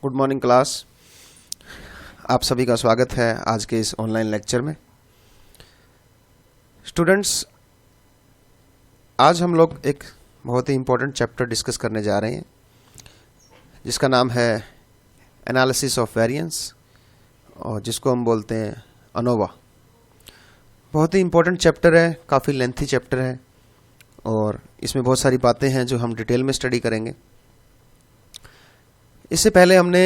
Good morning class. आप सभी का स्वागत है आज के इस ऑनलाइन लेक्चर में। स्टूडेंट्स, आज हम लोग एक बहुत ही इम्पोर्टेंट चैप्टर डिस्कस करने जा रहे हैं जिसका नाम है एनालिसिस ऑफ वेरिएंस, और जिसको हम बोलते हैं अनोवा। बहुत ही इम्पोर्टेंट चैप्टर है, काफ़ी लेंथी चैप्टर है और इसमें बहुत सारी बातें हैं जो हम डिटेल में स्टडी करेंगे। इससे पहले हमने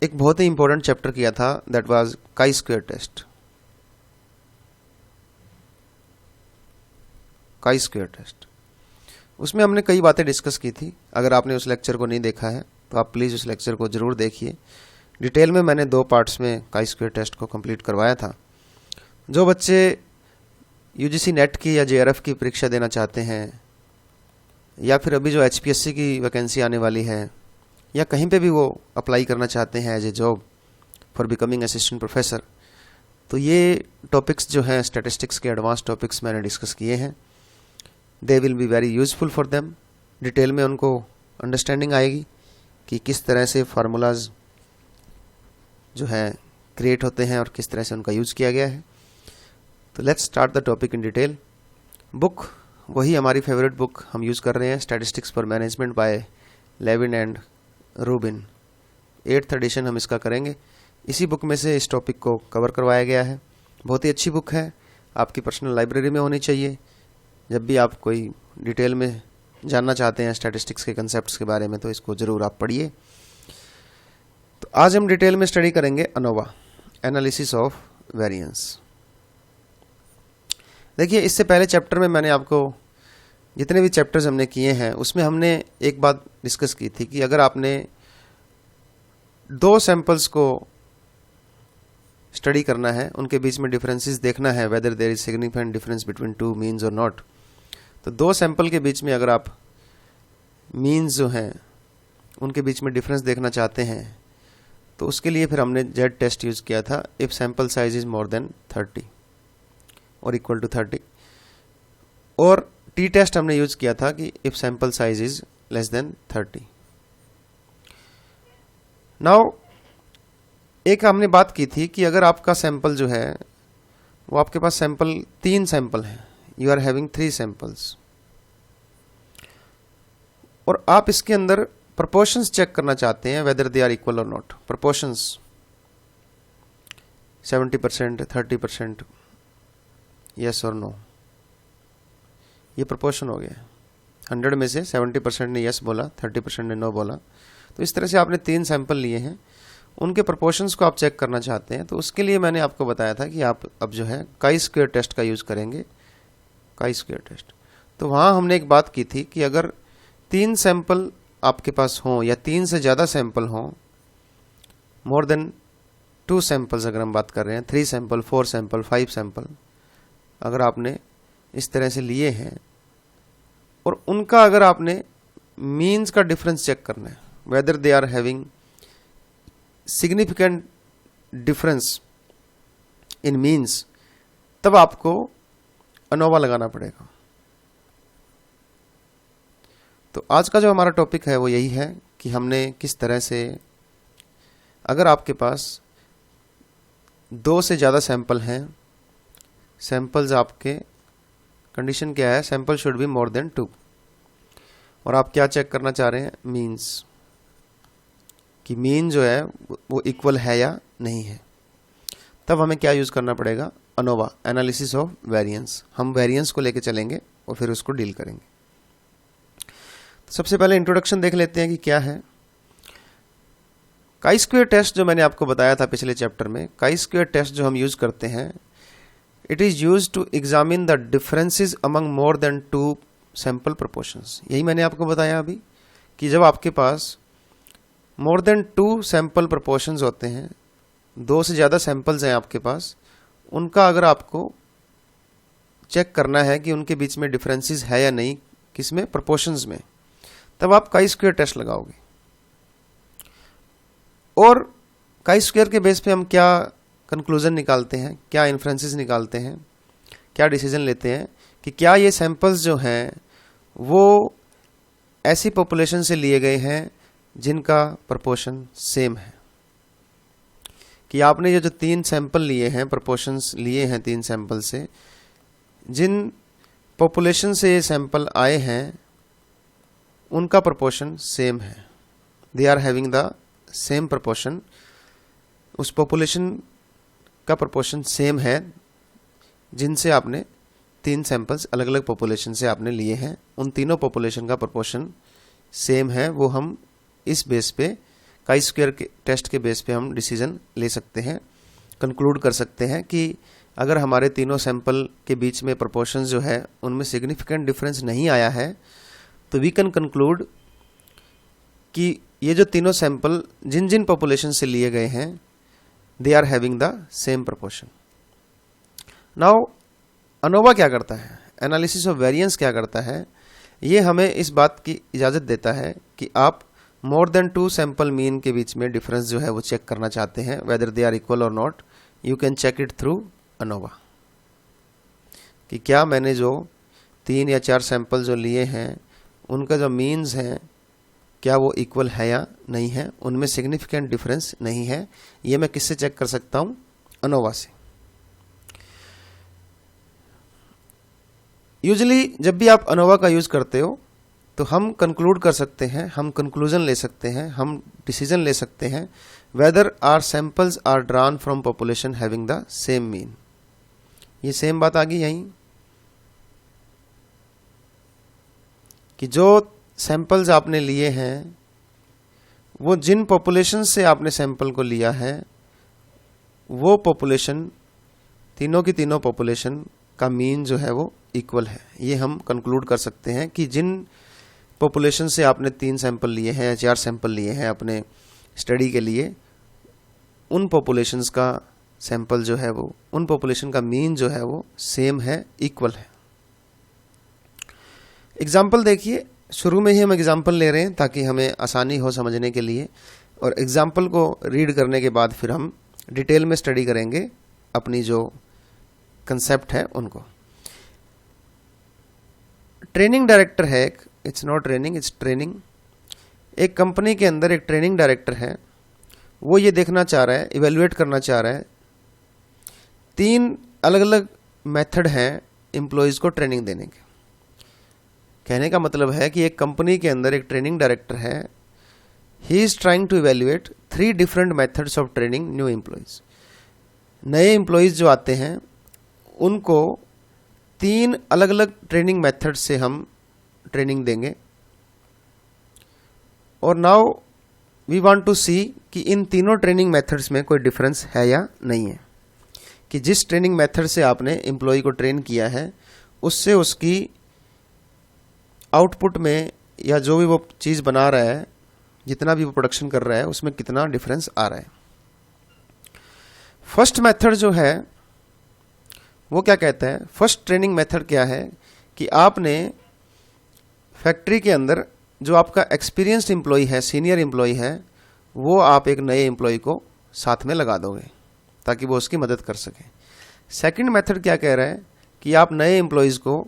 एक बहुत ही इम्पोर्टेंट चैप्टर किया था, that was chi square test. Chi square test, उसमें हमने कई बातें डिस्कस की थी। अगर आपने उस लेक्चर को नहीं देखा है तो आप प्लीज़ उस लेक्चर को ज़रूर देखिए। डिटेल में मैंने 2 पार्ट्स में काई स्क्वायर टेस्ट को कंप्लीट करवाया था। जो बच्चे यूजीसी नेट की या जेआरएफ की परीक्षा देना चाहते हैं, या फिर अभी जो एचपीएससी की वैकेंसी आने वाली है, या कहीं पे भी वो अप्लाई करना चाहते हैं as a job for becoming assistant professor, तो ये टॉपिक्स जो हैं स्टैटिस्टिक्स के एडवांस टॉपिक्स मैंने डिस्कस किए हैं। They will be very useful for them. Detail में उनको अंडरस्टैंडिंग आएगी कि किस तरह से फार्मूलाज जो हैं क्रिएट होते हैं और किस तरह से उनका यूज़ किया गया है। तो let's start the topic in detail. Book वही हमारी फेवरेट बुक हम यूज़ कर रहे हैं, statistics for management by Levin and Rubin. 8th edition हम इसका करेंगे। इसी बुक में से इस टॉपिक को कवर करवाया गया है। बहुत ही अच्छी बुक है, आपकी पर्सनल लाइब्रेरी में होनी चाहिए। जब भी आप कोई डिटेल में जानना चाहते हैं स्टैटिस्टिक्स के कंसेप्ट्स के बारे में, तो इसको ज़रूर आप पढ़िए। तो आज हम डिटेल में स्टडी करेंगे अनोवा, एनालिसिस ऑफ वेरिएंस। देखिए, इससे पहले चैप्टर में मैंने आपको जितने भी चैप्टर्स हमने किए हैं उसमें हमने एक बात डिस्कस की थी कि अगर आपने 2 सैंपल्स को स्टडी करना है, उनके बीच में डिफरेंसेस देखना है, whether there is significant difference between 2 means और नॉट, तो 2 सैंपल के बीच में अगर आप मीन्स जो हैं उनके बीच में डिफरेंस देखना चाहते हैं, तो उसके लिए फिर हमने जेड टेस्ट यूज़ किया था। If sample size is more than 30 और इक्वल टू 30, और टी टेस्ट हमने यूज किया था कि if sample size is less than 30। Now एक हमने बात की थी कि अगर आपका सैंपल जो है वो आपके पास 3 सैंपल हैं, यू आर हैविंग 3 सैंपल्स, और आप इसके अंदर प्रोपोर्शंस चेक करना चाहते हैं वेदर दे आर इक्वल और नॉट। प्रोपोर्शंस 70%, 30%, यस और नो, ये प्रोपोर्शन हो गया। 100 में से 70% ने यस बोला, 30% ने नो बोला। तो इस तरह से आपने 3 सैंपल लिए हैं, उनके प्रोपोर्शंस को आप चेक करना चाहते हैं। तो उसके लिए मैंने आपको बताया था कि आप अब जो है काई स्क्वायर टेस्ट का यूज़ करेंगे। काई स्क्वायर टेस्ट, तो वहाँ हमने एक बात की थी कि अगर 3 सैंपल आपके पास हों या 3 से ज़्यादा सैंपल हों, मोर देन 2 सैंपल्स अगर हम बात कर रहे हैं, 3 सैंपल, 4 सैंपल, 5 सैंपल अगर आपने इस तरह से लिए हैं, और उनका अगर आपने मीन्स का डिफरेंस चेक करना है, whether they are having significant difference in means, तब आपको अनोवा लगाना पड़ेगा। तो आज का जो हमारा टॉपिक है वो यही है कि हमने किस तरह से, अगर आपके पास 2 से ज़्यादा सैंपल हैं, सैंपल्स आपके, कंडीशन क्या है, sample should be more than 2, और आप क्या चेक करना चाह रहे हैं, मीन्स, कि मीन जो है वो इक्वल है या नहीं है। तब हमें क्या यूज़ करना पड़ेगा, अनोवा, एनालिसिस ऑफ वेरिएंस। हम वेरिएंस को लेके चलेंगे और फिर उसको डील करेंगे। तो सबसे पहले इंट्रोडक्शन देख लेते हैं कि क्या है काई स्क्वायर टेस्ट। जो मैंने आपको बताया था पिछले चैप्टर में, काई स्क्वायर टेस्ट जो हम यूज़ करते हैं, it is use to examine the differences among more than 2 sample proportions. यही मैंने आपको बताया अभी कि जब आपके पास मोर देन 2 सैंपल प्रोपोर्शंस होते हैं, 2 से ज़्यादा सैंपल्स हैं आपके पास, उनका अगर आपको चेक करना है कि उनके बीच में डिफरेंसेस है या नहीं, किसमें, प्रोपोर्शंस में, तब आप काई स्क्वायर टेस्ट लगाओगे। और काई स्क्वायर के बेस पे हम क्या कंक्लूजन निकालते हैं, क्या इन्फ्रेंसेस निकालते हैं, क्या डिसीजन लेते हैं कि क्या ये सैंपल्स जो हैं वो ऐसी पॉपुलेशन से लिए गए हैं जिनका प्रपोर्शन सेम है। कि आपने ये जो 3 सैंपल लिए हैं, प्रोपोर्शंस लिए हैं 3 सैंपल से, जिन पॉपुलेशन से ये सैंपल आए हैं उनका प्रोपोर्शन सेम है, they are having the same proportion, उस पॉपुलेशन का प्रोपोर्शन सेम है जिनसे आपने 3 सैंपल्स अलग अलग पॉपुलेशन से आपने लिए हैं, उन तीनों पॉपुलेशन का प्रोपोर्शन सेम है। वो हम इस बेस पे काई स्क्वायर के टेस्ट के बेस पे हम डिसीजन ले सकते हैं, कंक्लूड कर सकते हैं कि अगर हमारे तीनों सैंपल के बीच में प्रोपोर्शन जो है उनमें सिग्निफिकेंट डिफरेंस नहीं आया है, तो वी कैन कंक्लूड कि ये जो तीनों सैंपल जिन जिन पॉपुलेशन से लिए गए हैं they are having the same proportion. Now ANOVA क्या करता है, एनालिसिस ऑफ वेरिएंस क्या करता है, ये हमें इस बात की इजाज़त देता है कि आप मोर देन 2 सैंपल मीन के बीच में डिफरेंस जो है वो चेक करना चाहते हैं, वेदर दे आर इक्वल और not, you can check it through ANOVA, कि क्या मैंने जो 3 या 4 सैंपल जो लिए हैं उनका जो मीन्स हैं क्या वो इक्वल है या नहीं है, उनमें सिग्निफिकेंट डिफरेंस नहीं है। ये मैं किससे चेक कर सकता हूँ, अनोवा से। यूजुअली जब भी आप अनोवा का यूज़ करते हो तो हम कंक्लूड कर सकते हैं, हम कंक्लूजन ले सकते हैं, हम डिसीजन ले सकते हैं whether are samples are drawn from population having the same mean. ये सेम बात आ गई यहीं कि जो सैंपल्स आपने लिए हैं वो जिन पॉपुलेशन से आपने सैंपल को लिया है वो पॉपुलेशन, तीनों की तीनों पॉपुलेशन का मीन जो है वो इक्वल है। ये हम कंक्लूड कर सकते हैं कि जिन पॉपुलेशन से आपने 3 सैंपल लिए हैं या 4 सैंपल लिए हैं अपने स्टडी के लिए, उन पॉपुलेशंस का सैंपल जो है वो, उन पॉपुलेशन का मीन जो है वो सेम है, इक्वल है। एग्जाम्पल देखिए, शुरू में ही हम एग्जाम्पल ले रहे हैं ताकि हमें आसानी हो समझने के लिए, और एग्जाम्पल को रीड करने के बाद फिर हम डिटेल में स्टडी करेंगे अपनी जो कंसेप्ट है उनको। ट्रेनिंग डायरेक्टर है एक, it's not training, it's training. एक कंपनी के अंदर एक ट्रेनिंग डायरेक्टर है, वो ये देखना चाह रहा है, इवेल्युएट करना चाह रहा है 3 अलग अलग मेथड हैं एम्प्लॉयज़ को ट्रेनिंग देने के। कहने का मतलब है कि एक कंपनी के अंदर एक ट्रेनिंग डायरेक्टर है, he is trying to evaluate 3 different methods of training new employees. नए एम्प्लॉयज़ जो आते हैं उनको 3 अलग अलग ट्रेनिंग मेथड से हम ट्रेनिंग देंगे, और नाउ वी वांट टू सी कि इन तीनों ट्रेनिंग मेथड्स में कोई डिफरेंस है या नहीं है, कि जिस ट्रेनिंग मेथड से आपने एम्प्लॉय को ट्रेन किया है उससे उसकी आउटपुट में या जो भी वो चीज़ बना रहा है, जितना भी वो प्रोडक्शन कर रहा है, उसमें कितना डिफरेंस आ रहा है। फर्स्ट मेथड जो है वो क्या कहता है, फर्स्ट ट्रेनिंग मेथड क्या है कि आपने फैक्ट्री के अंदर जो आपका एक्सपीरियंस्ड एम्प्लॉय है, सीनियर एम्प्लॉय है, वो आप एक नए एम्प्लॉय को साथ में लगा दोगे ताकि वो उसकी मदद कर सके। सेकंड मेथड क्या कह रहा है कि आप नए एम्प्लॉयज़ को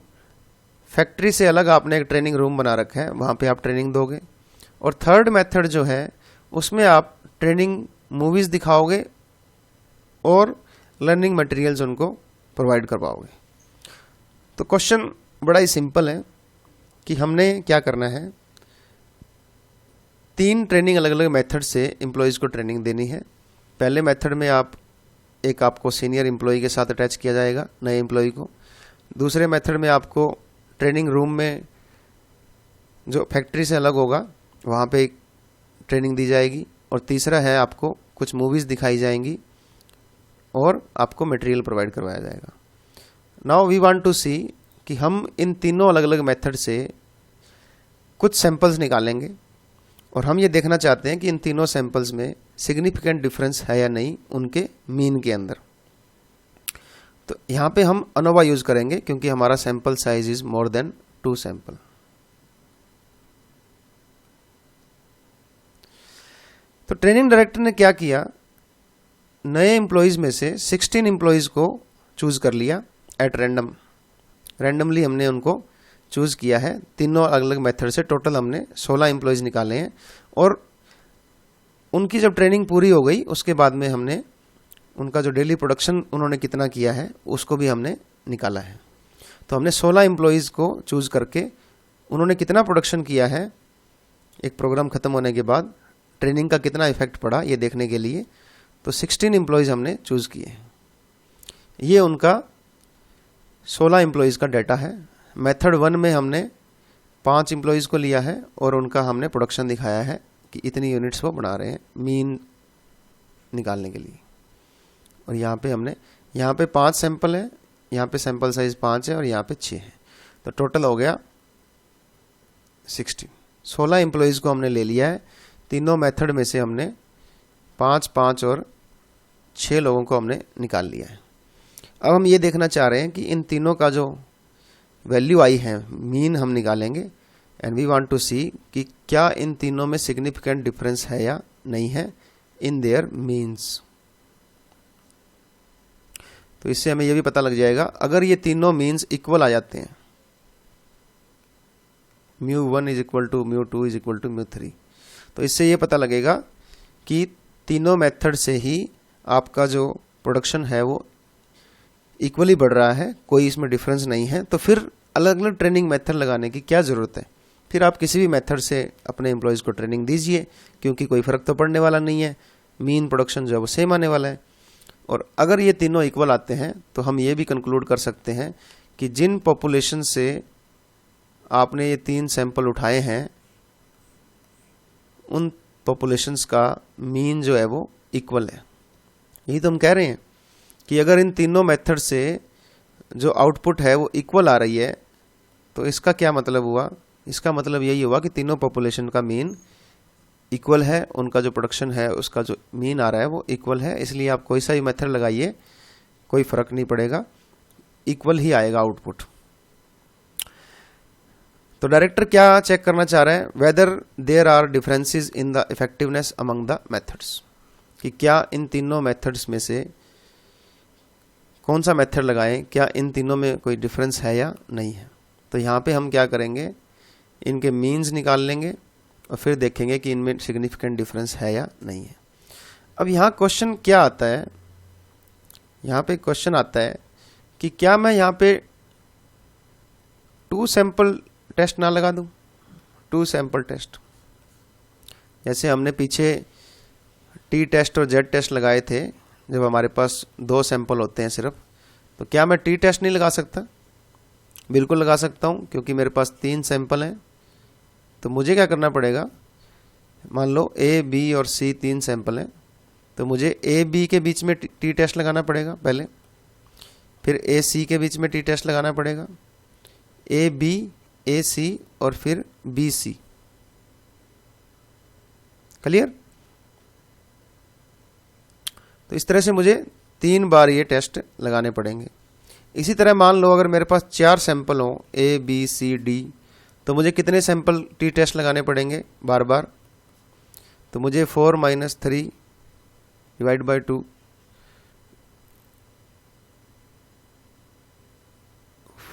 फैक्ट्री से अलग आपने एक ट्रेनिंग रूम बना रखा है, वहाँ पे आप ट्रेनिंग दोगे। और थर्ड मेथड जो है उसमें आप ट्रेनिंग मूवीज़ दिखाओगे और लर्निंग मटेरियल्स उनको प्रोवाइड करवाओगे। तो क्वेश्चन बड़ा ही सिंपल है कि हमने क्या करना है, 3 ट्रेनिंग अलग अलग मेथड से एम्प्लॉयज़ को ट्रेनिंग देनी है। पहले मेथड में आपको सीनियर एम्प्लॉय के साथ अटैच किया जाएगा, नए एम्प्लॉय को। दूसरे मेथड में आपको ट्रेनिंग रूम में जो फैक्ट्री से अलग होगा वहाँ पे ट्रेनिंग दी जाएगी। और तीसरा है आपको कुछ मूवीज़ दिखाई जाएंगी और आपको मटेरियल प्रोवाइड करवाया जाएगा। नाउ वी वांट टू सी कि हम इन तीनों अलग अलग मेथड से कुछ सैंपल्स निकालेंगे और हम ये देखना चाहते हैं कि इन तीनों सैंपल्स में सिग्निफिकेंट डिफरेंस है या नहीं उनके मीन के अंदर। तो यहाँ पे हम अनोवा यूज़ करेंगे क्योंकि हमारा sample size is more than 2 sample. तो ट्रेनिंग डायरेक्टर ने क्या किया, नए एम्प्लॉयज़ में से 16 एम्प्लॉयज़ को चूज़ कर लिया एट रैंडमली हमने उनको चूज़ किया है। तीनों अलग अलग मेथड से टोटल हमने 16 एम्प्लॉयज़ निकाले हैं। और उनकी जब ट्रेनिंग पूरी हो गई उसके बाद में हमने उनका जो डेली प्रोडक्शन उन्होंने कितना किया है उसको भी हमने निकाला है। तो हमने 16 एम्प्लॉयज़ को चूज़ करके उन्होंने कितना प्रोडक्शन किया है एक प्रोग्राम ख़त्म होने के बाद, ट्रेनिंग का कितना इफेक्ट पड़ा ये देखने के लिए, तो 16 एम्प्लॉयज़ हमने चूज़ किए। ये उनका 16 एम्प्लॉयज़ का डाटा है। मेथड 1 में हमने 5 एम्प्लॉयज़ को लिया है और उनका हमने प्रोडक्शन दिखाया है कि इतनी यूनिट्स वो बना रहे हैं मीन निकालने के लिए। और यहाँ पे 5 सैंपल है, यहाँ पे सैंपल साइज 5 है और यहाँ पे 6 है, तो टोटल हो गया 16 एम्प्लॉयज़ को हमने ले लिया है। तीनों मेथड में से हमने 5, 5 और 6 लोगों को हमने निकाल लिया है। अब हम ये देखना चाह रहे हैं कि इन तीनों का जो वैल्यू आई है मीन हम निकालेंगे, एंड वी वांट टू सी कि क्या इन तीनों में सिग्निफिकेंट डिफरेंस है या नहीं है इन देयर मीन्स। तो इससे हमें यह भी पता लग जाएगा अगर ये तीनों मीन्स इक्वल आ जाते हैं, μ1 is equal to μ2 is equal to μ3, तो इससे ये पता लगेगा कि तीनों मेथड से ही आपका जो प्रोडक्शन है वो इक्वली बढ़ रहा है, कोई इसमें डिफरेंस नहीं है। तो फिर अलग अलग ट्रेनिंग मेथड लगाने की क्या ज़रूरत है, फिर आप किसी भी मेथड से अपने एम्प्लॉयज़ को ट्रेनिंग दीजिए, क्योंकि कोई फ़र्क तो पड़ने वाला नहीं है, मीन प्रोडक्शन जो है वो सेम आने वाला है। और अगर ये तीनों इक्वल आते हैं तो हम ये भी कंक्लूड कर सकते हैं कि जिन पॉपुलेशन से आपने ये 3 सैंपल उठाए हैं उन पॉपुलेशंस का मीन जो है वो इक्वल है। यही तो हम कह रहे हैं कि अगर इन तीनों मेथड से जो आउटपुट है वो इक्वल आ रही है तो इसका क्या मतलब हुआ, इसका मतलब यही हुआ कि तीनों पॉपुलेशन का मीन इक्वल है, उनका जो प्रोडक्शन है उसका जो मीन आ रहा है वो इक्वल है। इसलिए आप कोई सा भी मेथड लगाइए कोई फ़र्क नहीं पड़ेगा, इक्वल ही आएगा आउटपुट। तो डायरेक्टर क्या चेक करना चाह रहे हैं, whether there are differences in the effectiveness among the methods, कि क्या इन तीनों मेथड्स में से कौन सा मेथड लगाएं, क्या इन तीनों में कोई डिफरेंस है या नहीं है। तो यहाँ पे हम क्या करेंगे, इनके मीन्स निकाल लेंगे और फिर देखेंगे कि इनमें सिग्निफिकेंट डिफरेंस है या नहीं है। अब यहाँ क्वेश्चन क्या आता है, यहाँ पे क्वेश्चन आता है कि क्या मैं यहाँ पे 2 सैंपल टेस्ट ना लगा दूँ, 2 सैंपल टेस्ट, जैसे हमने पीछे टी टेस्ट और जेड टेस्ट लगाए थे जब हमारे पास 2 सैंपल होते हैं सिर्फ। तो क्या मैं टी टेस्ट नहीं लगा सकता? बिल्कुल लगा सकता हूँ, क्योंकि मेरे पास 3 सैंपल हैं। तो मुझे क्या करना पड़ेगा, मान लो ए, बी और सी 3 सैंपल हैं, तो मुझे ए, बी के बीच में टी टेस्ट लगाना पड़ेगा पहले, फिर ए, सी के बीच में टी टेस्ट लगाना पड़ेगा, ए, बी, ए, सी और फिर बी, सी। क्लियर? तो इस तरह से मुझे 3 बार ये टेस्ट लगाने पड़ेंगे। इसी तरह मान लो अगर मेरे पास 4 सैंपल हो, ए, बी, सी, डी, तो मुझे कितने सैंपल टी टेस्ट लगाने पड़ेंगे बार बार? तो मुझे 4 - 3 divide by 2,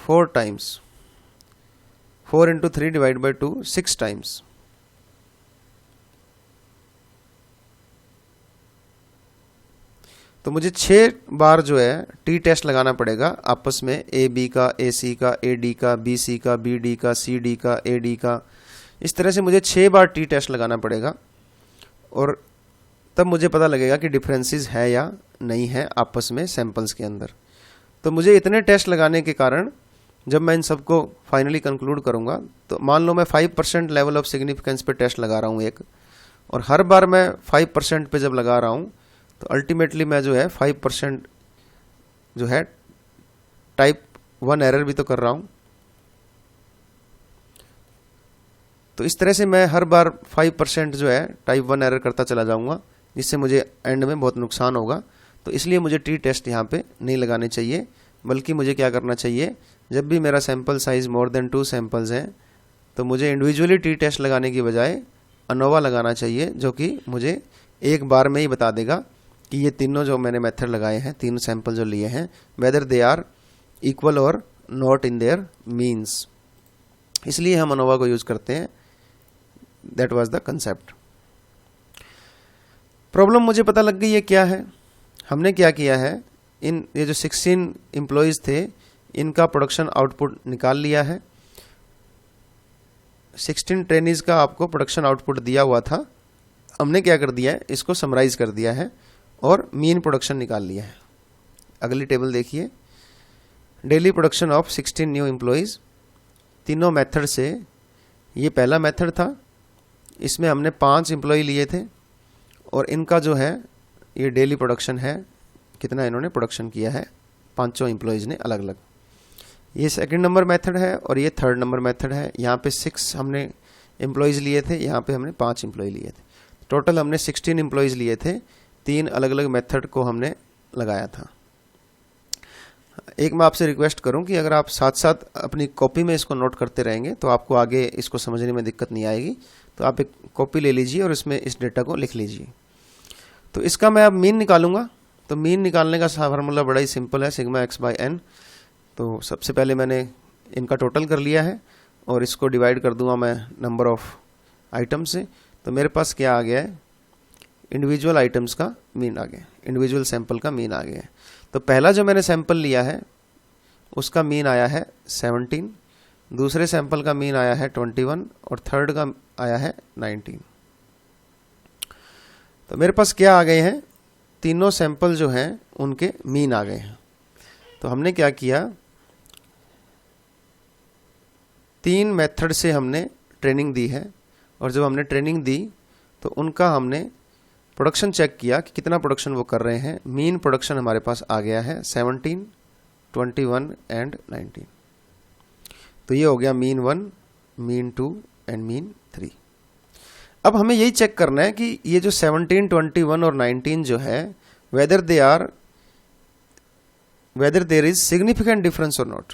4 times, 4 × 3 divide by 2 6 times. तो मुझे 6 बार जो है टी टेस्ट लगाना पड़ेगा आपस में, ए, बी का, ए, सी का, ए, डी का, बी, सी का, बी, डी का, सी, डी का, ए, डी का। इस तरह से मुझे 6 बार टी टेस्ट लगाना पड़ेगा और तब मुझे पता लगेगा कि डिफरेंसेस है या नहीं है आपस में सैंपल्स के अंदर। तो मुझे इतने टेस्ट लगाने के कारण जब मैं इन सबको फाइनली कंक्लूड करूँगा, तो मान लो मैं 5% लेवल ऑफ सिग्निफिकेंस पे टेस्ट लगा रहा हूँ एक, और हर बार मैं 5% पे जब लगा रहा हूँ तो अल्टीमेटली मैं जो है 5% जो है टाइप 1 एरर भी तो कर रहा हूँ। तो इस तरह से मैं हर बार 5% जो है टाइप 1 एरर करता चला जाऊँगा, जिससे मुझे एंड में बहुत नुकसान होगा। तो इसलिए मुझे टी टेस्ट यहाँ पे नहीं लगाने चाहिए, बल्कि मुझे क्या करना चाहिए, जब भी मेरा सैंपल साइज़ मोर देन 2 सैंपल्स हैं तो मुझे इंडिविजुअली टी टेस्ट लगाने की बजाय अनोवा लगाना चाहिए, जो कि मुझे एक बार में ही बता देगा कि ये तीनों जो मैंने मेथड लगाए हैं, 3 सैंपल जो लिए हैं, वेदर दे आर इक्वल और नॉट इन देयर मीन्स। इसलिए हम अनोवा को यूज़ करते हैं। That was the concept. Problem मुझे पता लग गई है क्या है। हमने क्या किया है, ये जो 16 एम्प्लॉयज़ थे इनका प्रोडक्शन आउटपुट निकाल लिया है। 16 ट्रेनीज़ का आपको प्रोडक्शन आउटपुट दिया हुआ था, हमने क्या कर दिया है, इसको समराइज कर दिया है और मीन प्रोडक्शन निकाल लिया है। अगली टेबल देखिए, daily production of 16 new employees. तीनों मेथड से ये पहला मेथड था, इसमें हमने 5 एम्प्लॉय लिए थे और इनका जो है ये डेली प्रोडक्शन है, कितना इन्होंने प्रोडक्शन किया है, 5 एम्प्लॉयज़ ने अलग अलग। ये सेकंड नंबर मेथड है और ये थर्ड नंबर मेथड है। यहाँ पे 6 हमने एम्प्लॉयज़ लिए थे, यहाँ पे हमने 5 एम्प्लॉय लिए थे। टोटल हमने 16 एम्प्लॉयज़ लिए थे, 3 अलग अलग मेथड को हमने लगाया था। एक मैं आपसे रिक्वेस्ट करूं कि अगर आप साथ साथ अपनी कॉपी में इसको नोट करते रहेंगे तो आपको आगे इसको समझने में दिक्कत नहीं आएगी। तो आप एक कॉपी ले लीजिए और इसमें इस डेटा को लिख लीजिए। तो इसका मैं अब मीन निकालूंगा। तो मीन निकालने का फार्मूला बड़ा ही सिंपल है, सिग्मा एक्स बाई एन। तो सबसे पहले मैंने इनका टोटल कर लिया है और इसको डिवाइड कर दूंगा मैं नंबर ऑफ आइटम से। तो मेरे पास क्या आ गया है, इंडिविजुअल आइटम्स का मीन आ गया, इंडिविजुअल सैंपल का मीन आ गया है। तो पहला जो मैंने सैंपल लिया है उसका मीन आया है 17, दूसरे सैंपल का मीन आया है 21 और थर्ड का आया है 19। तो मेरे पास क्या आ गए हैं, तीनों सैंपल जो हैं उनके मीन आ गए हैं। तो हमने क्या किया, 3 मेथड से हमने ट्रेनिंग दी है और जब हमने ट्रेनिंग दी तो उनका हमने प्रोडक्शन चेक किया कि कितना प्रोडक्शन वो कर रहे हैं। मीन प्रोडक्शन हमारे पास आ गया है 17, 21 एंड 19। तो ये हो गया मीन 1, मीन 2 एंड मीन 3। अब हमें यही चेक करना है कि ये जो 17, 21 और 19 जो है whether there is significant difference और नॉट,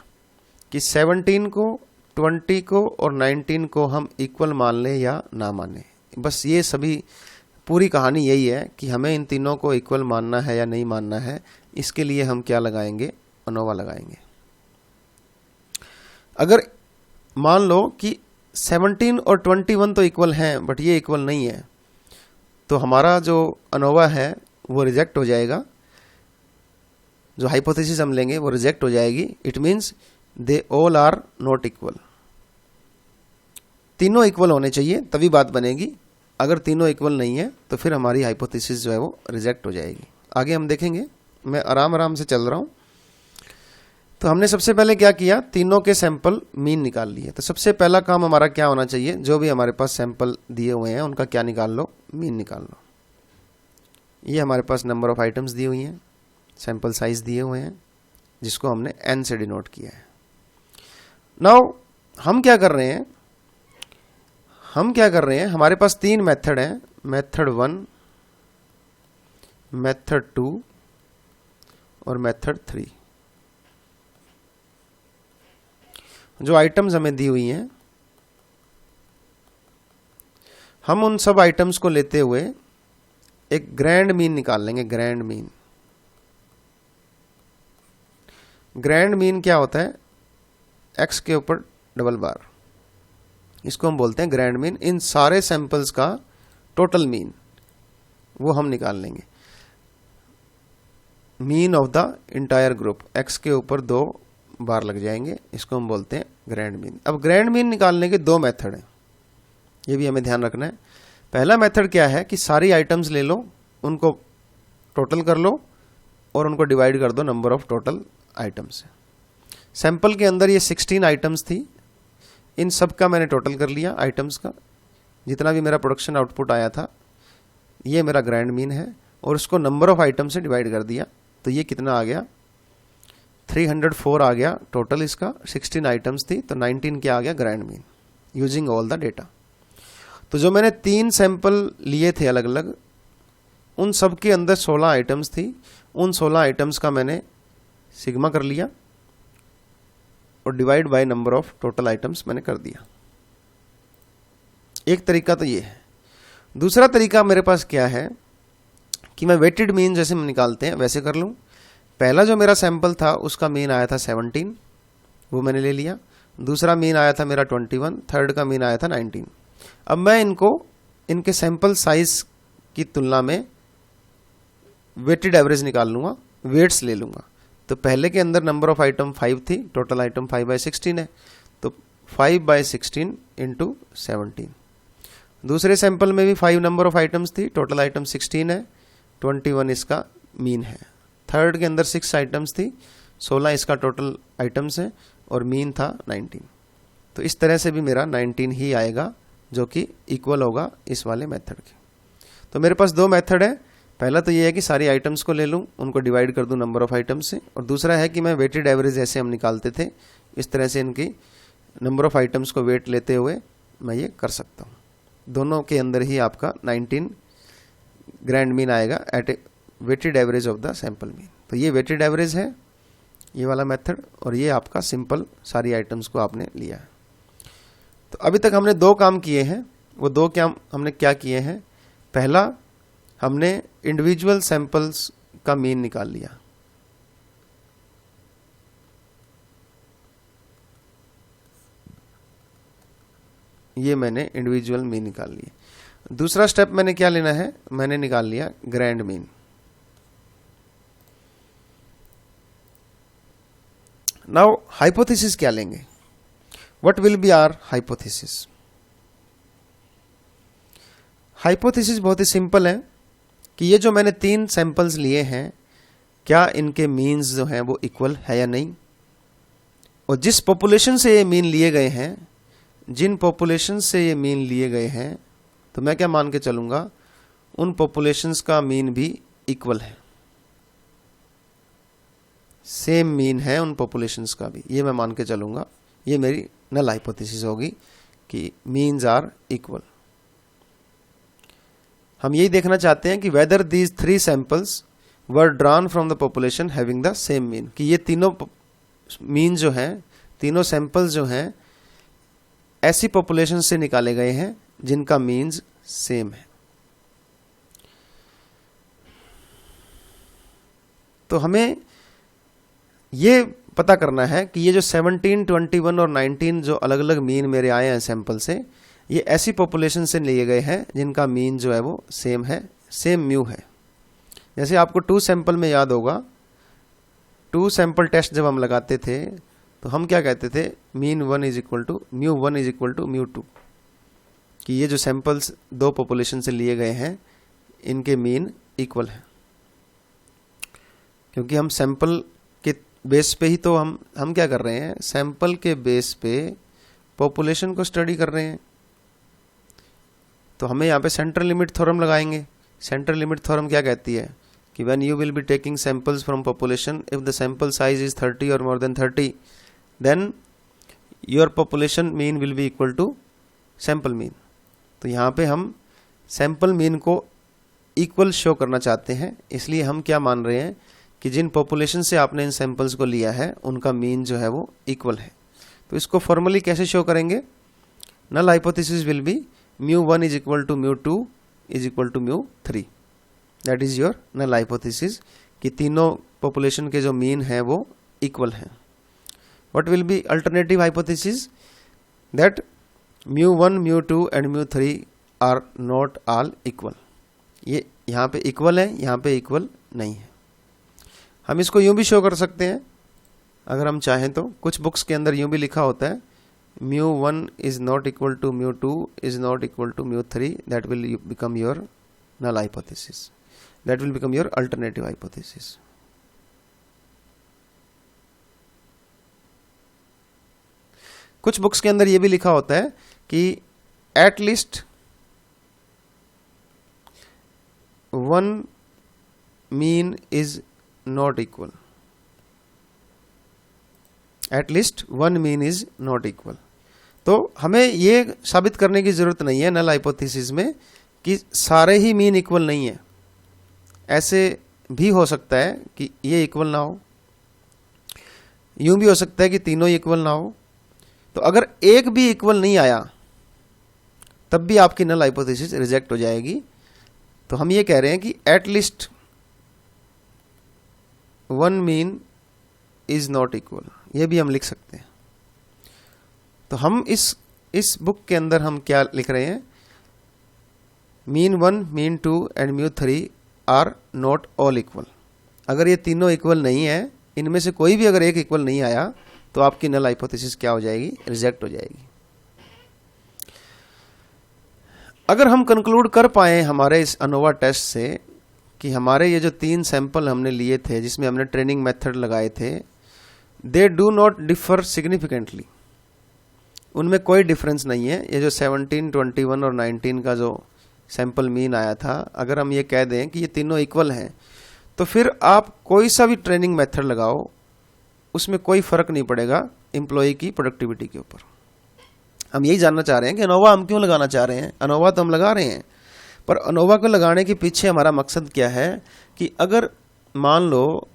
कि 17 को, 20 को और 19 को हम इक्वल मान लें या ना माने। बस ये सभी पूरी कहानी यही है कि हमें इन तीनों को इक्वल मानना है या नहीं मानना है। इसके लिए हम क्या लगाएंगे, अनोवा लगाएंगे। अगर मान लो कि 17 और 21 तो इक्वल हैं बट ये इक्वल नहीं है, तो हमारा जो अनोवा है वो रिजेक्ट हो जाएगा, जो हाइपोथेसिस हम लेंगे वो रिजेक्ट हो जाएगी। It means they all are not equal. तीनों इक्वल होने चाहिए तभी बात बनेगी। अगर तीनों इक्वल नहीं है तो फिर हमारी हाइपोथेसिस जो है वो रिजेक्ट हो जाएगी। आगे हम देखेंगे, मैं आराम आराम से चल रहा हूँ। तो हमने सबसे पहले क्या किया, तीनों के सैंपल मीन निकाल लिए। तो सबसे पहला काम हमारा क्या होना चाहिए, जो भी हमारे पास सैंपल दिए हुए हैं उनका क्या निकाल लो, मीन निकाल लो। ये हमारे पास नंबर ऑफ आइटम्स दी हुई हैं, सैंपल साइज दिए हुए हैं, जिसको हमने n से डिनोट किया है। नाउ हम क्या कर रहे हैं, हमारे पास 3 मेथड हैं, मेथड 1, मेथड 2 और मेथड 3। जो आइटम्स हमें दी हुई हैं, हम उन सब आइटम्स को लेते हुए एक ग्रैंड मीन निकाल लेंगे। ग्रैंड मीन क्या होता है, x के ऊपर डबल बार, इसको हम बोलते हैं ग्रैंड मीन। इन सारे सैंपल्स का टोटल मीन वो हम निकाल लेंगे। Mean of the entire group, x के ऊपर 2 बार लग जाएंगे, इसको हम बोलते हैं ग्रैंड मीन। अब ग्रैंड मीन निकालने के 2 मेथड हैं, ये भी हमें ध्यान रखना है। पहला मेथड क्या है कि सारी आइटम्स ले लो, उनको टोटल कर लो और उनको डिवाइड कर दो नंबर ऑफ टोटल आइटम्स से। सैंपल के अंदर ये 16 आइटम्स थी, इन सब का मैंने टोटल कर लिया आइटम्स का, जितना भी मेरा प्रोडक्शन आउटपुट आया था ये मेरा ग्रैंड मीन है, और उसको नंबर ऑफ आइटम से डिवाइड कर दिया। तो ये कितना आ गया, 304 आ गया टोटल इसका। 16 आइटम्स थी तो 19 क्या आ गया, grand mean, using all the data. तो जो मैंने 3 सैंपल लिए थे अलग अलग, उन सब के अंदर 16 आइटम्स थी, उन 16 आइटम्स का मैंने सिग्मा कर लिया और divide by number of total items मैंने कर दिया। एक तरीका तो ये है। दूसरा तरीका मेरे पास क्या है कि मैं वेटेड मीन जैसे हम निकालते हैं वैसे कर लूँ। पहला जो मेरा सैंपल था उसका मीन आया था 17, वो मैंने ले लिया। दूसरा मीन आया था मेरा 21, थर्ड का मीन आया था 19। अब मैं इनको इनके सैंपल साइज की तुलना में वेटेड एवरेज निकाल लूँगा, वेट्स ले लूँगा। तो पहले के अंदर नंबर ऑफ आइटम 5 थी, टोटल आइटम 5/16 है, तो 5/16 इंटू 17। दूसरे सैंपल में भी 5 नंबर ऑफ आइटम्स थी, टोटल आइटम 16 है, 21 इसका मीन है। थर्ड के अंदर 6 आइटम्स थी, 16 इसका टोटल आइटम्स है और मीन था 19। तो इस तरह से भी मेरा 19 ही आएगा, जो कि इक्वल होगा इस वाले मेथड के। तो मेरे पास दो मेथड है। पहला तो ये है कि सारी आइटम्स को ले लूँ, उनको डिवाइड कर दूँ नंबर ऑफ आइटम्स से, और दूसरा है कि मैं वेटेड एवरेज जैसे हम निकालते थे इस तरह से इनकी नंबर ऑफ आइटम्स को वेट लेते हुए मैं ये कर सकता हूँ। दोनों के अंदर ही आपका 19 ग्रैंड मीन आएगा at a weighted average of the sample mean. तो ये वेटेड एवरेज है ये वाला मेथड, और ये आपका सिंपल सारी आइटम्स को आपने लिया है। तो अभी तक हमने दो काम किए हैं। वो दो क्या हमने क्या किए हैं? पहला, हमने इंडिविजुअल सैंपल्स का मीन निकाल लिया। ये मैंने इंडिविजुअल मीन निकाल लिया। दूसरा स्टेप मैंने क्या लेना है? मैंने निकाल लिया ग्रैंड मीन। नाउ हाइपोथेसिस क्या लेंगे? What will be our hypothesis? Hypothesis बहुत ही सिंपल है कि ये जो मैंने 3 सैंपल्स लिए हैं, क्या इनके मीन्स जो हैं वो इक्वल है या नहीं। और जिस पॉपुलेशन से ये मीन लिए गए हैं, जिन पॉपुलेशन से ये मीन लिए गए हैं, तो मैं क्या मान के चलूंगा? उन पॉपुलेशंस का मीन भी इक्वल है, सेम मीन है उन पॉपुलेशंस का भी, ये मैं मान के चलूंगा। ये मेरी नल हाइपोथेसिस होगी कि मीन्स आर इक्वल। हम यही देखना चाहते हैं कि whether these 3 samples were drawn from the population having the same mean, कि ये तीनों मीन जो हैं, तीनों सैंपल्स जो हैं, ऐसी पॉपुलेशन से निकाले गए हैं जिनका मीन्स सेम है। तो हमें ये पता करना है कि ये जो 17, 21 और 19 जो अलग अलग मीन मेरे आए हैं सैंपल से, ये ऐसी पॉपुलेशन से लिए गए हैं जिनका मीन जो है वो सेम है, सेम म्यू है। जैसे आपको 2 सैंपल में याद होगा, 2 सैंपल टेस्ट जब हम लगाते थे तो हम क्या कहते थे? Mean 1 is equal to mu 1 is equal to mu 2, कि ये जो सैंपल्स 2 पॉपुलेशन से लिए गए हैं इनके मीन इक्वल है। क्योंकि हम सैंपल के बेस पे ही तो हम क्या कर रहे हैं? सैंपल के बेस पे पॉपुलेशन को स्टडी कर रहे हैं। तो हमें यहाँ पे सेंट्रल लिमिट थ्योरम लगाएंगे। सेंट्रल लिमिट थ्योरम क्या कहती है कि when you will be taking samples from population, if the sample size is 30 और more than 30, then your population mean will be equal to sample mean. तो यहाँ पे हम सैंपल मीन को इक्वल शो करना चाहते हैं, इसलिए हम क्या मान रहे हैं कि जिन पॉपुलेशन से आपने इन सैंपल्स को लिया है उनका मीन जो है वो इक्वल है। तो इसको फॉर्मली कैसे शो करेंगे? Null hypothesis will be mu 1 is equal to mu 2 is equal to mu 3। That is your null hypothesis, कि तीनों पॉपुलेशन के जो मीन है वो इक्वल हैं। What will be alternative hypothesis? That mu 1, mu 2 and mu 3 are not all equal. ये यहाँ पे इक्वल है, यहाँ पे इक्वल नहीं है। हम इसको यूं भी शो कर सकते हैं अगर हम चाहें तो। कुछ बुक्स के अंदर यूं भी लिखा होता है mu 1 is not equal to mu 2 is not equal to mu 3, that will become your null hypothesis, that will become your alternative hypothesis. कुछ बुक्स के अंदर ये भी लिखा होता है कि at least 1 mean is not equal, at least 1 mean is not equal. तो हमें ये साबित करने की जरूरत नहीं है नल हाइपोथेसिस में कि सारे ही मीन इक्वल नहीं है। ऐसे भी हो सकता है कि ये इक्वल ना हो, यूं भी हो सकता है कि तीनों इक्वल ना हो। तो अगर एक भी इक्वल नहीं आया तब भी आपकी नल हाइपोथेसिस रिजेक्ट हो जाएगी। तो हम ये कह रहे हैं कि at least 1 mean is not equal, ये भी हम लिख सकते हैं। तो हम इस बुक के अंदर हम क्या लिख रहे हैं? Mean 1, mean 2 and mu 3 are not all equal. अगर ये तीनों इक्वल नहीं है, इनमें से कोई भी अगर एक इक्वल नहीं आया, तो आपकी नल हाइपोथेसिस क्या हो जाएगी? रिजेक्ट हो जाएगी। अगर हम कंक्लूड कर पाए हमारे इस अनोवा टेस्ट से कि हमारे ये जो 3 सैंपल हमने लिए थे जिसमें हमने ट्रेनिंग मेथड लगाए थे, they do not differ significantly, उनमें कोई डिफरेंस नहीं है। ये जो 17, 21 और 19 का जो सैंपल मीन आया था, अगर हम ये कह दें कि ये तीनों इक्वल हैं, तो फिर आप कोई सा भी ट्रेनिंग मेथड लगाओ, उसमें कोई फर्क नहीं पड़ेगा एम्प्लॉय की प्रोडक्टिविटी के ऊपर। हम यही जानना चाह रहे हैं कि अनोवा हम क्यों लगाना चाह रहे हैं। अनोवा तो हम लगा रहे हैं, पर अनोवा को लगाने के पीछे हमारा मकसद क्या है कि अगर मान लो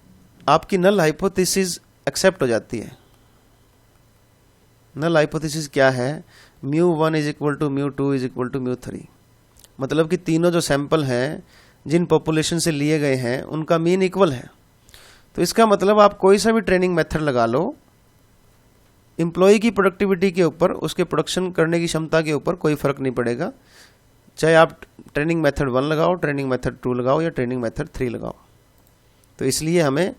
आपकी नल हाइपोथेसिस एक्सेप्ट हो जाती है। नल हाइपोथेसिस क्या है? μ1 is equal to μ2 is equal to μ3, मतलब कि तीनों जो सैंपल हैं जिन पॉपुलेशन से लिए गए हैं उनका मीन इक्वल है। तो इसका मतलब आप कोई सा भी ट्रेनिंग मेथड लगा लो, एम्प्लॉय की प्रोडक्टिविटी के ऊपर, उसके प्रोडक्शन करने की क्षमता के ऊपर कोई फर्क नहीं पड़ेगा, चाहे आप ट्रेनिंग मेथड 1 लगाओ, ट्रेनिंग मेथड 2 लगाओ या ट्रेनिंग मेथड 3 लगाओ। तो इसलिए हमें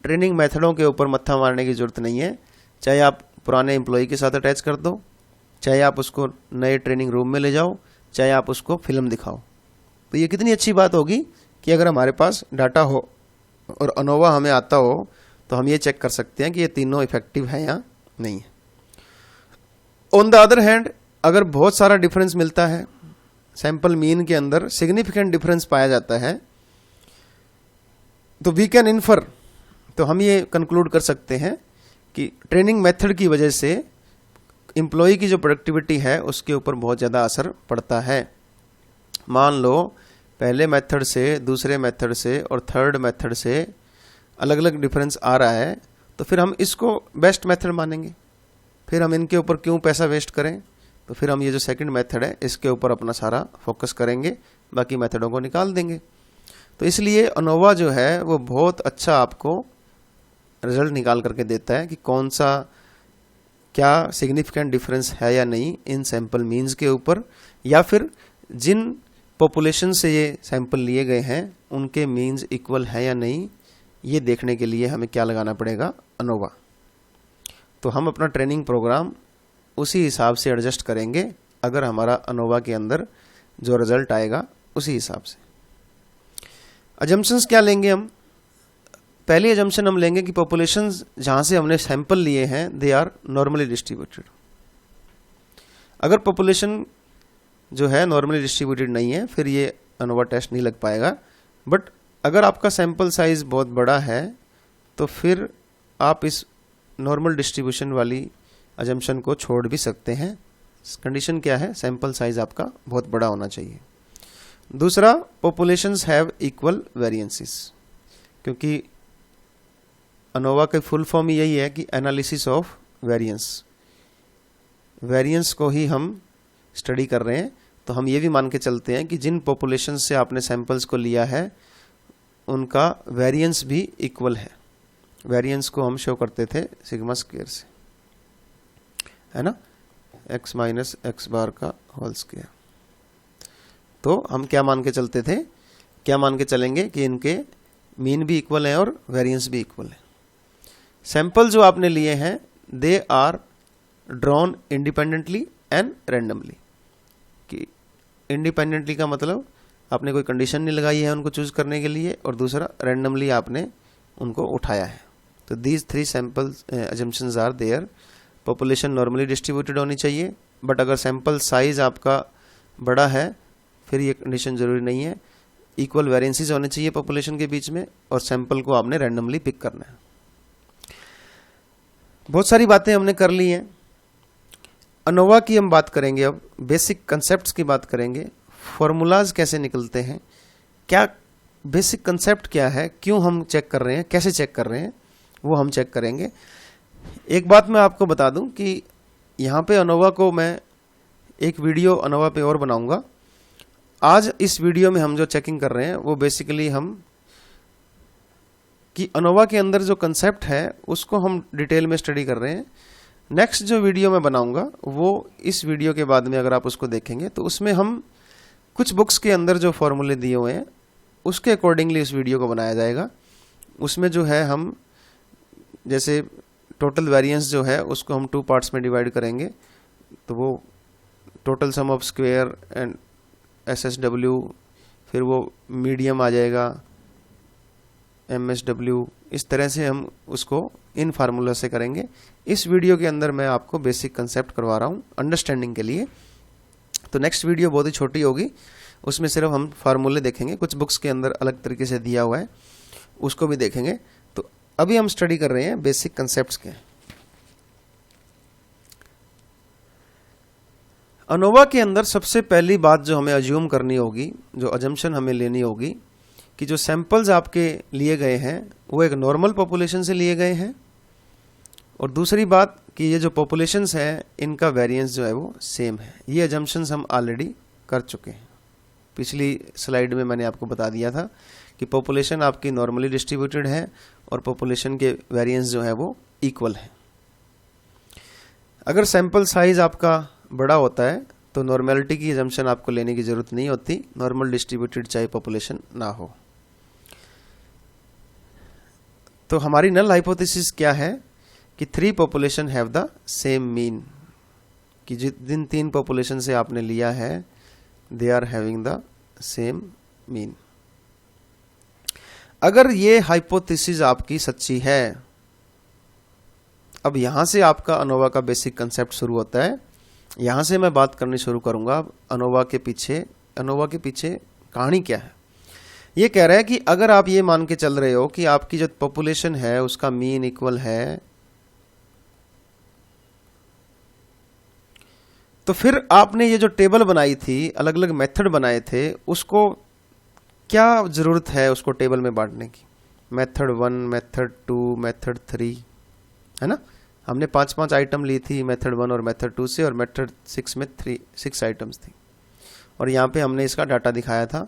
ट्रेनिंग मेथडों के ऊपर मत्था मारने की ज़रूरत नहीं है। चाहे आप पुराने एम्प्लॉय के साथ अटैच कर दो, चाहे आप उसको नए ट्रेनिंग रूम में ले जाओ, चाहे आप उसको फिल्म दिखाओ। तो ये कितनी अच्छी बात होगी कि अगर हमारे पास डाटा हो और अनोवा हमें आता हो, तो हम ये चेक कर सकते हैं कि ये तीनों इफेक्टिव है या नहीं है। ऑन द अदर हैंड, अगर बहुत सारा डिफरेंस मिलता है, सैंपल मीन के अंदर सिग्निफिकेंट डिफरेंस पाया जाता है, तो वी कैन इन्फर, तो हम ये कंक्लूड कर सकते हैं कि ट्रेनिंग मेथड की वजह से एम्प्लॉय की जो प्रोडक्टिविटी है उसके ऊपर बहुत ज़्यादा असर पड़ता है। मान लो पहले मेथड से, दूसरे मेथड से और थर्ड मेथड से अलग अलग डिफरेंस आ रहा है, तो फिर हम इसको बेस्ट मेथड मानेंगे। फिर हम इनके ऊपर क्यों पैसा वेस्ट करें? तो फिर हम ये जो सेकंड मेथड है इसके ऊपर अपना सारा फोकस करेंगे, बाकी मेथडों को निकाल देंगे। तो इसलिए अनोवा जो है वो बहुत अच्छा आपको रिजल्ट निकाल करके देता है कि कौन सा क्या सिग्निफिकेंट डिफरेंस है या नहीं इन सैंपल मीन्स के ऊपर, या फिर जिन पॉपुलेशन से ये सैंपल लिए गए हैं उनके मीन्स इक्वल है या नहीं, ये देखने के लिए हमें क्या लगाना पड़ेगा? अनोवा। तो हम अपना ट्रेनिंग प्रोग्राम उसी हिसाब से एडजस्ट करेंगे, अगर हमारा अनोवा के अंदर जो रिजल्ट आएगा उसी हिसाब से। अजम्पशंस क्या लेंगे हम? पहली अजम्पशन हम लेंगे कि पॉपुलेशंस जहाँ से हमने सैंपल लिए हैं दे आर नॉर्मली डिस्ट्रीब्यूटेड। अगर पॉपुलेशन जो है नॉर्मली डिस्ट्रीब्यूटेड नहीं है, फिर ये अनोवा टेस्ट नहीं लग पाएगा। बट अगर आपका सैंपल साइज बहुत बड़ा है, तो फिर आप इस नॉर्मल डिस्ट्रीब्यूशन वाली अजम्पशन को छोड़ भी सकते हैं। कंडीशन क्या है? सैंपल साइज आपका बहुत बड़ा होना चाहिए। दूसरा, पॉपुलेशंस हैव इक्वल वेरिएंसेस, क्योंकि अनोवा का फुल फॉर्म यही है कि एनालिसिस ऑफ वेरिएंस, वेरिएंस को ही हम स्टडी कर रहे हैं। तो हम ये भी मान के चलते हैं कि जिन पॉपुलेशन से आपने सैंपल्स को लिया है उनका वेरिएंस भी इक्वल है। वेरिएंस को हम शो करते थे सिग्मा स्क्वायर से, है ना, x माइनस एक्स बार का होल स्क्वायर। तो हम क्या मान के चलते थे, क्या मान के चलेंगे कि इनके मीन भी इक्वल है और वेरिएंस भी इक्वल है। सैंपल जो आपने लिए हैं they are drawn independently and randomly. कि इंडिपेंडेंटली का मतलब आपने कोई कंडीशन नहीं लगाई है उनको चूज करने के लिए, और दूसरा रैंडमली आपने उनको उठाया है। तो these 3 sample assumptions are there. Population normally distributed होनी चाहिए, बट अगर सैंपल साइज आपका बड़ा है फिर ये कंडीशन जरूरी नहीं है। इक्वल वेरिएंसेस होने चाहिए पॉपुलेशन के बीच में, और सैंपल को आपने रैंडमली पिक करना है। बहुत सारी बातें हमने कर ली हैं। अनोवा की हम बात करेंगे, अब बेसिक कंसेप्ट्स की बात करेंगे। फॉर्मूलाज कैसे निकलते हैं, क्या बेसिक कंसेप्ट क्या है, क्यों हम चेक कर रहे हैं, कैसे चेक कर रहे हैं, वो हम चेक करेंगे। एक बात मैं आपको बता दूं कि यहाँ पे अनोवा को मैं एक वीडियो अनोवा पे और बनाऊंगा। आज इस वीडियो में हम जो चेकिंग कर रहे हैं वो बेसिकली हम कि अनोवा के अंदर जो कंसेप्ट है उसको हम डिटेल में स्टडी कर रहे हैं। नेक्स्ट जो वीडियो मैं बनाऊंगा वो इस वीडियो के बाद में अगर आप उसको देखेंगे तो उसमें हम कुछ बुक्स के अंदर जो फॉर्मूले दिए हुए हैं उसके अकॉर्डिंगली इस वीडियो को बनाया जाएगा। उसमें जो है हम जैसे टोटल वेरिएंस जो है उसको हम 2 पार्ट्स में डिवाइड करेंगे, तो वो total sum of square and SSW, फिर वो मीडियम आ जाएगा MSW, इस तरह से हम उसको इन फार्मूला से करेंगे। इस वीडियो के अंदर मैं आपको बेसिक कंसेप्ट करवा रहा हूँ अंडरस्टैंडिंग के लिए। तो नेक्स्ट वीडियो बहुत ही छोटी होगी, उसमें सिर्फ हम फार्मूले देखेंगे, कुछ बुक्स के अंदर अलग तरीके से दिया हुआ है उसको भी देखेंगे। तो अभी हम स्टडी कर रहे हैं बेसिक कंसेप्ट्स के। अनोवा के अंदर सबसे पहली बात जो हमें अज्यूम करनी होगी, जो अजम्पशन हमें लेनी होगी, कि जो सैंपल्स आपके लिए गए हैं वो एक नॉर्मल पॉपुलेशन से लिए गए हैं, और दूसरी बात कि ये जो पॉपुलेशंस हैं इनका वेरिएंस जो है वो सेम है। ये अजम्पशंस हम ऑलरेडी कर चुके हैं। पिछली स्लाइड में मैंने आपको बता दिया था कि पॉपुलेशन आपकी नॉर्मली डिस्ट्रीब्यूटेड है और पॉपुलेशन के वेरिएंस जो है वो इक्वल है। अगर सैंपल साइज आपका बड़ा होता है तो नॉर्मेलिटी की अजम्पशन आपको लेने की जरूरत नहीं होती, नॉर्मल डिस्ट्रीब्यूटेड चाहे पॉपुलेशन ना हो। तो हमारी नल हाइपोथेसिस क्या है कि 3 population have the same mean, कि जिन 3 पॉपुलेशन से आपने लिया है they are having the same mean. अगर ये हाइपोथेसिस आपकी सच्ची है, अब यहां से आपका अनोवा का बेसिक कंसेप्ट शुरू होता है। यहां से मैं बात करनी शुरू करूंगा अनोवा के पीछे कहानी क्या है। ये कह रहा है कि अगर आप ये मान के चल रहे हो कि आपकी जो पॉपुलेशन है उसका मीन इक्वल है, तो फिर आपने ये जो टेबल बनाई थी, अलग अलग मेथड बनाए थे, उसको क्या जरूरत है उसको टेबल में बांटने की। मेथड 1, मेथड 2, मेथड 3, है ना। हमने 5-5 आइटम ली थी मेथड 1 और मेथड 2 से, और मेथड 6 में 6 आइटम्स थी, और यहाँ पे हमने इसका डाटा दिखाया था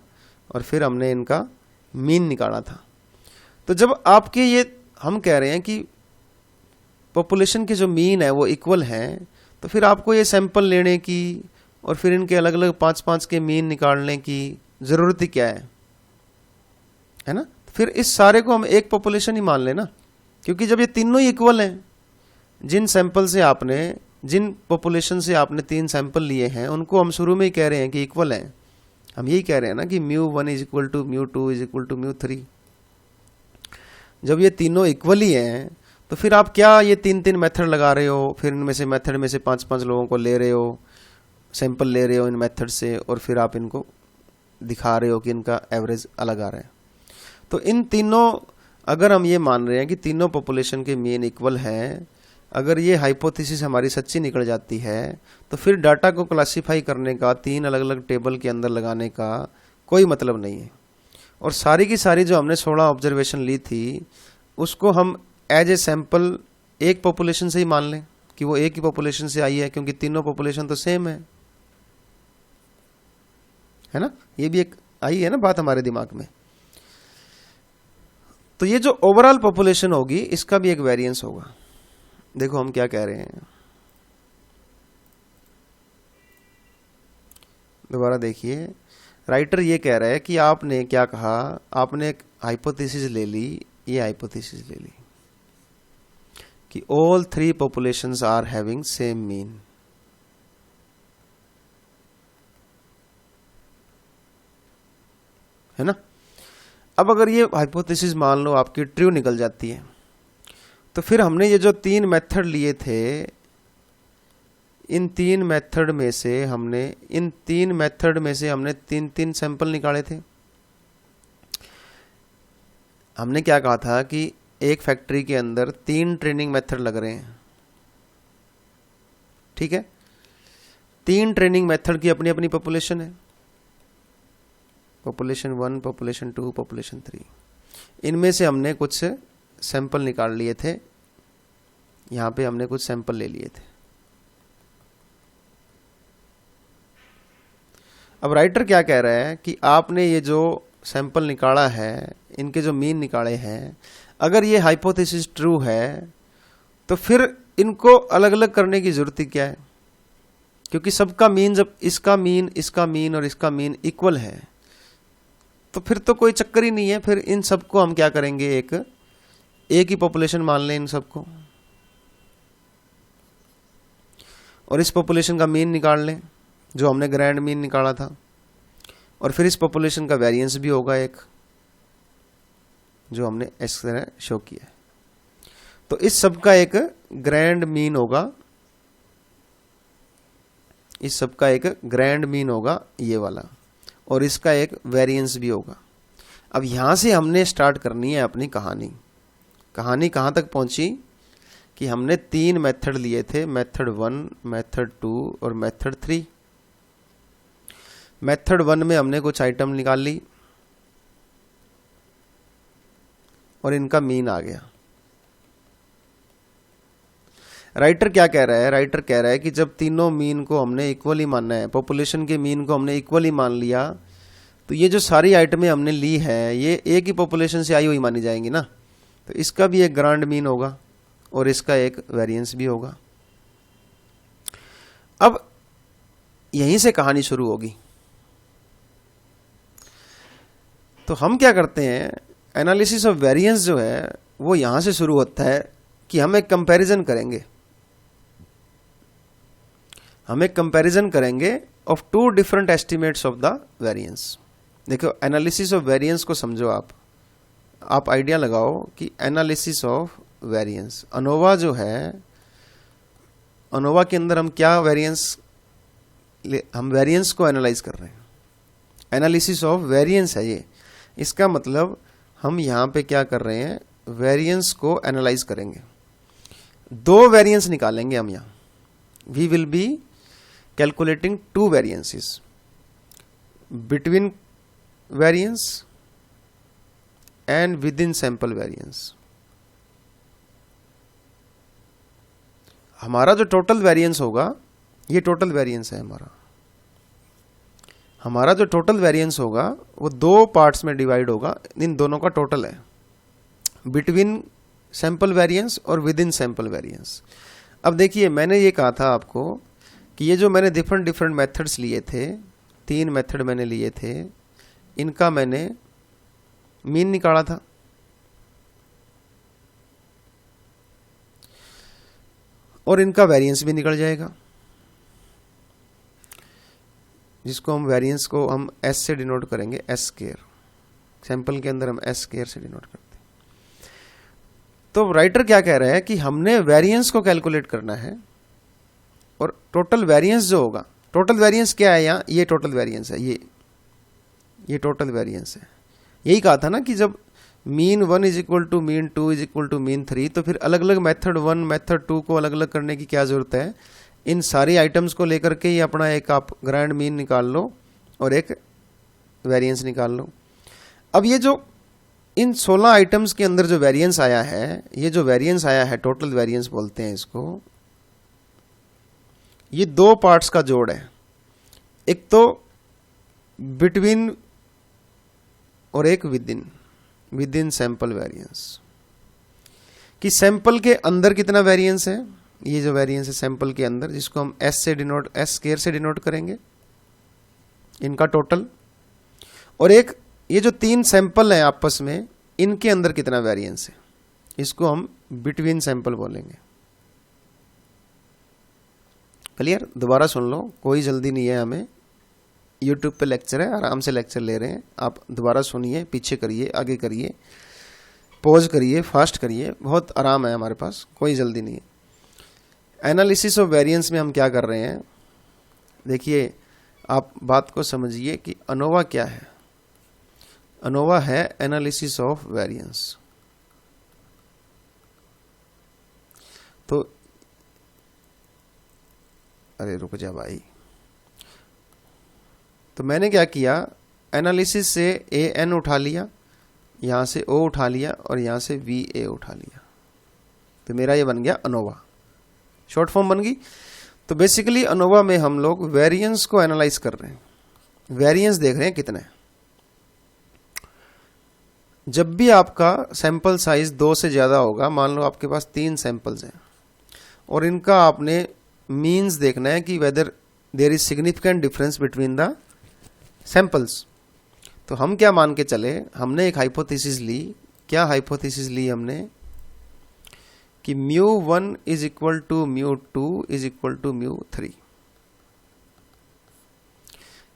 और फिर हमने इनका मीन निकाला था। तो जब आपके ये हम कह रहे हैं कि पॉपुलेशन के जो मीन है वो इक्वल हैं, तो फिर आपको ये सैंपल लेने की और फिर इनके अलग अलग 5-5 के मीन निकालने की ज़रूरत ही क्या है ना। फिर इस सारे को हम एक पॉपुलेशन ही मान लेना, क्योंकि जब ये तीनों ही इक्वल हैं, जिन पॉपुलेशन से आपने 3 सैंपल लिए हैं उनको हम शुरू में ही कह रहे हैं कि इक्वल हैं। हम यही कह रहे हैं ना कि μ1 is equal to μ2 is equal to μ3। जब ये तीनों इक्वल ही हैं तो फिर आप क्या ये 3-3 मेथड लगा रहे हो, फिर इनमें से मेथड में से 5-5 लोगों को ले रहे हो, सैंपल ले रहे हो इन मेथड से, और फिर आप इनको दिखा रहे हो कि इनका एवरेज अलग आ रहा है। तो इन तीनों, अगर हम ये मान रहे हैं कि तीनों पॉपुलेशन के मीन इक्वल हैं, अगर ये हाइपोथेसिस हमारी सच्ची निकल जाती है, तो फिर डाटा को क्लासिफाई करने का 3 अलग अलग टेबल के अंदर लगाने का कोई मतलब नहीं है। और सारी की सारी जो हमने 16 ऑब्जर्वेशन ली थी उसको हम एज ए सैंपल एक पॉपुलेशन से ही मान लें कि वो एक ही पॉपुलेशन से आई है, क्योंकि तीनों पॉपुलेशन तो सेम है ना। ये भी एक आई है ना बात हमारे दिमाग में। तो ये जो ओवरऑल पॉपुलेशन होगी इसका भी एक वेरिएंस होगा। देखो हम क्या कह रहे हैं, दोबारा देखिए। राइटर ये कह रहा है कि आपने क्या कहा, आपने एक हाइपोथेसिस ले ली, ये हाइपोथेसिस ले ली कि all 3 populations are having same mean. है ना। अब अगर ये हाइपोथेसिस मान लो आपकी ट्रू निकल जाती है, तो फिर हमने ये जो 3 मेथड लिए थे, इन 3 मेथड में से हमने 3 सैंपल निकाले थे। हमने क्या कहा था कि एक फैक्ट्री के अंदर 3 ट्रेनिंग मेथड लग रहे हैं, ठीक है। 3 ट्रेनिंग मेथड की अपनी अपनी पॉपुलेशन है, पॉपुलेशन 1, पॉपुलेशन 2, पॉपुलेशन 3। इनमें से हमने कुछ सैंपल निकाल लिए थे, यहाँ पे हमने कुछ सैंपल ले लिए थे। अब राइटर क्या कह रहा है कि आपने ये जो सैंपल निकाला है, इनके जो मीन निकाले हैं, अगर ये हाइपोथेसिस ट्रू है तो फिर इनको अलग अलग करने की जरूरत ही क्या है, क्योंकि सबका मीन, जब इसका मीन और इसका मीन इक्वल है, तो फिर तो कोई चक्कर ही नहीं है, फिर इन सबको हम क्या करेंगे, एक ही पॉपुलेशन मान लें इन सबको, और इस पॉपुलेशन का मीन निकाल लें जो हमने ग्रैंड मीन निकाला था, और फिर इस पॉपुलेशन का वेरिएंस भी होगा एक, जो हमने इस तरह शो किया है। तो इस सब का एक ग्रैंड मीन होगा, इस सब का एक ग्रैंड मीन होगा ये वाला, और इसका एक वेरिएंस भी होगा। अब यहां से हमने स्टार्ट करनी है अपनी कहानी। कहानी कहां तक पहुंची कि हमने 3 मेथड लिए थे, मेथड 1, मेथड 2 और मेथड 3। मेथड 1 में हमने कुछ आइटम निकाल ली और इनका मीन आ गया। राइटर क्या कह रहा है, राइटर कह रहा है कि जब तीनों मीन को हमने इक्वली मानना है, पॉपुलेशन के मीन को हमने इक्वली मान लिया, तो ये जो सारी आइटमें हमने ली है ये एक ही पॉपुलेशन से आई हुई मानी जाएंगी ना, तो इसका भी एक ग्रांड मीन होगा और इसका एक वेरिएंस भी होगा। अब यहीं से कहानी शुरू होगी। तो हम क्या करते हैं, एनालिसिस ऑफ वेरिएंस जो है वो यहां से शुरू होता है कि हम एक कंपैरिजन करेंगे, हम एक कंपैरिजन करेंगे of 2 different estimates of the variance. देखो एनालिसिस ऑफ वेरिएंस को समझो, आप आइडिया लगाओ कि एनालिसिस ऑफ वेरिएंस, अनोवा जो है, अनोवा के अंदर हम क्या वेरिएंस, हम वेरिएंस को एनालाइज कर रहे हैं, एनालिसिस ऑफ वेरिएंस है ये। इसका मतलब हम यहां पे क्या कर रहे हैं, वेरिएंस को एनालाइज करेंगे। 2 वेरिएंस निकालेंगे हम यहां, we will be calculating 2 variances, between variance and within sample variance. हमारा जो टोटल वेरिएंस होगा, ये टोटल वेरिएंस है हमारा जो टोटल वेरिएंस होगा वो 2 पार्ट्स में डिवाइड होगा, इन दोनों का टोटल है, बिटवीन सैंपल वेरिएंस और विद इन सैंपल वेरिएंस। अब देखिए मैंने ये कहा था आपको कि ये जो मैंने डिफरेंट मेथड्स लिए थे, 3 मेथड मैंने लिए थे, इनका मैंने मीन निकाला था। और इनका वेरिएंस भी निकल जाएगा, जिसको हम वेरिएंस को हम एस से डिनोट करेंगे, एस स्क्वायर। सैंपल के अंदर हम एस स्क्वायर से डिनोट करते हैं। तो राइटर क्या कह रहा है कि हमने वेरिएंस को कैलकुलेट करना है, और टोटल वेरिएंस जो होगा, टोटल वेरिएंस क्या है यहाँ, ये टोटल वेरिएंस है, ये टोटल वेरिएंस है। यही कहा था ना कि जब mean 1 is equal to mean 2 is equal to mean 3, तो फिर अलग अलग मेथड 1 मेथड 2 को अलग अलग करने की क्या जरूरत है, इन सारी आइटम्स को लेकर के ही अपना एक आप ग्रैंड मीन निकाल लो और एक वेरिएंस निकाल लो। अब ये जो इन 16 आइटम्स के अंदर जो वेरिएंस आया है, ये जो वेरिएंस आया है टोटल वेरिएंस बोलते हैं इसको, ये 2 पार्ट्स का जोड़ है, एक तो बिटवीन और एक विद इन सैंपल वेरिएंस, कि सैंपल के अंदर कितना वेरिएंस है, ये जो वेरिएंस है सैंपल के अंदर, जिसको हम एस स्क्वायर से डिनोट करेंगे, इनका टोटल, और एक ये जो 3 सैंपल हैं आपस में, इनके अंदर कितना वेरिएंस है, इसको हम बिटवीन सैंपल बोलेंगे। क्लियर? दोबारा सुन लो, कोई जल्दी नहीं है हमें, यूट्यूब पे लेक्चर है, आराम से लेक्चर ले रहे हैं, आप दोबारा सुनिए, पीछे करिए, आगे करिए, पॉज करिए, फास्ट करिए, बहुत आराम है हमारे पास, कोई जल्दी नहीं है। एनालिसिस ऑफ वेरिएंस में हम क्या कर रहे हैं, देखिए आप बात को समझिए कि अनोवा क्या है। अनोवा है एनालिसिस ऑफ वेरिएंस। तो अरे रुक जा भाई, तो मैंने क्या किया, एनालिसिस से ए एन उठा लिया, यहां से ओ उठा लिया और यहां से वी ए उठा लिया, तो मेरा ये बन गया अनोवा, शॉर्ट फॉर्म बन गई। तो बेसिकली अनोवा में हम लोग वेरिएंस को एनालाइज कर रहे हैं, वेरिएंस देख रहे हैं कितने। जब भी आपका सैंपल साइज 2 से ज्यादा होगा, मान लो आपके पास 3 सैंपल्स हैं और इनका आपने मीन्स देखना है कि whether there is significant difference between the samples, तो हम क्या मान के चले, हमने एक हाइपोथेसिस ली। क्या हाइपोथेसिस ली हमने कि μ1 is equal to μ2 is equal to μ3,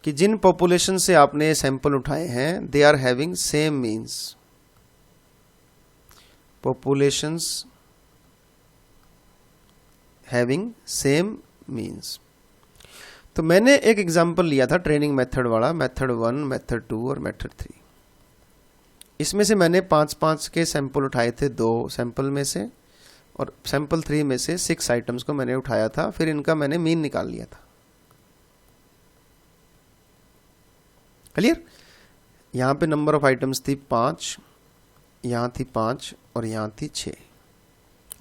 कि जिन पॉपुलेशन से आपने सैंपल उठाए हैं they are having same means, populations having same means. तो मैंने एक एग्जांपल लिया था ट्रेनिंग मेथड वाला, मेथड 1, मेथड 2 और मेथड 3। इसमें से मैंने 5-5 के सैंपल उठाए थे 2 सैंपल में से, और सैंपल 3 में से 6 आइटम्स को मैंने उठाया था, फिर इनका मैंने मीन निकाल लिया था। क्लियर? यहां पे नंबर ऑफ आइटम्स थी 5, यहां थी 5 और यहां थी 6।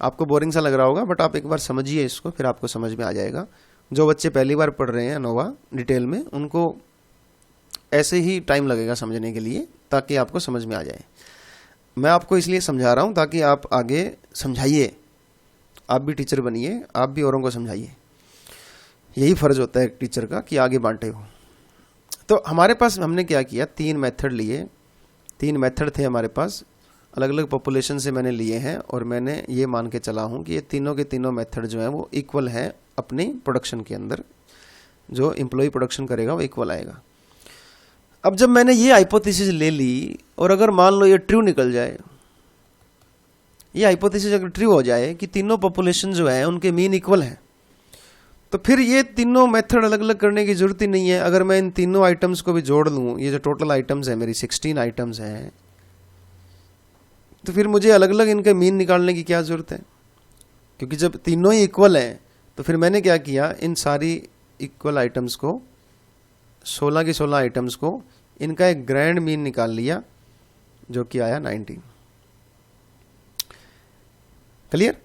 आपको बोरिंग सा लग रहा होगा, बट आप एक बार समझिए इसको, फिर आपको समझ में आ जाएगा। जो बच्चे पहली बार पढ़ रहे हैं अनोवा डिटेल में, उनको ऐसे ही टाइम लगेगा समझने के लिए, ताकि आपको समझ में आ जाए। मैं आपको इसलिए समझा रहा हूं ताकि आप आगे समझाइए, आप भी टीचर बनिए, आप भी औरों को समझाइए। यही फर्ज होता है एक टीचर का कि आगे बांटे हो। तो हमारे पास हमने क्या किया, 3 मेथड लिए, 3 मेथड थे हमारे पास, अलग अलग पॉपुलेशन से मैंने लिए हैं, और मैंने ये मान के चला हूँ कि ये तीनों के तीनों मेथड जो हैं वो इक्वल हैं अपनी प्रोडक्शन के अंदर। जो एम्प्लॉय प्रोडक्शन करेगा वो इक्वल आएगा। अब जब मैंने ये हाइपोथेसिस ले ली, और अगर मान लो ये ट्रू निकल जाए, ये हाइपोथेसिस अगर ट्रू हो जाए कि तीनों पॉपुलेशन जो है उनके मीन इक्वल हैं, तो फिर ये तीनों मेथड अलग अलग करने की जरूरत ही नहीं है। अगर मैं इन तीनों आइटम्स को भी जोड़ लूँ, ये जो टोटल आइटम्स है मेरी 16 आइटम्स हैं, तो फिर मुझे अलग अलग इनके मीन निकालने की क्या जरूरत है, क्योंकि जब तीनों ही इक्वल हैं। तो फिर मैंने क्या किया, इन सारी इक्वल आइटम्स को, 16 की 16 आइटम्स को, इनका एक ग्रैंड मीन निकाल लिया, जो कि आया 19। क्लियर?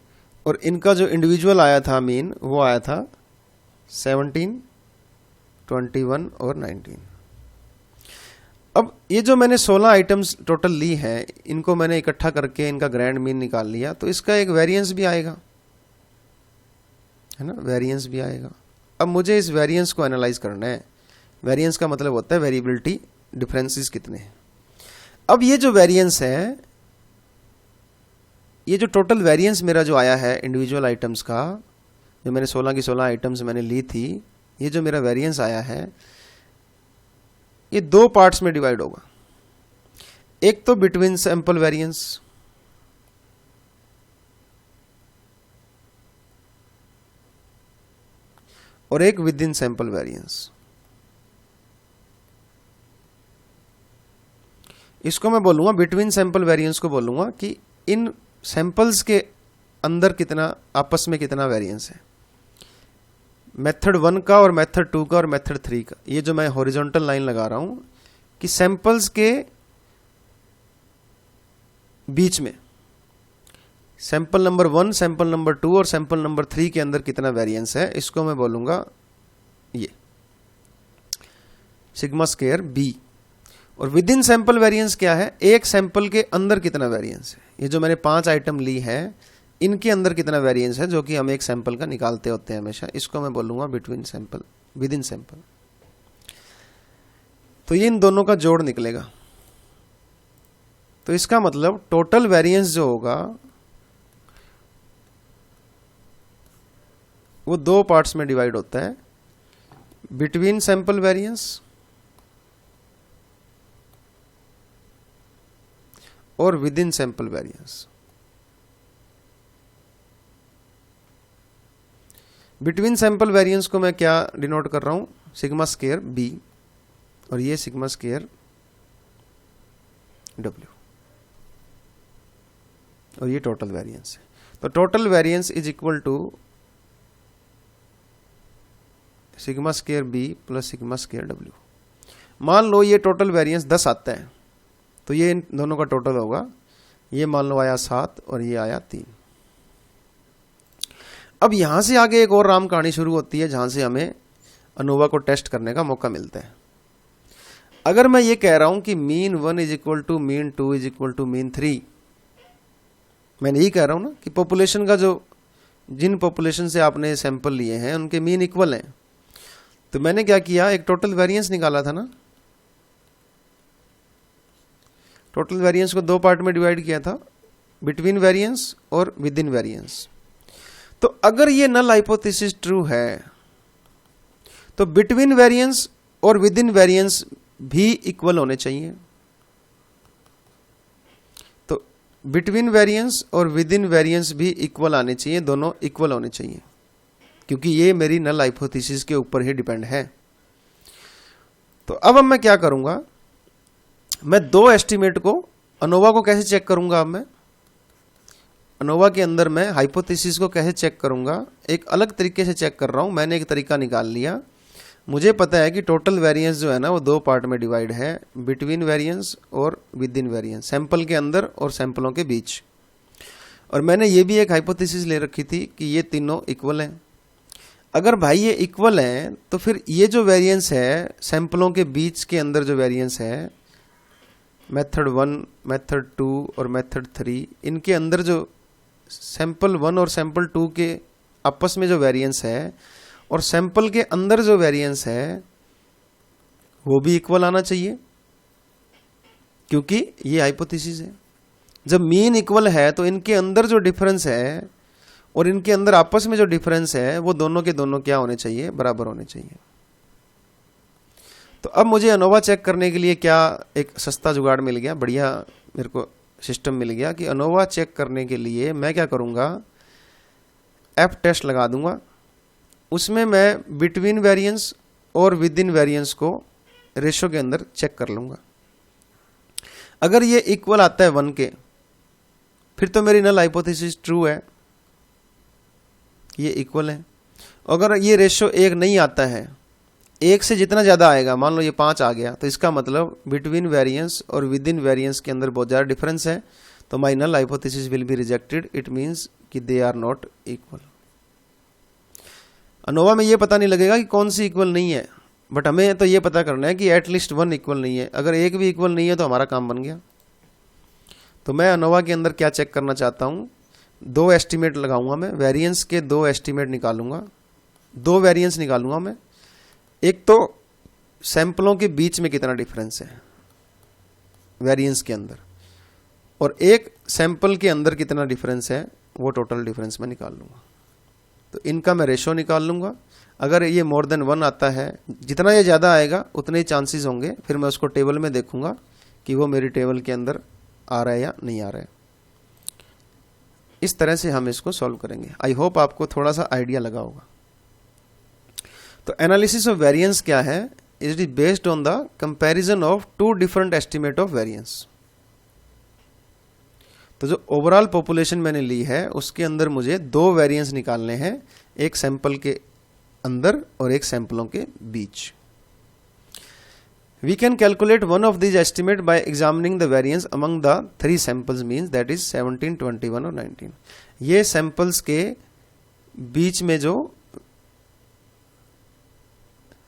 और इनका जो इंडिविजुअल आया था मीन, वो आया था 17, 21 और 19। अब ये जो मैंने 16 आइटम्स टोटल ली हैं, इनको मैंने इकट्ठा करके इनका ग्रैंड मीन निकाल लिया, तो इसका एक वेरिएंस भी आएगा, है ना, वेरिएंस भी आएगा। अब मुझे इस वेरिएंस को एनालाइज करना है। वेरिएंस का मतलब होता है वेरिएबिलिटी, डिफरेंसेस कितने हैं। अब ये जो वेरिएंस है, ये जो टोटल वेरिएंस मेरा जो आया है इंडिविजुअल आइटम्स का, जो मैंने 16 की 16 आइटम्स मैंने ली थी, ये जो मेरा वेरिएंस आया है, ये 2 पार्ट्स में डिवाइड होगा। एक तो बिटवीन सैंपल वेरिएंस, और एक विद इन सैंपल वेरिएंस। इसको मैं बोलूंगा, बिटवीन सैंपल वेरिएंस को बोलूंगा कि इन सैंपल्स के अंदर कितना, आपस में कितना वेरिएंस है, मेथड 1 का और मेथड 2 का और मेथड 3 का। ये जो मैं हॉरिजॉन्टल लाइन लगा रहा हूं कि सैंपल्स के बीच में सैंपल नंबर 1, सैंपल नंबर 2 और सैंपल नंबर 3 के अंदर कितना वेरिएंस है, इसको मैं बोलूंगा ये सिग्मा स्क्वायर बी। और विद इन सैंपल वेरिएंस क्या है, एक सैंपल के अंदर कितना वेरिएंस है। ये जो मैंने 5 आइटम ली है, इनके अंदर कितना वेरिएंस है, जो कि हम एक सैंपल का निकालते होते हैं हमेशा, इसको मैं बोलूंगा between sample, with in sample. तो ये इन दोनों का जोड़ निकलेगा। तो इसका मतलब टोटल वेरिएंस जो होगा वो 2 पार्ट्स में डिवाइड होता है, बिटवीन सैंपल वेरिएंस और within sample variance. Between sample variance को मैं क्या डिनोट कर रहा हूं, सिग्मा स्क्वायर बी, और ये सिग्मा स्क्वायर डब्ल्यू, और ये टोटल वेरिएंस है। तो total variance is equal to sigma square b plus sigma square डब्ल्यू। मान लो ये टोटल वेरिएंस 10 आता है, तो ये इन दोनों का टोटल होगा, ये मान लो आया 7 और ये आया 3। अब यहां से आगे एक और राम कहानी शुरू होती है, जहां से हमें अनोवा को टेस्ट करने का मौका मिलता है। अगर मैं ये कह रहा हूं कि mean 1 is equal to mean 2 is equal to mean 3, मैंने यही कह रहा हूं ना कि पॉपुलेशन का जो, जिन पॉपुलेशन से आपने सैंपल लिए हैं उनके मीन इक्वल हैं, तो मैंने क्या किया, एक टोटल वेरिएंस निकाला था ना, टोटल वेरिएंस को दो पार्ट में डिवाइड किया था, बिटवीन वेरिएंस और विद इन वेरिएंस। तो अगर ये नल हाइपोथेसिस ट्रू है तो बिटवीन वेरिएंस और विद इन वेरिएंस भी इक्वल होने चाहिए। तो बिटवीन वेरिएंस और विद इन वेरिएंस भी इक्वल आने चाहिए, दोनों इक्वल होने चाहिए, क्योंकि ये मेरी नल हाइपोथेसिस के ऊपर ही डिपेंड है। तो अब मैं क्या करूंगा, मैं दो एस्टीमेट को, अनोवा को कैसे चेक करूंगा, अब मैं अनोवा के अंदर मैं हाइपोथेसिस को कैसे चेक करूंगा, एक अलग तरीके से चेक कर रहा हूं। मैंने एक तरीका निकाल लिया, मुझे पता है कि टोटल वेरिएंस जो है ना वो दो पार्ट में डिवाइड है, बिटवीन वेरिएंस और विद इन वेरिएंस, सैंपल के अंदर और सैंपलों के बीच। और मैंने ये भी एक हाइपोथेसिस ले रखी थी कि ये तीनों इक्वल हैं। अगर भाई ये इक्वल हैं तो फिर ये जो वेरिएंस है सैंपलों के बीच के अंदर, जो वेरिएंस है मेथड 1, मेथड 2 और मेथड 3, इनके अंदर जो सैंपल 1 और सैंपल 2 के आपस में जो वेरिएंस है और सैंपल के अंदर जो वेरिएंस है वो भी इक्वल आना चाहिए, क्योंकि ये हाइपोथेसिस है। जब मीन इक्वल है तो इनके अंदर जो डिफरेंस है और इनके अंदर आपस में जो डिफरेंस है वो दोनों के दोनों क्या होने चाहिए, बराबर होने चाहिए। तो अब मुझे अनोवा चेक करने के लिए क्या एक सस्ता जुगाड़ मिल गया, बढ़िया मेरे को सिस्टम मिल गया कि अनोवा चेक करने के लिए मैं क्या करूंगा, एफ टेस्ट लगा दूंगा। उसमें मैं बिटवीन वेरिएंस और विद इन वेरिएंस को रेशो के अंदर चेक कर लूंगा। अगर ये इक्वल आता है 1 के, फिर तो मेरी नल हाइपोथेसिस ट्रू है, ये इक्वल है। अगर ये रेशो 1 नहीं आता है, 1 से जितना ज़्यादा आएगा, मान लो ये 5 आ गया, तो इसका मतलब बिटवीन वेरिएंस और विद इन वेरिएंस के अंदर बहुत ज़्यादा डिफरेंस है, तो my null hypothesis will be rejected. It means कि they are not equal. ANOVA में ये पता नहीं लगेगा कि कौन सी इक्वल नहीं है, बट हमें तो ये पता करना है कि एटलीस्ट 1 इक्वल नहीं है। अगर एक भी इक्वल नहीं है तो हमारा काम बन गया। तो मैं अनोवा के अंदर क्या चेक करना चाहता हूँ, दो एस्टीमेट लगाऊंगा मैं, वेरिएंस के दो एस्टीमेट निकालूंगा, दो वेरिएंस निकालूंगा मैं। एक तो सैंपलों के बीच में कितना डिफरेंस है वेरिएंस के अंदर, और एक सैंपल के अंदर कितना डिफरेंस है, वो टोटल डिफरेंस मैं निकाल लूंगा। तो इनका मैं रेशो निकाल लूंगा। अगर ये मोर देन 1 आता है, जितना ये ज़्यादा आएगा उतने ही चांसेस होंगे, फिर मैं उसको टेबल में देखूंगा कि वो मेरी टेबल के अंदर आ रहा है या नहीं आ रहा है। इस तरह से हम इसको सॉल्व करेंगे। आई होप आपको थोड़ा सा आइडिया लगा होगा। तो एनालिसिस ऑफ वेरिएंस क्या है, it is based on the comparison of 2 different estimate of variance. तो जो ओवरऑल पॉपुलेशन मैंने ली है उसके अंदर मुझे 2 वेरिएंस निकालने हैं, एक सैंपल के अंदर और एक सैंपलों के बीच। We can calculate one of these estimate by examining the variance among the 3 samples, means that is 17, 21 और 19। ये सैंपल्स के बीच में जो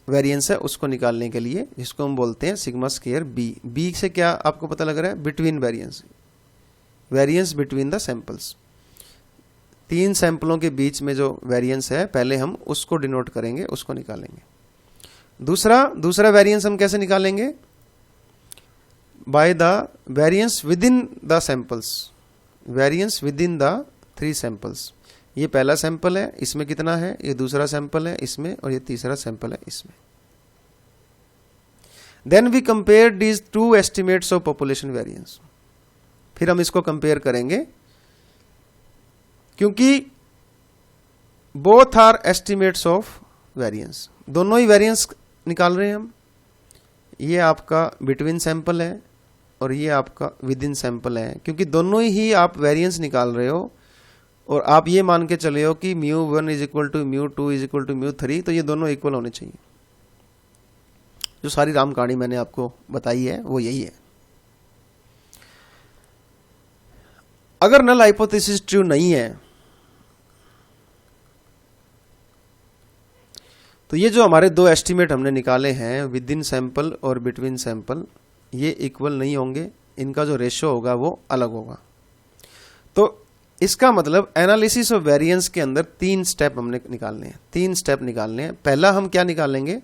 वेरिएंस है उसको निकालने के लिए, जिसको हम बोलते हैं सिग्मा स्क्वायर बी। बी से क्या आपको पता लग रहा है, between variance, variance between the samples. 3 सैंपलों के बीच में जो वेरिएंस है पहले हम उसको डिनोट करेंगे, उसको निकालेंगे। दूसरा वेरिएंस हम कैसे निकालेंगे, by the variance with in the samples, variance with in the 3 samples. ये पहला सैंपल है, इसमें कितना है, ये दूसरा सैंपल है इसमें, और ये तीसरा सैंपल है इसमें। Then we compare these 2 estimates of population variance. फिर हम इसको कंपेयर करेंगे, क्योंकि both are estimates of variance, दोनों ही वेरिएंस निकाल रहे हैं हम। ये आपका बिटवीन सैंपल है और ये आपका विद इन सैंपल है, क्योंकि दोनों ही आप वेरिएंस निकाल रहे हो और आप ये मान के चले हो कि μ1 is equal to μ2 is equal to μ3, तो ये दोनों इक्वल होने चाहिए। जो सारी राम कहानी मैंने आपको बताई है वो यही है। अगर नल हाइपोथेसिस ट्रू नहीं है तो ये जो हमारे 2 एस्टीमेट हमने निकाले हैं विद इन सैंपल और बिटवीन सैंपल, ये इक्वल नहीं होंगे, इनका जो रेशो होगा वो अलग होगा। तो इसका मतलब एनालिसिस ऑफ वेरिएंस के अंदर 3 स्टेप हमने निकालने हैं, 3 स्टेप निकालने हैं। पहला हम क्या निकालेंगे,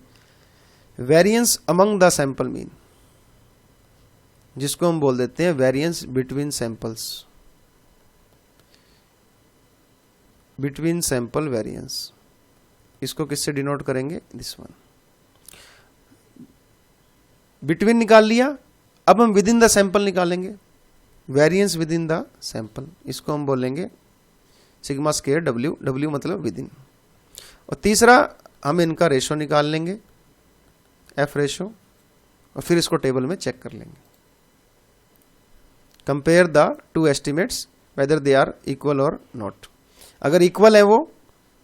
variance among the sample mean. जिसको हम बोल देते हैं variance between samples, between sample variance. इसको किससे डिनोट करेंगे? This one. बिटवीन निकाल लिया, अब हम विद इन द सैंपल निकालेंगे, variance with in the sample. इसको हम बोलेंगे सिग्मा स्क्वायर डब्ल्यू, डब्ल्यू मतलब विद इन। और तीसरा हम इनका रेशो निकाल लेंगे, एफ रेशो, और फिर इसको टेबल में चेक कर लेंगे। Compare the two estimates whether they are equal और नॉट। अगर इक्वल है वो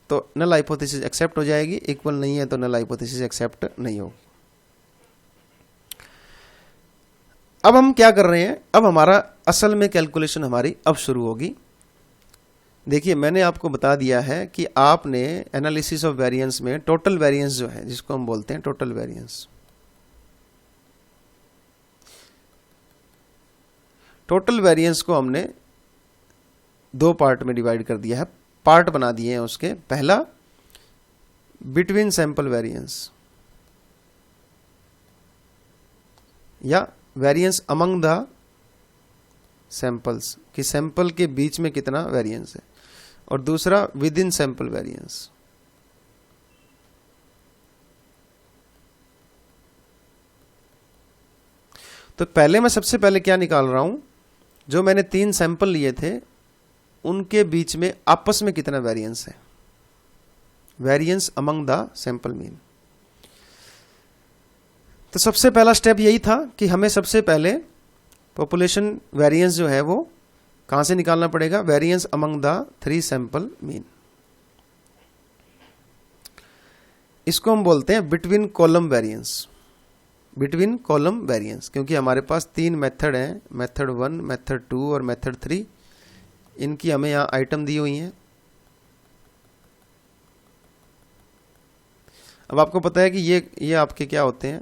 तो नल हाइपोथेसिस एक्सेप्ट हो जाएगी, इक्वल नहीं है तो नल हाइपोथेसिस एक्सेप्ट नहीं होगी। अब हम क्या कर रहे हैं, अब हमारा असल में कैलकुलेशन हमारी अब शुरू होगी। देखिए मैंने आपको बता दिया है कि आपने एनालिसिस ऑफ वेरिएंस में टोटल वेरिएंस जो है, जिसको हम बोलते हैं टोटल वेरिएंस, टोटल वेरिएंस को हमने दो पार्ट में डिवाइड कर दिया है, पार्ट बना दिए हैं उसके। पहला बिटवीन सैंपल वेरिएंस या वेरिएंस अमंग द सैंपल्स, कि सैंपल के बीच में कितना वेरिएंस है, और दूसरा विद इन सैंपल वेरिएंस। तो पहले मैं सबसे पहले क्या निकाल रहा हूं, जो मैंने 3 सैंपल लिए थे उनके बीच में आपस में कितना वेरिएंस है, variance among the sample mean. तो सबसे पहला स्टेप यही था कि हमें सबसे पहले पॉपुलेशन वेरिएंस जो है वो कहां से निकालना पड़ेगा, variance among the 3 sample mean. इसको हम बोलते हैं between column variance, between column variance, क्योंकि हमारे पास 3 मेथड हैं, मेथड 1, मेथड 2 और मेथड 3। इनकी हमें यहां आइटम दी हुई हैं। अब आपको पता है कि ये आपके क्या होते हैं,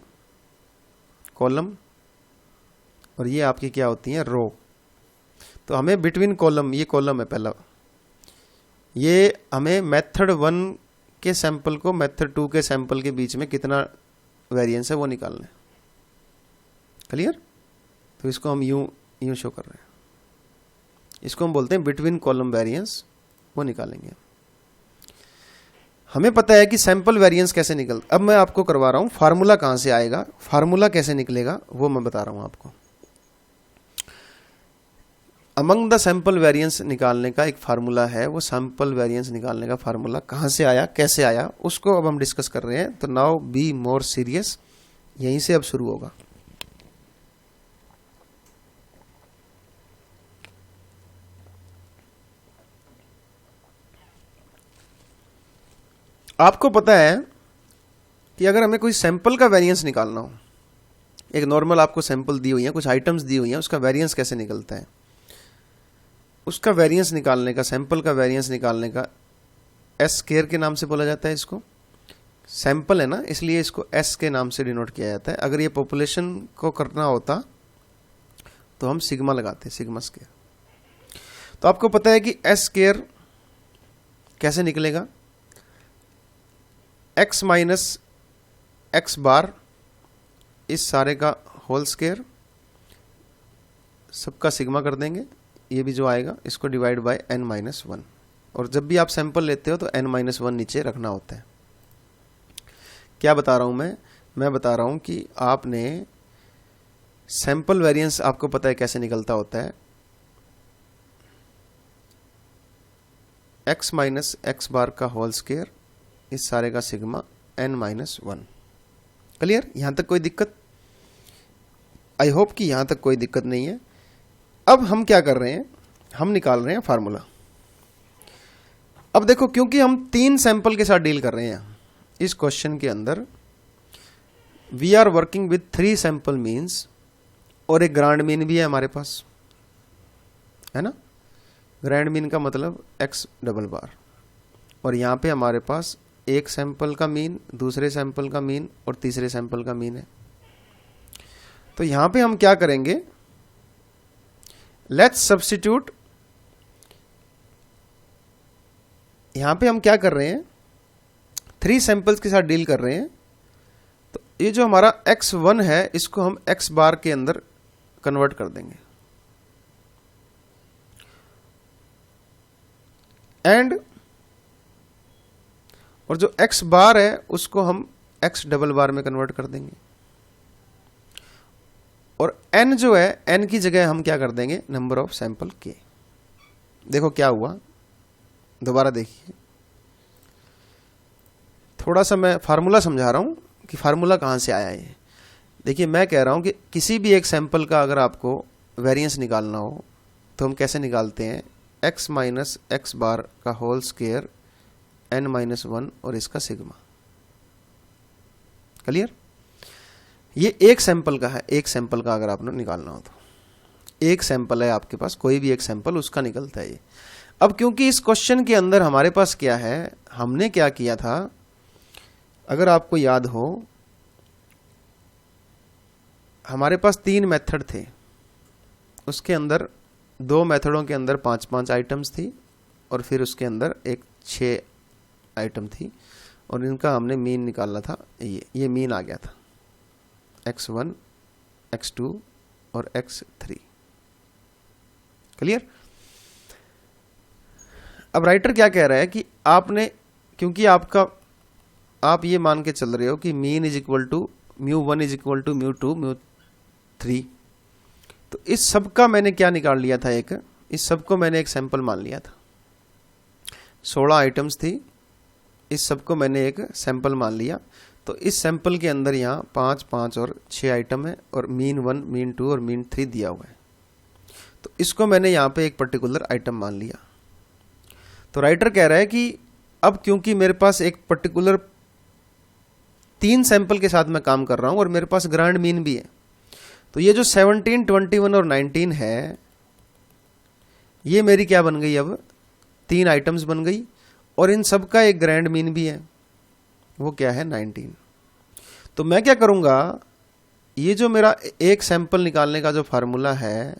कॉलम, और ये आपकी क्या होती हैं, रो। तो हमें बिटवीन कॉलम, ये कॉलम है पहला, ये हमें मेथड 1 के सैंपल को मेथड 2 के सैंपल के बीच में कितना वेरिएंस है वो निकालना है। क्लियर? तो इसको हम यूं शो कर रहे हैं, इसको हम बोलते हैं बिटवीन कॉलम वेरिएंस, वो निकालेंगे। हमें पता है कि सैंपल वेरिएंस कैसे निकलता। अब मैं आपको करवा रहा हूं फार्मूला कहां से आएगा, फार्मूला कैसे निकलेगा वो मैं बता रहा हूं आपको। अमंग द सैंपल वेरिएंस निकालने का एक फार्मूला है, वो सैंपल वेरिएंस निकालने का फार्मूला कहां से आया, कैसे आया, उसको अब हम डिस्कस कर रहे हैं। तो नाउ बी मोर सीरियस, यहीं से अब शुरू होगा। आपको पता है कि अगर हमें कोई सैंपल का वेरिएंस निकालना हो, एक नॉर्मल आपको सैंपल दी हुई है, कुछ आइटम्स दी हुई हैं, उसका वेरिएंस कैसे निकलता है, उसका वेरिएंस निकालने का, सैंपल का वेरिएंस निकालने का एस स्क्वायर के नाम से बोला जाता है। इसको सैंपल है ना, इसलिए इसको एस के नाम से डिनोट किया जाता है। अगर ये पॉपुलेशन को करना होता तो हम सिग्मा लगाते, सिग्मा स्क्वायर। तो आपको पता है कि एस स्क्वायर कैसे निकलेगा, x माइनस एक्स बार, इस सारे का होल स्क्वायर, सबका सिग्मा कर देंगे, ये भी जो आएगा इसको डिवाइड बाय n माइनस 1। और जब भी आप सैंपल लेते हो तो n माइनस 1 नीचे रखना होता है। क्या बता रहा हूं मैं बता रहा हूं कि आपने सैंपल वेरिएंस, आपको पता है कैसे निकलता होता है, x माइनस एक्स बार का होल स्क्वायर, इस सारे का सिग्मा n माइनस 1। क्लियर? यहां तक कोई दिक्कत? आई होप कि यहां तक कोई दिक्कत नहीं है। अब हम क्या कर रहे हैं, हम निकाल रहे हैं फार्मूला। अब देखो, क्योंकि हम 3 सैंपल के साथ डील कर रहे हैं इस क्वेश्चन के अंदर, we are working with 3 sample means, और एक ग्रांड मीन भी है हमारे पास, है ना। ग्रैंड मीन का मतलब x डबल बार, और यहां पे हमारे पास एक सैंपल का मीन, दूसरे सैंपल का मीन और तीसरे सैंपल का मीन है। तो यहां पे हम क्या करेंगे, लेट्स सब्स्टिट्यूट। यहां पे हम क्या कर रहे हैं, 3 सैंपल्स के साथ डील कर रहे हैं। तो ये जो हमारा x1 है, इसको हम x बार के अंदर कन्वर्ट कर देंगे। एंड और जो x बार है उसको हम x डबल बार में कन्वर्ट कर देंगे। और n जो है, n की जगह हम क्या कर देंगे, नंबर ऑफ सैंपल k। देखो क्या हुआ, दोबारा देखिए। थोड़ा सा मैं फार्मूला समझा रहा हूं कि फार्मूला कहां से आया है। देखिए मैं कह रहा हूं कि किसी भी एक सैंपल का अगर आपको वेरिएंस निकालना हो तो हम कैसे निकालते हैं, x माइनस एक्स बार का होल स्क्वायर n माइनस 1 और इसका सिग्मा। क्लियर? ये एक सैंपल का है, एक सैंपल का अगर आपने निकालना हो तो एक सैंपल है आपके पास, कोई भी एक सैंपल उसका निकलता है ये। अब क्योंकि इस क्वेश्चन के अंदर हमारे पास क्या है, हमने क्या किया था, अगर आपको याद हो हमारे पास 3 मेथड थे, उसके अंदर 2 मेथडों के अंदर 5-5 आइटम्स थी और फिर उसके अंदर एक 6 आइटम थी और इनका हमने मीन निकाला था। ये मीन आ गया था x1 x2 और x3। क्लियर? अब राइटर क्या कह रहा है कि आपने, क्योंकि आप ये मान के चल रहे हो कि mean is equal to μ1 is equal to μ2 μ3, तो इस सब का मैंने क्या निकाल लिया था, इस सब को मैंने एक सैंपल मान लिया था। 16 आइटम्स थी, इस सब को मैंने एक सैंपल मान लिया। तो इस सैंपल के अंदर यहाँ 5, 5 और 6 आइटम है और मीन 1, मीन 2 और मीन 3 दिया हुआ है। तो इसको मैंने यहाँ पे एक पर्टिकुलर आइटम मान लिया। तो राइटर कह रहा है कि अब क्योंकि मेरे पास एक पर्टिकुलर 3 सैंपल के साथ मैं काम कर रहा हूं और मेरे पास ग्रांड मीन भी है, तो ये जो 17, 21 और 19 है, ये मेरी क्या बन गई, अब 3 आइटम्स बन गई और इन सब का एक ग्रैंड मीन भी है, वो क्या है 19। तो मैं क्या करूंगा, ये जो मेरा एक सैंपल निकालने का जो फार्मूला है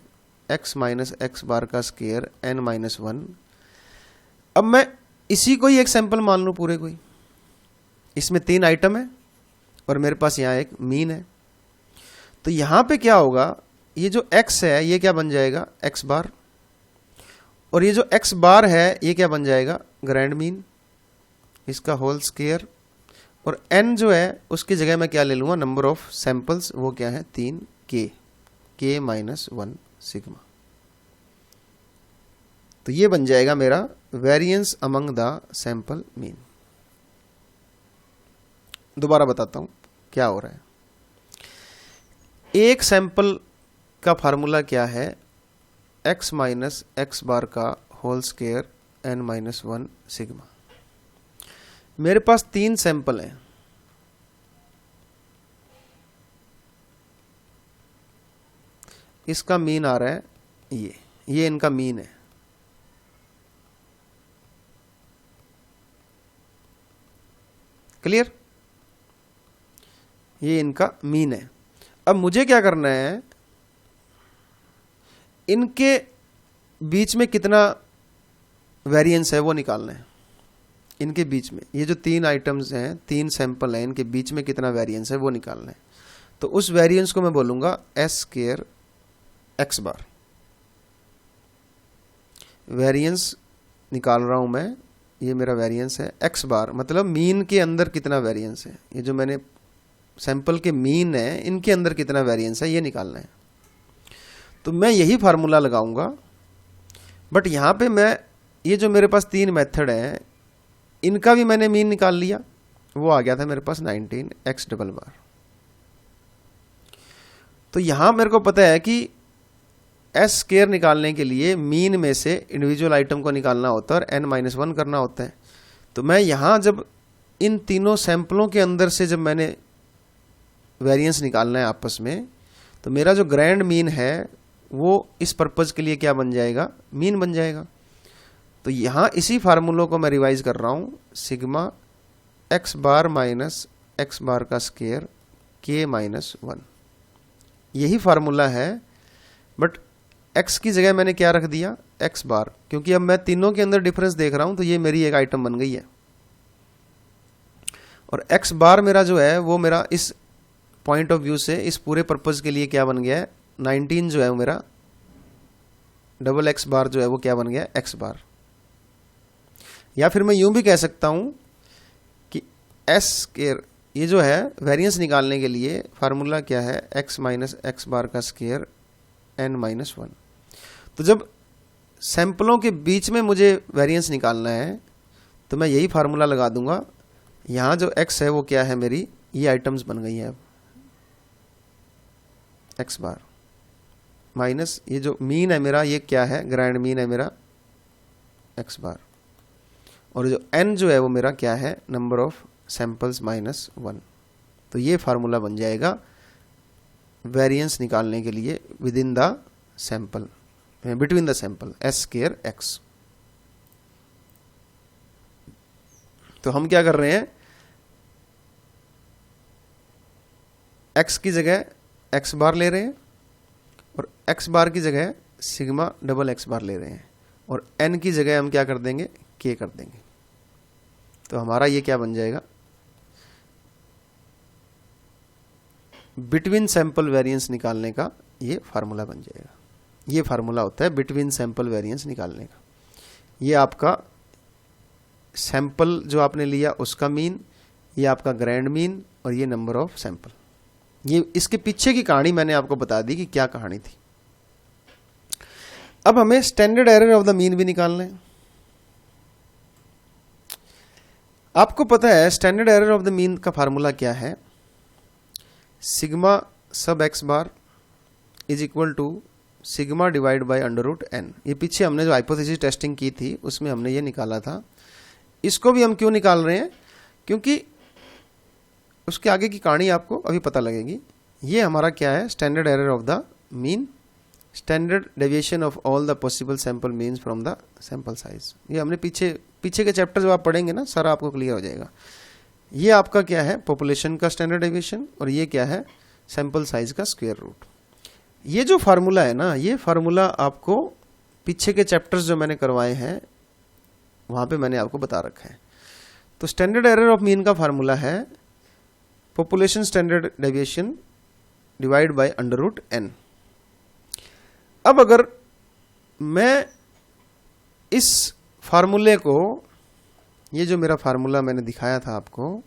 x माइनस एक्स बार का स्क्वायर n माइनस 1, अब मैं इसी को ही एक सैंपल मान लूं पूरे कोई। इसमें 3 आइटम है और मेरे पास यहाँ एक मीन है। तो यहाँ पे क्या होगा, ये जो x है ये क्या बन जाएगा, x बार, और ये जो x बार है ये क्या बन जाएगा, ग्रैंड मीन, इसका होल स्क्वायर, और n जो है उसकी जगह मैं क्या ले लूँगा, नंबर ऑफ सैंपल्स, वो क्या है 3 k माइनस 1 सिग्मा। तो ये बन जाएगा मेरा variance among the sample mean. दोबारा बताता हूं क्या हो रहा है। एक सैंपल का फार्मूला क्या है, x माइनस एक्स बार का whole square n minus 1 sigma. मेरे पास 3 सैंपल हैं, इसका मीन आ रहा है ये इनका मीन है। क्लियर? ये इनका मीन है। अब मुझे क्या करना है, इनके बीच में कितना वेरिएंस है वो निकालना है। इनके बीच में ये जो 3 आइटम्स हैं, 3 सैंपल हैं, इनके बीच में कितना वेरिएंस है वो निकालना है। तो उस वेरिएंस को मैं बोलूंगा s स्क्वायर एक्स बार। वेरिएंस निकाल रहा हूं मैं, ये मेरा वेरिएंस है x बार, मतलब मीन के अंदर कितना वेरिएंस है, ये जो मैंने सैंपल के मीन है इनके अंदर कितना वेरिएंस है ये निकालना है। तो मैं यही फार्मूला लगाऊंगा, बट यहां पे मैं ये जो मेरे पास 3 मेथड हैं इनका भी मैंने मीन निकाल लिया, वो आ गया था मेरे पास 19 x डबल बार। तो यहां मेरे को पता है कि एस स्क्वायर निकालने के लिए मीन में से इंडिविजुअल आइटम को निकालना होता है और n माइनस 1 करना होता है। तो मैं यहाँ जब इन तीनों सैंपलों के अंदर से जब मैंने वेरिएंस निकालना है आपस में, तो मेरा जो ग्रैंड मीन है वो इस पर्पज़ के लिए क्या बन जाएगा, मीन बन जाएगा। तो यहाँ इसी फार्मूलों को मैं रिवाइज कर रहा हूँ, sigma x bar minus x bar का स्क्वायर k माइनस 1, यही फार्मूला है। बट x की जगह मैंने क्या रख दिया, x बार, क्योंकि अब मैं तीनों के अंदर डिफरेंस देख रहा हूं, तो ये मेरी एक आइटम बन गई है। और x बार मेरा जो है वो मेरा इस पॉइंट ऑफ व्यू से इस पूरे पर्पज के लिए क्या बन गया है, 19 जो है वो मेरा डबल एक्स बार जो है वो क्या बन गया, एक्स बार। या फिर मैं यूं भी कह सकता हूं कि एस स्क्वायर, ये जो है वेरिएंस निकालने के लिए फार्मूला क्या है, एक्स माइनस एक्स बार का स्क्वायर एन माइनस 1। तो जब सैंपलों के बीच में मुझे वेरिएंस निकालना है तो मैं यही फार्मूला लगा दूंगा। यहाँ जो x है वो क्या है मेरी, ये आइटम्स बन गई हैं अब, x बार माइनस ये जो मीन है मेरा, ये क्या है, ग्रैंड मीन है मेरा x बार, और जो n जो है वो मेरा क्या है, नंबर ऑफ सैंपल्स माइनस 1। तो ये फार्मूला बन जाएगा वेरिएंस निकालने के लिए with in the sample, between the sample, s square x. तो हम क्या कर रहे हैं, x की जगह x बार ले रहे हैं और x बार की जगह सिग्मा डबल x बार ले रहे हैं, और n की जगह हम क्या कर देंगे, k कर देंगे। तो हमारा ये क्या बन जाएगा, बिटवीन सैंपल वेरिएंस निकालने का ये फार्मूला बन जाएगा। ये फार्मूला होता है बिटवीन सैंपल वेरिएंस निकालने का। ये आपका सैंपल जो आपने लिया उसका मीन, ये आपका ग्रैंड मीन, और ये नंबर ऑफ सैंपल। ये इसके पीछे की कहानी मैंने आपको बता दी कि क्या कहानी थी। अब हमें standard error of the mean भी निकालना है। आपको पता है standard error of the mean का फार्मूला क्या है, sigma sub x bar is equal to sigma divide by under root n. ये पीछे हमने जो हाइपोथेसिस टेस्टिंग की थी उसमें हमने ये निकाला था। इसको भी हम क्यों निकाल रहे हैं, क्योंकि उसके आगे की कहानी आपको अभी पता लगेगी। ये हमारा क्या है, standard error of the mean, standard deviation of all the possible sample means from the sample size. ये हमने पीछे के चैप्टर जो आप पढ़ेंगे ना, सारा आपको क्लियर हो जाएगा। ये आपका क्या है, पॉपुलेशन का स्टैंडर्ड डेविएशन, और ये क्या है, सैंपल साइज का स्क्वायर रूट। ये जो फार्मूला है ना, ये फार्मूला आपको पीछे के चैप्टर्स जो मैंने करवाए हैं वहां पे मैंने आपको बता रखा है। तो स्टैंडर्ड एरर ऑफ मीन का फार्मूला है population standard deviation divide by under root n. अब अगर मैं इस फार्मूले को, ये जो मेरा फार्मूला मैंने दिखाया था आपको,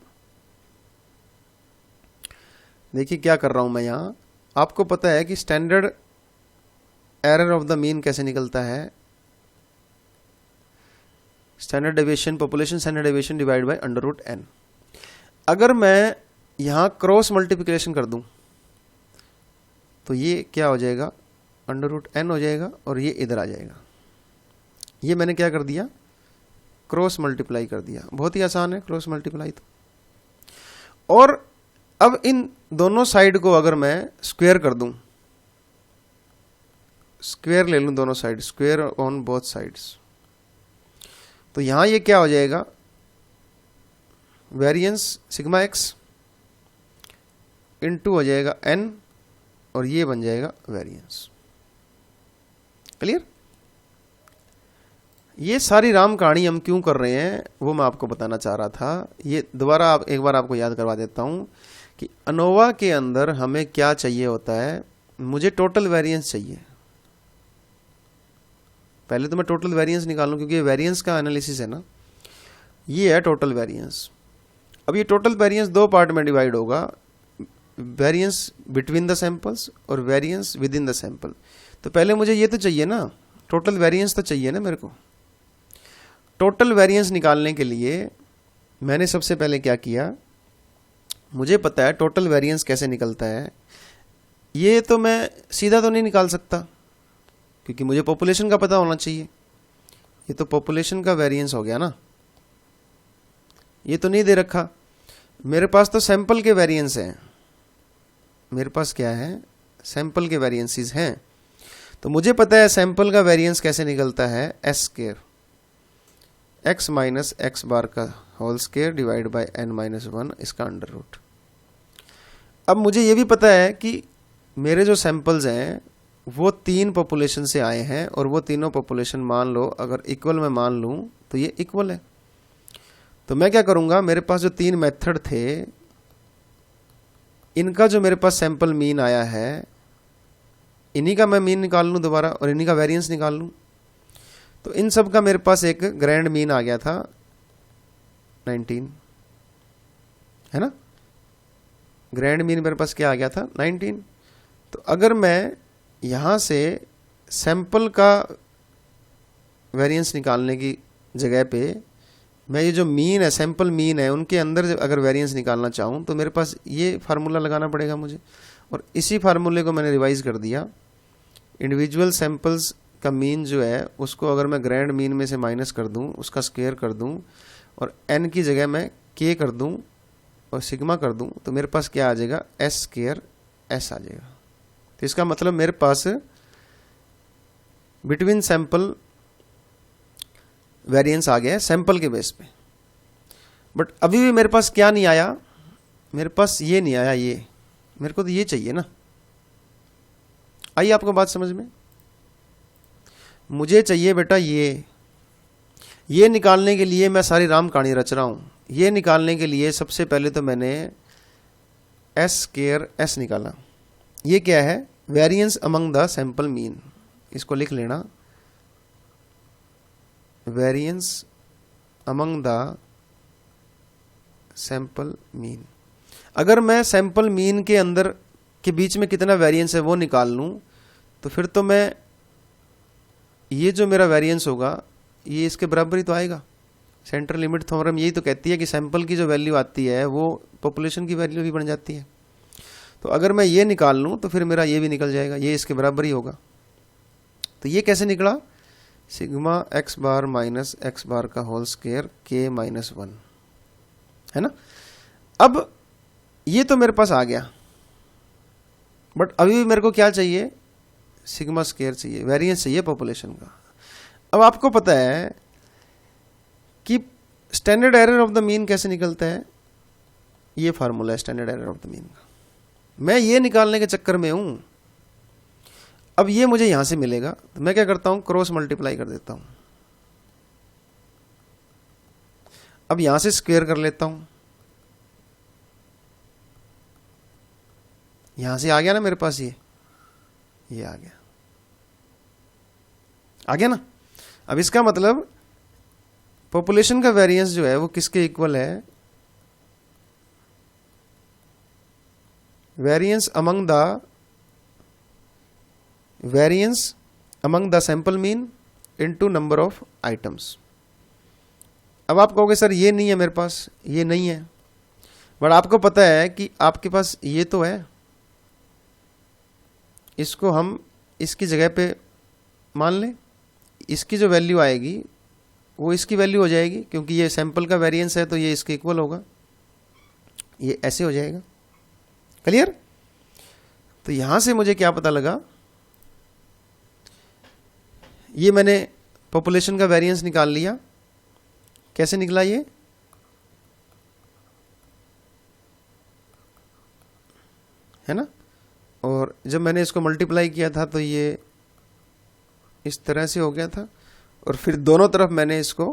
देखिए क्या कर रहा हूं मैं यहां। आपको पता है कि standard error of the mean कैसे निकलता है, standard deviation, population standard deviation divide by under root n. अगर मैं यहां क्रॉस मल्टीप्लिकेशन कर दूं तो ये क्या हो जाएगा, अंडर रूट एन हो जाएगा, और ये इधर आ जाएगा। ये मैंने क्या कर दिया, क्रॉस मल्टीप्लाई कर दिया। बहुत ही आसान है क्रॉस मल्टीप्लाई तो। और अब इन दोनों साइड को अगर मैं स्क्वायर कर दूं, स्क्वायर ले लूं दोनों side, square on both sides, तो यहां ये क्या हो जाएगा, वेरिएंस सिग्मा एक्स इनटू हो जाएगा एन, और ये बन जाएगा वेरिएंस। क्लियर। ये सारी राम कहानी हम क्यों कर रहे हैं वो मैं आपको बताना चाह रहा था। ये दोबारा आप एक बार आपको याद करवा देता हूं कि अनोवा के अंदर हमें क्या चाहिए होता है, मुझे टोटल वेरिएंस चाहिए। पहले तो मैं टोटल वेरिएंस निकालूं, क्योंकि ये वेरिएंस का एनालिसिस है ना, ये है टोटल वेरिएंस। अब ये टोटल वेरिएंस दो पार्ट में डिवाइड होगा, वेरिएंस बिटवीन द सैंपल्स और variance with in the sample. तो पहले मुझे ये तो चाहिए ना, टोटल वेरिएंस तो चाहिए ना मेरे को। टोटल वेरिएंस निकालने के लिए मैंने सबसे पहले क्या किया, मुझे पता है टोटल वेरिएंस कैसे निकलता है। ये तो मैं सीधा तो नहीं निकाल सकता, क्योंकि मुझे पॉपुलेशन का पता होना चाहिए। ये तो पॉपुलेशन का वेरिएंस हो गया ना, ये तो नहीं दे रखा। मेरे पास तो सैंपल के वेरिएंस हैं, मेरे पास क्या है, सैंपल के वेरिएंसेस हैं। तो मुझे पता है सैंपल का वेरिएंस कैसे निकलता है, s square x minus x bar का whole square divide by n minus 1 इसका अंडर रूट। अब मुझे ये भी पता है कि मेरे जो सैंपल्स हैं वो 3 पॉपुलेशन से आए हैं, और वो तीनों पॉपुलेशन मान लो अगर इक्वल में मान लूँ तो ये इक्वल है। तो मैं क्या करूँगा, मेरे पास जो 3 मेथड थे इनका जो मेरे पास सैंपल मीन आया है इन्हीं का मैं मीन निकाल लूँ दोबारा और इन्हीं का वेरिएंस निकाल लूँ, तो इन सब का मेरे पास एक ग्रैंड मीन आ गया था 19, है ना। ग्रैंड मीन मेरे पास क्या आ गया था 19। तो अगर मैं यहाँ से सैंपल का वेरिएंस निकालने की जगह पे मैं ये जो मीन है, सैंपल मीन है, उनके अंदर अगर वेरिएंस निकालना चाहूँ तो मेरे पास ये फार्मूला लगाना पड़ेगा मुझे। और इसी फार्मूले को मैंने रिवाइज कर दिया। इंडिविजुअल सैंपल्स का मीन जो है उसको अगर मैं ग्रैंड मीन में से माइनस कर दूं, उसका स्क्वायर कर दूं और n की जगह मैं k कर दूं और सिग्मा कर दूं, तो मेरे पास क्या आ जाएगा, s स्क्वायर s आ जाएगा। तो इसका मतलब मेरे पास बिटवीन सैंपल वेरिएंस आ गया है सैंपल के बेस पे। बट अभी भी मेरे पास क्या नहीं आया, मेरे पास ये नहीं आया, ये मेरे को तो ये चाहिए ना। आइए आपको बात समझ में, मुझे चाहिए बेटा ये निकालने के लिए मैं सारी राम कहानी रच रहा हूँ। ये निकालने के लिए सबसे पहले तो मैंने एस स्क्वायर एस निकाला। ये क्या है, variance among the sample mean, इसको लिख लेना, variance among the sample mean. अगर मैं सैंपल मीन के अंदर के बीच में कितना वेरिएंस है वो निकाल लूँ, तो फिर तो मैं ये जो मेरा वेरिएंस होगा ये इसके बराबर ही तो आएगा। सेंट्रल लिमिट थ्योरम यही तो कहती है कि सैंपल की जो वैल्यू आती है वो पॉपुलेशन की वैल्यू भी बन जाती है। तो अगर मैं ये निकाल लूँ तो फिर मेरा ये भी निकल जाएगा, ये इसके बराबर ही होगा। तो ये कैसे निकला, sigma x bar minus x bar का होल स्क्वायर के माइनस 1, है ना। अब ये तो मेरे पास आ गया, बट अभी भी मेरे को क्या चाहिए, सिग्मा स्क्वायर चाहिए, वेरिएंस चाहिए पॉपुलेशन का। अब आपको पता है कि standard error of the mean कैसे निकलता है, ये फार्मूला है standard error of the mean का। मैं ये निकालने के चक्कर में हूं। अब ये मुझे यहां से मिलेगा, तो मैं क्या करता हूं, क्रॉस मल्टीप्लाई कर देता हूं। अब यहां से स्क्वायर कर लेता हूं, यहां से आ गया ना मेरे पास, ये आ गया ना। अब इसका मतलब पॉपुलेशन का वेरिएंस जो है वो किसके इक्वल है, variance among the sample mean into number of items. अब आप कहोगे सर ये नहीं है मेरे पास, ये नहीं है, बट आपको पता है कि आपके पास ये तो है। इसको हम इसकी जगह पे मान लें, इसकी जो वैल्यू आएगी वो इसकी वैल्यू हो जाएगी, क्योंकि ये सैंपल का वेरिएंस है तो ये इसके इक्वल होगा, ये ऐसे हो जाएगा। क्लियर। तो यहां से मुझे क्या पता लगा, ये मैंने पॉपुलेशन का वेरिएंस निकाल लिया। कैसे निकला ये, है ना। और जब मैंने इसको मल्टीप्लाई किया था तो ये इस तरह से हो गया था, और फिर दोनों तरफ मैंने इसको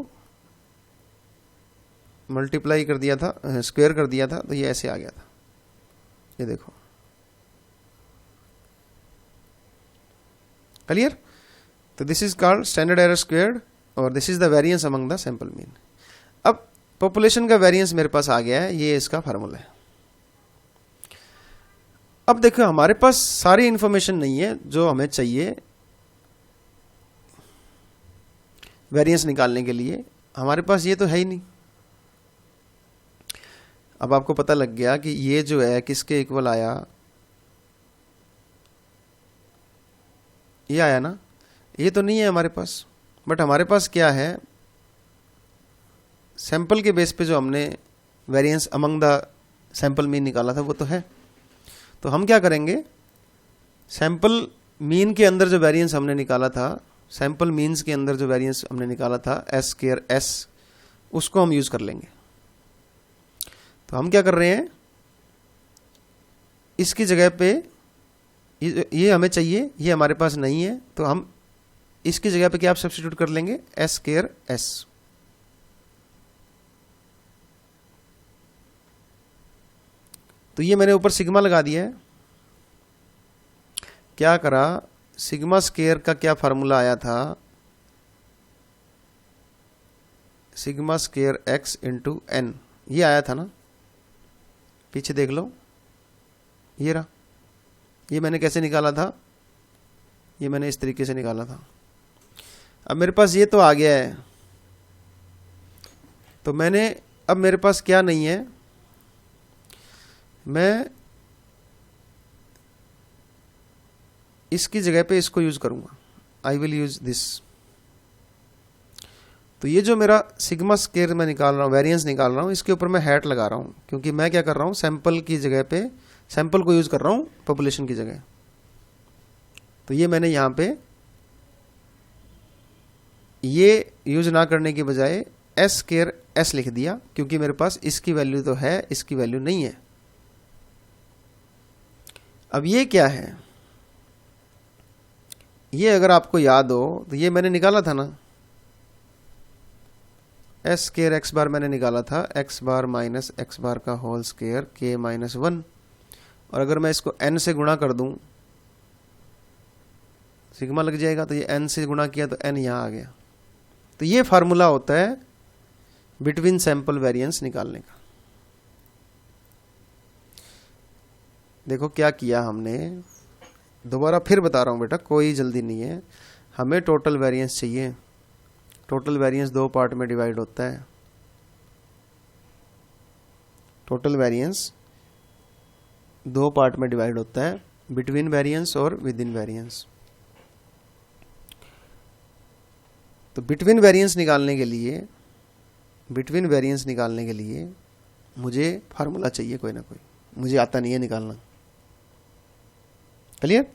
मल्टीप्लाई कर दिया था, स्क्वायर कर दिया था, तो ये ऐसे आ गया था। ये देखो, क्लियर। तो this is called standard error squared और this is the variance among the sample mean. अब पॉपुलेशन का वेरिएंस मेरे पास आ गया है, ये इसका फार्मूला है। अब देखो हमारे पास सारी इंफॉर्मेशन नहीं है जो हमें चाहिए वेरिएंस निकालने के लिए, हमारे पास ये तो है ही नहीं। अब आपको पता लग गया कि ये जो है किसके इक्वल आया, ये आया ना, ये तो नहीं है हमारे पास। बट हमारे पास क्या है, सैंपल के बेस पे जो हमने variance among the sample mean निकाला था वो तो है। तो हम क्या करेंगे, सैंपल मीन के अंदर जो वेरिएंस हमने निकाला था, सैंपल मीन्स के अंदर जो वेरिएंस हमने निकाला था एस स्क्वायर एस, उसको हम यूज कर लेंगे। तो हम क्या कर रहे हैं, इसकी जगह पे ये हमें चाहिए, ये हमारे पास नहीं है, तो हम इसकी जगह पे क्या सब्स्टिट्यूट कर लेंगे, एस स्क्वायर एस। तो ये मैंने ऊपर सिग्मा लगा दिया है। क्या करा, सिग्मा स्केयर का क्या फार्मूला आया था, sigma square x into n, ये आया था ना, पीछे देख लो, ये रहा। ये मैंने कैसे निकाला था, ये मैंने इस तरीके से निकाला था। अब मेरे पास ये तो आ गया है, तो मैंने, अब मेरे पास क्या नहीं है, मैं इसकी जगह पे इसको यूज करूंगा, आई विल यूज दिस। तो ये जो मेरा सिग्मा स्केयर मैं निकाल रहा हूँ, वेरिएंस निकाल रहा हूँ, इसके ऊपर मैं हैट लगा रहा हूँ, क्योंकि मैं क्या कर रहा हूँ, सैंपल की जगह पे सैंपल को यूज कर रहा हूँ पॉपुलेशन की जगह। तो ये मैंने यहाँ पे ये यूज ना करने की बजाय एस स्केयर एस लिख दिया, क्योंकि मेरे पास इसकी वैल्यू तो है, इसकी वैल्यू नहीं है। अब ये क्या है, ये अगर आपको याद हो तो ये मैंने निकाला था ना, एस स्केयर एक्स बार मैंने निकाला था, x bar minus x bar का होल स्केयर के माइनस 1, और अगर मैं इसको n से गुणा कर दूं, सिग्मा लग जाएगा, तो ये n से गुणा किया तो n यहाँ आ गया। तो ये फार्मूला होता है बिटवीन सैंपल वेरिएंस निकालने का। देखो क्या किया हमने, दोबारा फिर बता रहा हूं बेटा, कोई जल्दी नहीं है, हमें टोटल वेरिएंस चाहिए। टोटल वेरिएंस दो पार्ट में डिवाइड होता है, टोटल वेरिएंस दो पार्ट में डिवाइड होता है, बिटवीन वेरिएंस और विद इन वेरिएंस। तो बिटवीन वेरिएंस निकालने के लिए, बिटवीन वेरिएंस निकालने के लिए मुझे फार्मूला चाहिए कोई ना कोई, मुझे आता नहीं है निकालना। क्लियर?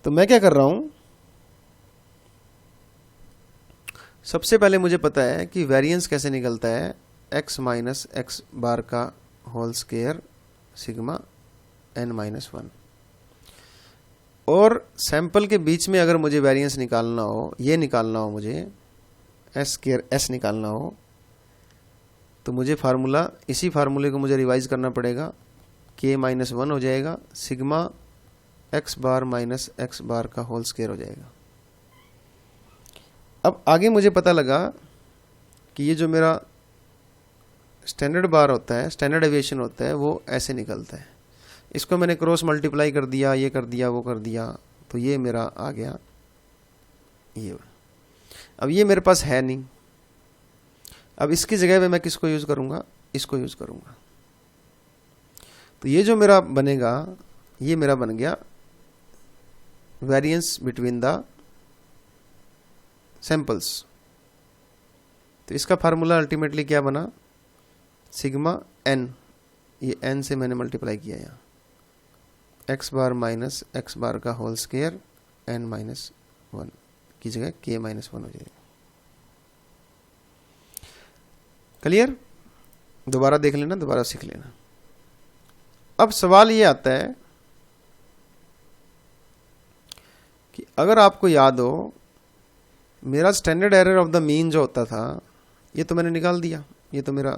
तो मैं क्या कर रहा हूं, सबसे पहले मुझे पता है कि वेरिएंस कैसे निकलता है, x माइनस एक्स बार का whole square sigma n minus 1। और सैंपल के बीच में अगर मुझे वेरिएंस निकालना हो, ये निकालना हो मुझे, एस स्केयर एस निकालना हो, तो मुझे फार्मूला, इसी फार्मूले को मुझे रिवाइज करना पड़ेगा, k माइनस 1 हो जाएगा, sigma x bar minus x bar का होल स्केयर हो जाएगा। अब आगे मुझे पता लगा कि ये जो मेरा स्टैंडर्ड बार होता है, स्टैंडर्ड डेविएशन होता है, वो ऐसे निकलता है। इसको मैंने क्रॉस मल्टीप्लाई कर दिया, ये कर दिया, वो कर दिया, तो ये मेरा आ गया ये। अब ये मेरे पास है नहीं, अब इसकी जगह पे मैं किसको यूज करूंगा, इसको यूज करूंगा। तो ये जो मेरा बनेगा, ये मेरा बन गया वेरिएंस बिटवीन द सैंपल्स। तो इसका फार्मूला अल्टीमेटली क्या बना, सिग्मा n, ये n से मैंने मल्टीप्लाई किया यहाँ, x bar minus x bar का होल स्केयर n माइनस 1 की जगह k माइनस 1 हो जाएगा। क्लियर? दोबारा देख लेना, दोबारा सीख लेना। अब सवाल ये आता है कि अगर आपको याद हो, मेरा standard error of the mean जो होता था, ये तो मैंने निकाल दिया, ये तो मेरा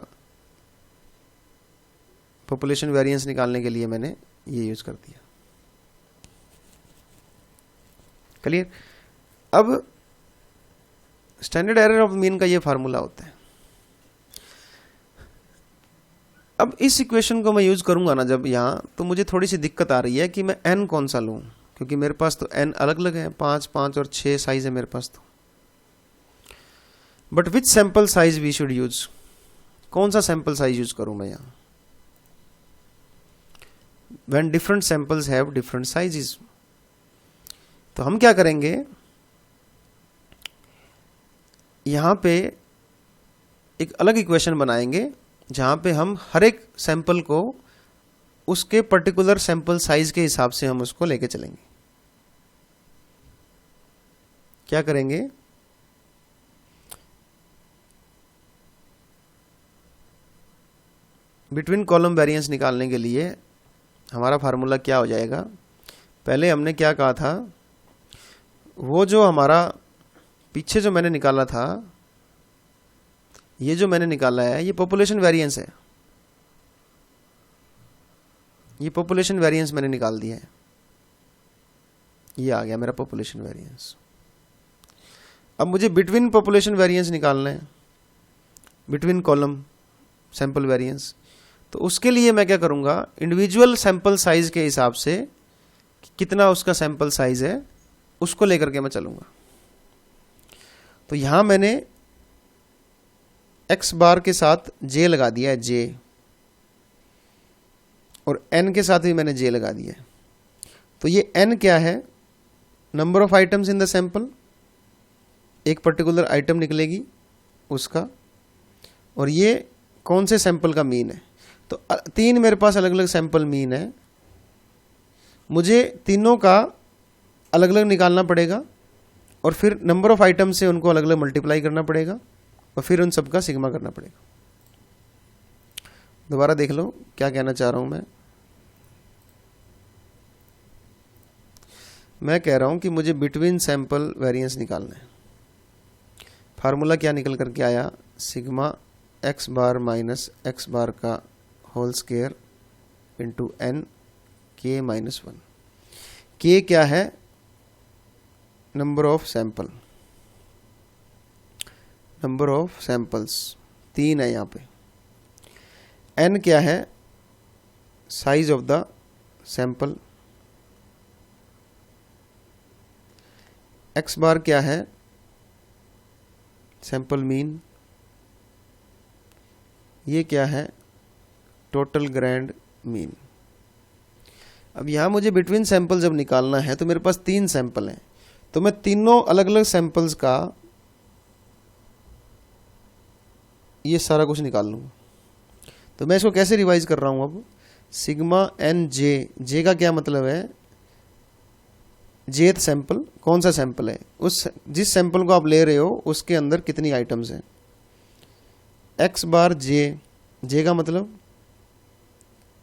पॉपुलेशन वेरिएंस निकालने के लिए मैंने ये यूज कर दिया। क्लियर? अब स्टैंडर्ड एरर ऑफ मीन का ये फार्मूला होता है। अब इस इक्वेशन को मैं यूज करूंगा ना जब यहां, तो मुझे थोड़ी सी दिक्कत आ रही है कि मैं n कौन सा लूं, क्योंकि मेरे पास तो n अलग अलग है, 5, 5 और 6 साइज है मेरे पास तो। But which sample size we should use, कौन सा सैंपल साइज यूज करूं मैं यहां, when different samples have different sizes। तो हम क्या करेंगे, यहां पे एक अलग इक्वेशन बनाएंगे जहां पे हम हर एक सैंपल को उसके पर्टिकुलर सैंपल साइज के हिसाब से हम उसको लेके चलेंगे। क्या करेंगे, बिटवीन कॉलम वेरिएंस निकालने के लिए हमारा फार्मूला क्या हो जाएगा, पहले हमने क्या कहा था, वो जो हमारा पीछे जो मैंने निकाला था, ये जो मैंने निकाला है, ये पॉपुलेशन वेरिएंस है, ये पॉपुलेशन वेरिएंस मैंने निकाल दिया है। ये आ गया मेरा पॉपुलेशन वेरिएंस। अब मुझे बिटवीन पॉपुलेशन वेरिएंस निकालना है, बिटवीन कॉलम सैंपल वेरिएंस। तो उसके लिए मैं क्या करूँगा, इंडिविजुअल सैंपल साइज के हिसाब से कितना उसका सैंपल साइज है उसको लेकर के मैं चलूँगा। तो यहाँ मैंने x बार के साथ j लगा दिया है, j, और n के साथ भी मैंने j लगा दिया है। तो ये n क्या है, number of items in the sample, एक पर्टिकुलर आइटम निकलेगी उसका, और ये कौन से सैंपल का मीन है। तो 3 मेरे पास अलग अलग सैंपल मीन है, मुझे तीनों का अलग अलग निकालना पड़ेगा और फिर नंबर ऑफ आइटम से उनको अलग अलग मल्टीप्लाई करना पड़ेगा और फिर उन सबका सिग्मा करना पड़ेगा। दोबारा देख लो क्या कहना चाह रहा हूं मैं कह रहा हूं कि मुझे बिटवीन सैंपल वेरिएंस निकालना है। फार्मूला क्या निकल करके आया, sigma x bar minus x bar का whole square into n k minus 1। k क्या है, number of sample, number of samples 3 है यहाँ पे। n क्या है, size of the sample. x bar क्या है, सैंपल मीन। ये क्या है, टोटल ग्रैंड मीन। अब यहाँ मुझे बिटवीन सैंपल जब निकालना है तो मेरे पास 3 सैंपल हैं, तो मैं तीनों अलग अलग सैंपल्स का ये सारा कुछ निकाल लूँगा। तो मैं इसको कैसे रिवाइज कर रहा हूँ, अब सिग्मा एन जे का क्या मतलब है, जेथ सैंपल, कौन सा सैंपल है, उस जिस सैंपल को आप ले रहे हो उसके अंदर कितनी आइटम्स हैं। x बार जे का मतलब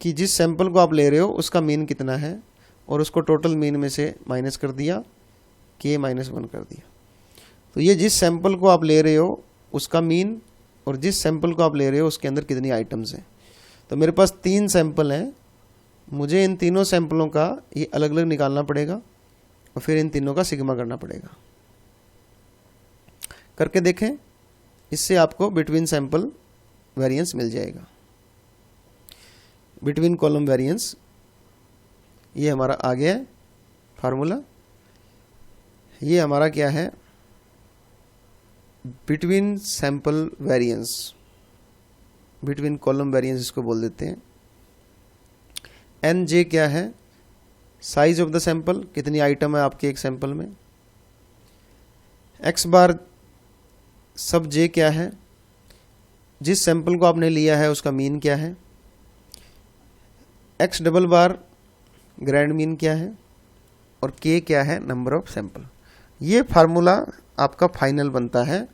कि जिस सैंपल को आप ले रहे हो उसका मीन कितना है और उसको टोटल मीन में से माइनस कर दिया, k माइनस 1 कर दिया। तो ये जिस सैंपल को आप ले रहे हो उसका मीन और जिस सैंपल को आप ले रहे हो उसके अंदर कितनी आइटम्स हैं। तो मेरे पास 3 सैंपल हैं, मुझे इन तीनों सैंपलों का ये अलग अलग निकालना पड़ेगा और फिर इन तीनों का सिग्मा करना पड़ेगा। करके देखें, इससे आपको बिटवीन सैंपल वेरिएंस मिल जाएगा, बिटवीन कॉलम वेरिएंस। ये हमारा आ गया है फार्मूला। ये हमारा क्या है, between sample variance, between column variance इसको बोल देते हैं। एन जे क्या है, साइज ऑफ द सैंपल, कितनी आइटम है आपके एक सैंपल में। एक्स बार सब जे क्या है, जिस सैंपल को आपने लिया है उसका मीन क्या है। X double bar grand mean क्या है और के क्या है, नंबर ऑफ सैंपल। ये फार्मूला आपका फाइनल बनता है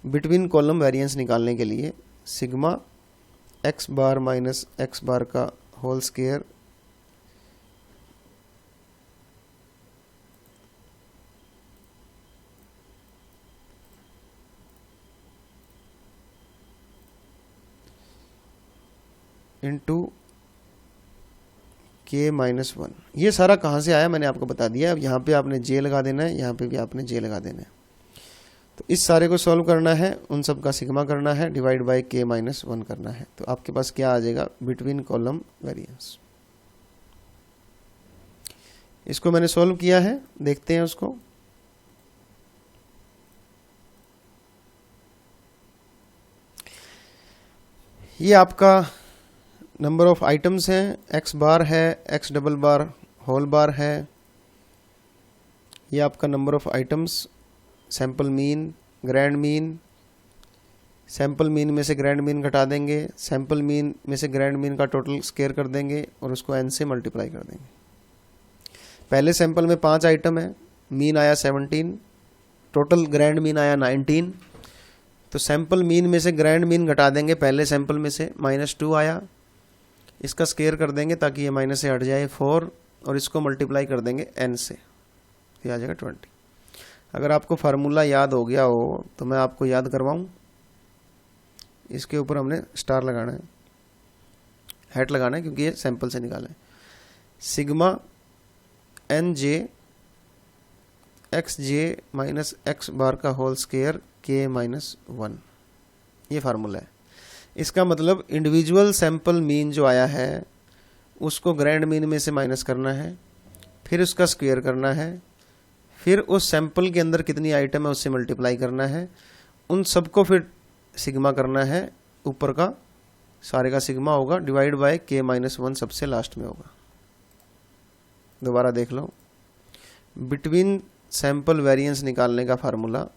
बिटवीन कॉलम वेरिएंस निकालने के लिए। Sigma x bar minus x bar का whole square into k minus 1। ये सारा कहाँ से आया मैंने आपको बता दिया। अब यहाँ पे आपने j लगा देना है, यहाँ पे भी आपने j लगा देना है। तो इस सारे को सॉल्व करना है, उन सब का सिग्मा करना है, डिवाइड बाय k माइनस 1 करना है। तो आपके पास क्या आ जाएगा, बिटवीन कॉलम वेरिएंस। इसको मैंने सॉल्व किया है, देखते हैं उसको। ये आपका नंबर ऑफ आइटम्स हैं, x बार है, x double bar whole bar है। ये आपका number of items, sample mean, grand mean. Sample mean में से ग्रैंड मीन घटा देंगे, सैंपल मीन में से ग्रैंड मीन का टोटल स्क्वायर कर देंगे और उसको n से मल्टीप्लाई कर देंगे। पहले सैंपल में 5 आइटम है, मीन आया 17, टोटल ग्रैंड मीन आया 19। तो सैंपल मीन में से ग्रैंड मीन घटा देंगे, पहले सैंपल में से -2 आया, इसका स्क्वायर कर देंगे ताकि ये माइनस से हट जाए 4, और इसको मल्टीप्लाई कर देंगे n से, ये आ जाएगा 20। अगर आपको फार्मूला याद हो गया हो तो मैं आपको याद करवाऊं। इसके ऊपर हमने स्टार लगाना है, हैट लगाना है, क्योंकि ये सैंपल से निकाला है। सिग्मा एन जे एक्स जे माइनस एक्स बार का होल स्क्वायर के माइनस 1, ये फार्मूला है। इसका मतलब इंडिविजुअल सैंपल मीन जो आया है उसको ग्रैंड मीन में से माइनस करना है, फिर उसका स्क्वायर करना है, फिर उस सैंपल के अंदर कितनी आइटम है उससे मल्टीप्लाई करना है, उन सबको फिर सिग्मा करना है, ऊपर का सारे का सिग्मा होगा डिवाइड बाय के माइनस 1 सबसे लास्ट में होगा। दोबारा देख लो, बिटवीन सैंपल वेरिएंस निकालने का फार्मूला,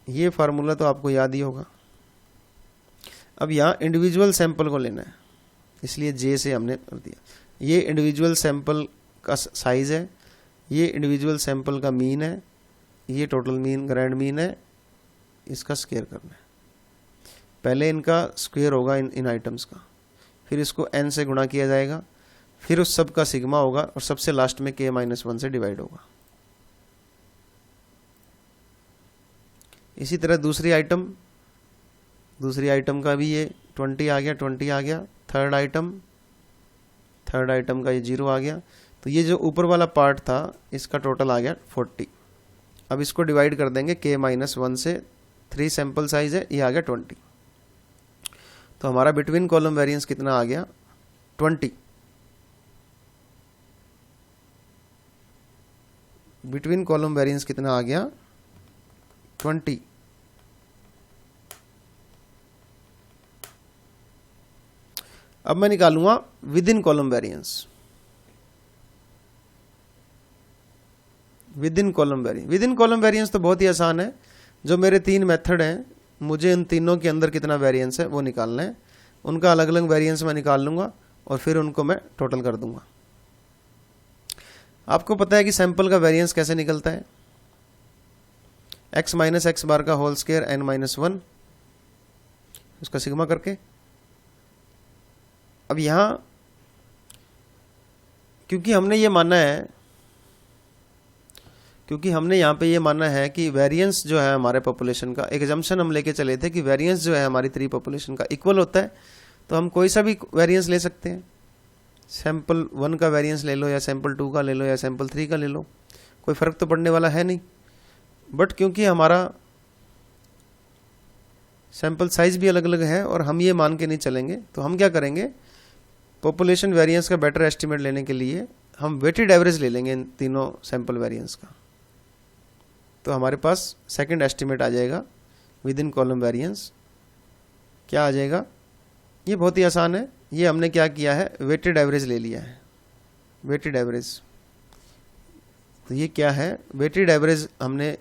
ये फार्मूला तो आपको याद ही होगा। अब यहाँ इंडिविजुअल सैंपल को लेना है, इसलिए जे से हमने कर दिया। ये इंडिविजुअल सैंपल का साइज है, ये इंडिविजुअल सैंपल का मीन है, ये टोटल मीन ग्रैंड मीन है, इसका स्क्वायर करना है। पहले इनका स्क्वायर होगा इन आइटम्स का, फिर इसको n से गुणा किया जाएगा, फिर उस सब का सिग्मा होगा और सबसे लास्ट में k माइनस 1 से डिवाइड होगा। इसी तरह दूसरी आइटम का भी ये 20 आ गया। थर्ड आइटम का ये 0 आ गया। तो ये जो ऊपर वाला पार्ट था इसका टोटल आ गया 40। अब इसको डिवाइड कर देंगे k माइनस 1 से, 3 सैंपल साइज है, ये आ गया 20। तो हमारा बिटवीन कॉलम वेरिएंस कितना आ गया 20। बिटवीन कॉलम वेरिएंस कितना आ गया 20। अब मैं निकालूंगा with in column variance. With in column variance तो बहुत ही आसान है। जो मेरे 3 मेथड हैं, मुझे इन तीनों के अंदर कितना वेरिएंस है वो निकालना है। उनका अलग अलग वेरिएंस मैं निकाल लूंगा और फिर उनको मैं टोटल कर दूंगा। आपको पता है कि सैंपल का वेरिएंस कैसे निकलता है, x माइनस एक्स बार का होल स्क्वायर n माइनस 1, उसका सिग्मा करके। अब यहां क्योंकि हमने यहाँ पे ये माना है कि वेरिएंस जो है हमारे पॉपुलेशन का, एक एजम्पशन हम लेके चले थे कि वेरिएंस जो है हमारी 3 पॉपुलेशन का इक्वल होता है, तो हम कोई सा भी वेरिएंस ले सकते हैं। सैंपल 1 का वेरिएंस ले लो या सैंपल 2 का ले लो या सैंपल 3 का ले लो, कोई फ़र्क तो पड़ने वाला है नहीं। बट क्योंकि हमारा सैंपल साइज भी अलग अलग है और हम ये मान के नहीं चलेंगे, तो हम क्या करेंगे, पॉपुलेशन वेरिएंस का बेटर एस्टिमेट लेने के लिए हम वेटेड एवरेज ले लेंगे इन तीनों सैंपल वेरिएंस का। तो हमारे पास सेकंड एस्टिमेट आ जाएगा विद इन कॉलम वेरिएंस। क्या आ जाएगा, ये बहुत ही आसान है। ये हमने क्या किया है, वेटेड एवरेज ले लिया है। वेटेड एवरेज, तो ये क्या है, वेटेड एवरेज हमने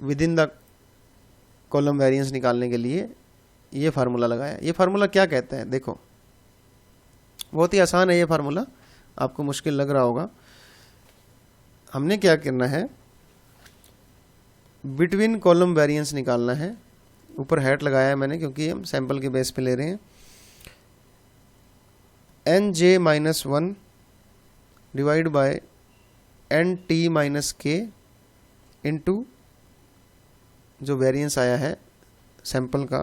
with in the column variance निकालने के लिए ये फार्मूला लगाया। ये फार्मूला क्या कहता है, देखो बहुत ही आसान है ये फार्मूला, आपको मुश्किल लग रहा होगा। हमने क्या करना है, बिटवीन कॉलम वेरिएंस निकालना है। ऊपर हैट लगाया है मैंने क्योंकि हम सैंपल के बेस पे ले रहे हैं। N j minus 1 divide by n t minus k into जो वेरिएंस आया है सैंपल का,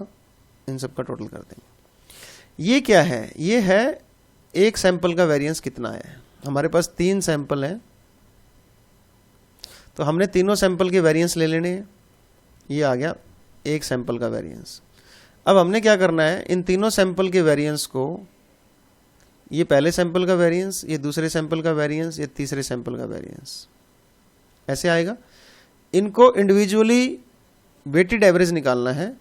इन सब का टोटल कर देंगे। ये क्या है, ये है एक सैंपल का वेरिएंस कितना है। हमारे पास 3 सैंपल हैं, तो हमने तीनों सैंपल के वेरिएंस ले लेने हैं। ये आ गया एक सैंपल का वेरिएंस। अब हमने क्या करना है, इन तीनों सैंपल के वेरिएंस को, ये पहले सैंपल का वेरिएंस, ये दूसरे सैंपल का वेरिएंस, ये तीसरे सैंपल का वेरिएंस, ऐसे आएगा। इनको इंडिविजुअली वेटेड एवरेज निकालना है।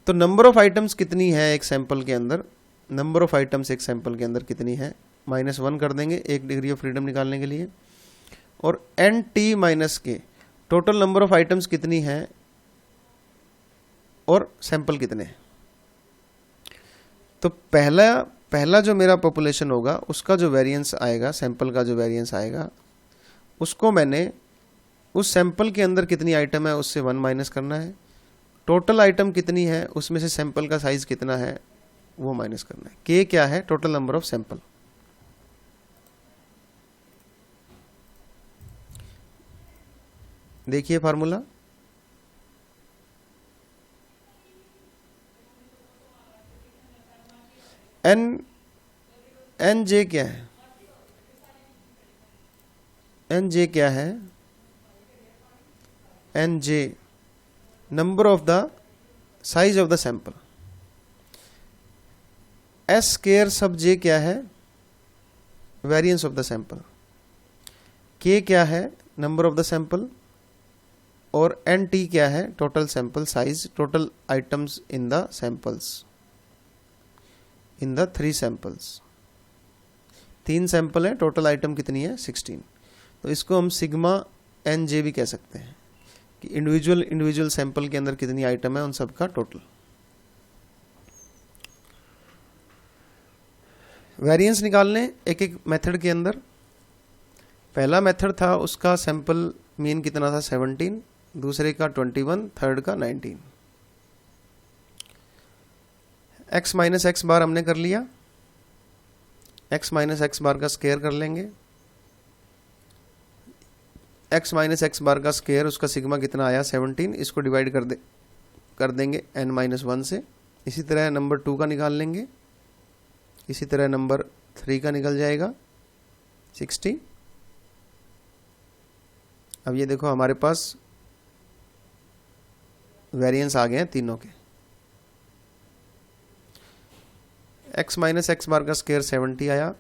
तो नंबर ऑफ आइटम्स कितनी है एक सैंपल के अंदर, नंबर ऑफ आइटम्स एक सैंपल के अंदर कितनी है, -1 कर देंगे एक डिग्री ऑफ फ्रीडम निकालने के लिए। और एन टी माइनस के, टोटल नंबर ऑफ आइटम्स कितनी है और सैंपल कितने हैं। तो पहला जो मेरा पॉपुलेशन होगा उसका जो वेरिएंस आएगा, सैंपल का जो वेरिएंस आएगा, उसको मैंने उस सैंपल के अंदर कितनी आइटम है उससे 1 माइनस करना है। टोटल आइटम कितनी है उसमें से सैंपल का साइज कितना है वो माइनस करना है। के क्या है, टोटल नंबर ऑफ सैंपल। देखिए फार्मूला, एन जे क्या है, एन जे क्या है, n j number of the size of the sample, s square sub j क्या है, वेरिएंस ऑफ द सैंपल, के क्या है, नंबर ऑफ द सैंपल, और एन टी क्या है, total sample size, total items in the samples, in the 3 samples. 3 sample है, total item कितनी है 16। तो इसको हम सिग्मा एन जे भी कह सकते हैं कि इंडिविजुअल सैंपल के अंदर कितनी आइटम है उन सब का टोटल। वेरिएंस निकालने एक एक मेथड के अंदर। पहला मेथड था उसका सैंपल मीन कितना था 17, दूसरे का 21, थर्ड का 19। x माइनस एक्स बार हमने कर लिया, x माइनस एक्स बार का स्क्वायर कर लेंगे, x माइनस एक्स बार का स्क्वायर उसका सिग्मा कितना आया 17, इसको डिवाइड कर देंगे n माइनस 1 से। इसी तरह नंबर 2 का निकाल लेंगे, इसी तरह नंबर 3 का निकल जाएगा 60। अब ये देखो हमारे पास वेरिएंस आ गए हैं तीनों के। x माइनस एक्स बार का स्क्वायर 70 आया,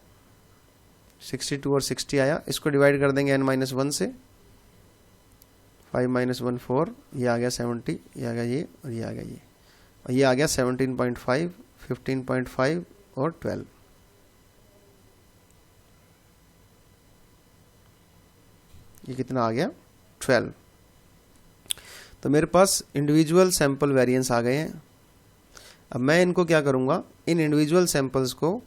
62 और 60 आया, इसको डिवाइड कर देंगे n माइनस 1 से, 5 माइनस 1 4, ये आ गया 70, ये आ गया ये, और ये आ गया ये, और ये आ गया 17.5, 15.5 और 12। ये कितना आ गया 12। तो मेरे पास इंडिविजुअल सैंपल वेरिएंस आ गए हैं। अब मैं इनको क्या करूंगा, इन इंडिविजुअल सैंपल्स को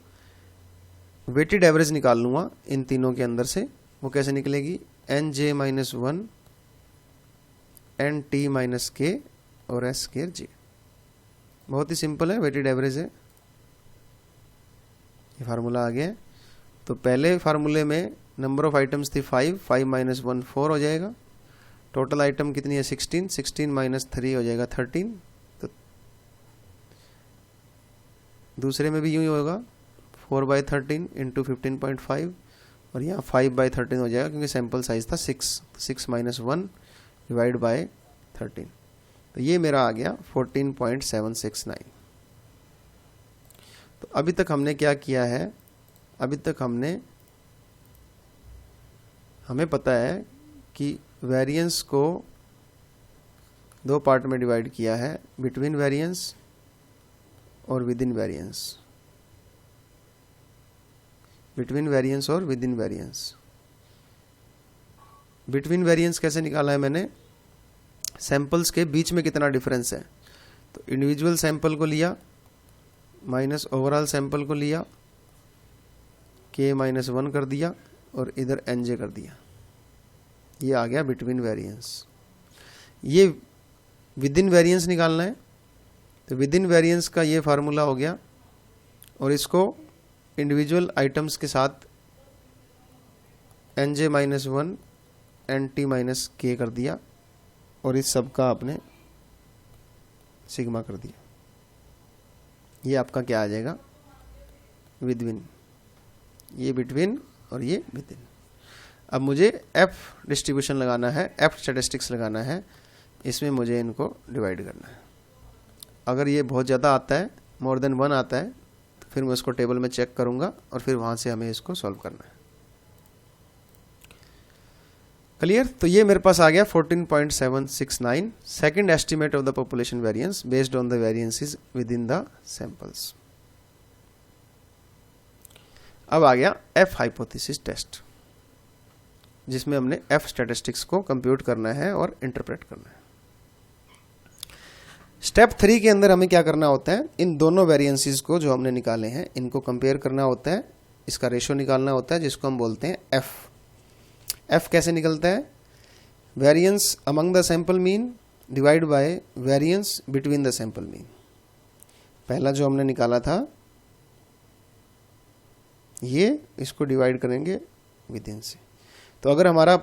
वेटेड एवरेज निकाल लूंगा इन तीनों के अंदर से। वो कैसे निकलेगी, n j minus 1, n t minus k और एस स्क्वायर जे। बहुत ही सिंपल है, वेटेड एवरेज है, ये फार्मूला आ गया है। तो पहले फार्मूले में नंबर ऑफ आइटम्स थी 5, 5 माइनस 1 4 हो जाएगा, टोटल आइटम कितनी है 16, 16 माइनस 3 हो जाएगा 13। तो दूसरे में भी यूं ही होगा, 4/13 इंटू 15.5, और यहाँ 5/13 हो जाएगा क्योंकि सैंपल साइज था 6, 6 माइनस 1 डिवाइड बाय 13। तो ये मेरा आ गया 14.769। तो अभी तक हमने क्या किया है, अभी तक हमें पता है कि वेरिएंस को 2 पार्ट में डिवाइड किया है, बिटवीन वेरिएंस और within variance, between variance और within variance. Between variance कैसे निकाला है मैंने, सैंपल्स के बीच में कितना डिफरेंस है। तो इंडिविजुअल सैंपल को लिया माइनस ओवरऑल सैंपल को लिया, k माइनस 1 कर दिया और इधर एन जे कर दिया, ये आ गया बिटवीन वेरिएंस। ये विद इन वेरिएंस निकालना है, तो विद इन वेरिएंस का ये फार्मूला हो गया, और इसको इंडिविजुअल आइटम्स के साथ n j minus 1, n t minus k कर दिया, और इस सब का आपने सिग्मा कर दिया। ये आपका क्या आ जाएगा, विदविन, ये बिटवीन और ये विद इन। अब मुझे एफ डिस्ट्रीब्यूशन लगाना है, एफ स्टैटिस्टिक्स लगाना है, इसमें मुझे इनको डिवाइड करना है। अगर ये बहुत ज़्यादा आता है, मोर देन 1 आता है, तो फिर मैं उसको टेबल में चेक करूँगा और फिर वहाँ से हमें इसको सॉल्व करना है। क्लियर। तो ये मेरे पास आ गया 14.769 second estimate of the population variance based on the variances with in the samples. अब आ गया एफ हाइपोथेसिस टेस्ट, जिसमें हमने एफ स्टैटिस्टिक्स को कंप्यूट करना है और इंटरप्रेट करना है। स्टेप 3 के अंदर हमें क्या करना होता है, इन दोनों वेरिएंसेस को जो हमने निकाले हैं इनको कंपेयर करना होता है, इसका रेशो निकालना होता है, जिसको हम बोलते हैं एफ। एफ कैसे निकलता है, variance among the sample mean divide by variance between the sample mean. पहला जो हमने निकाला था ये, इसको डिवाइड करेंगे विद इन से। तो अगर हमारा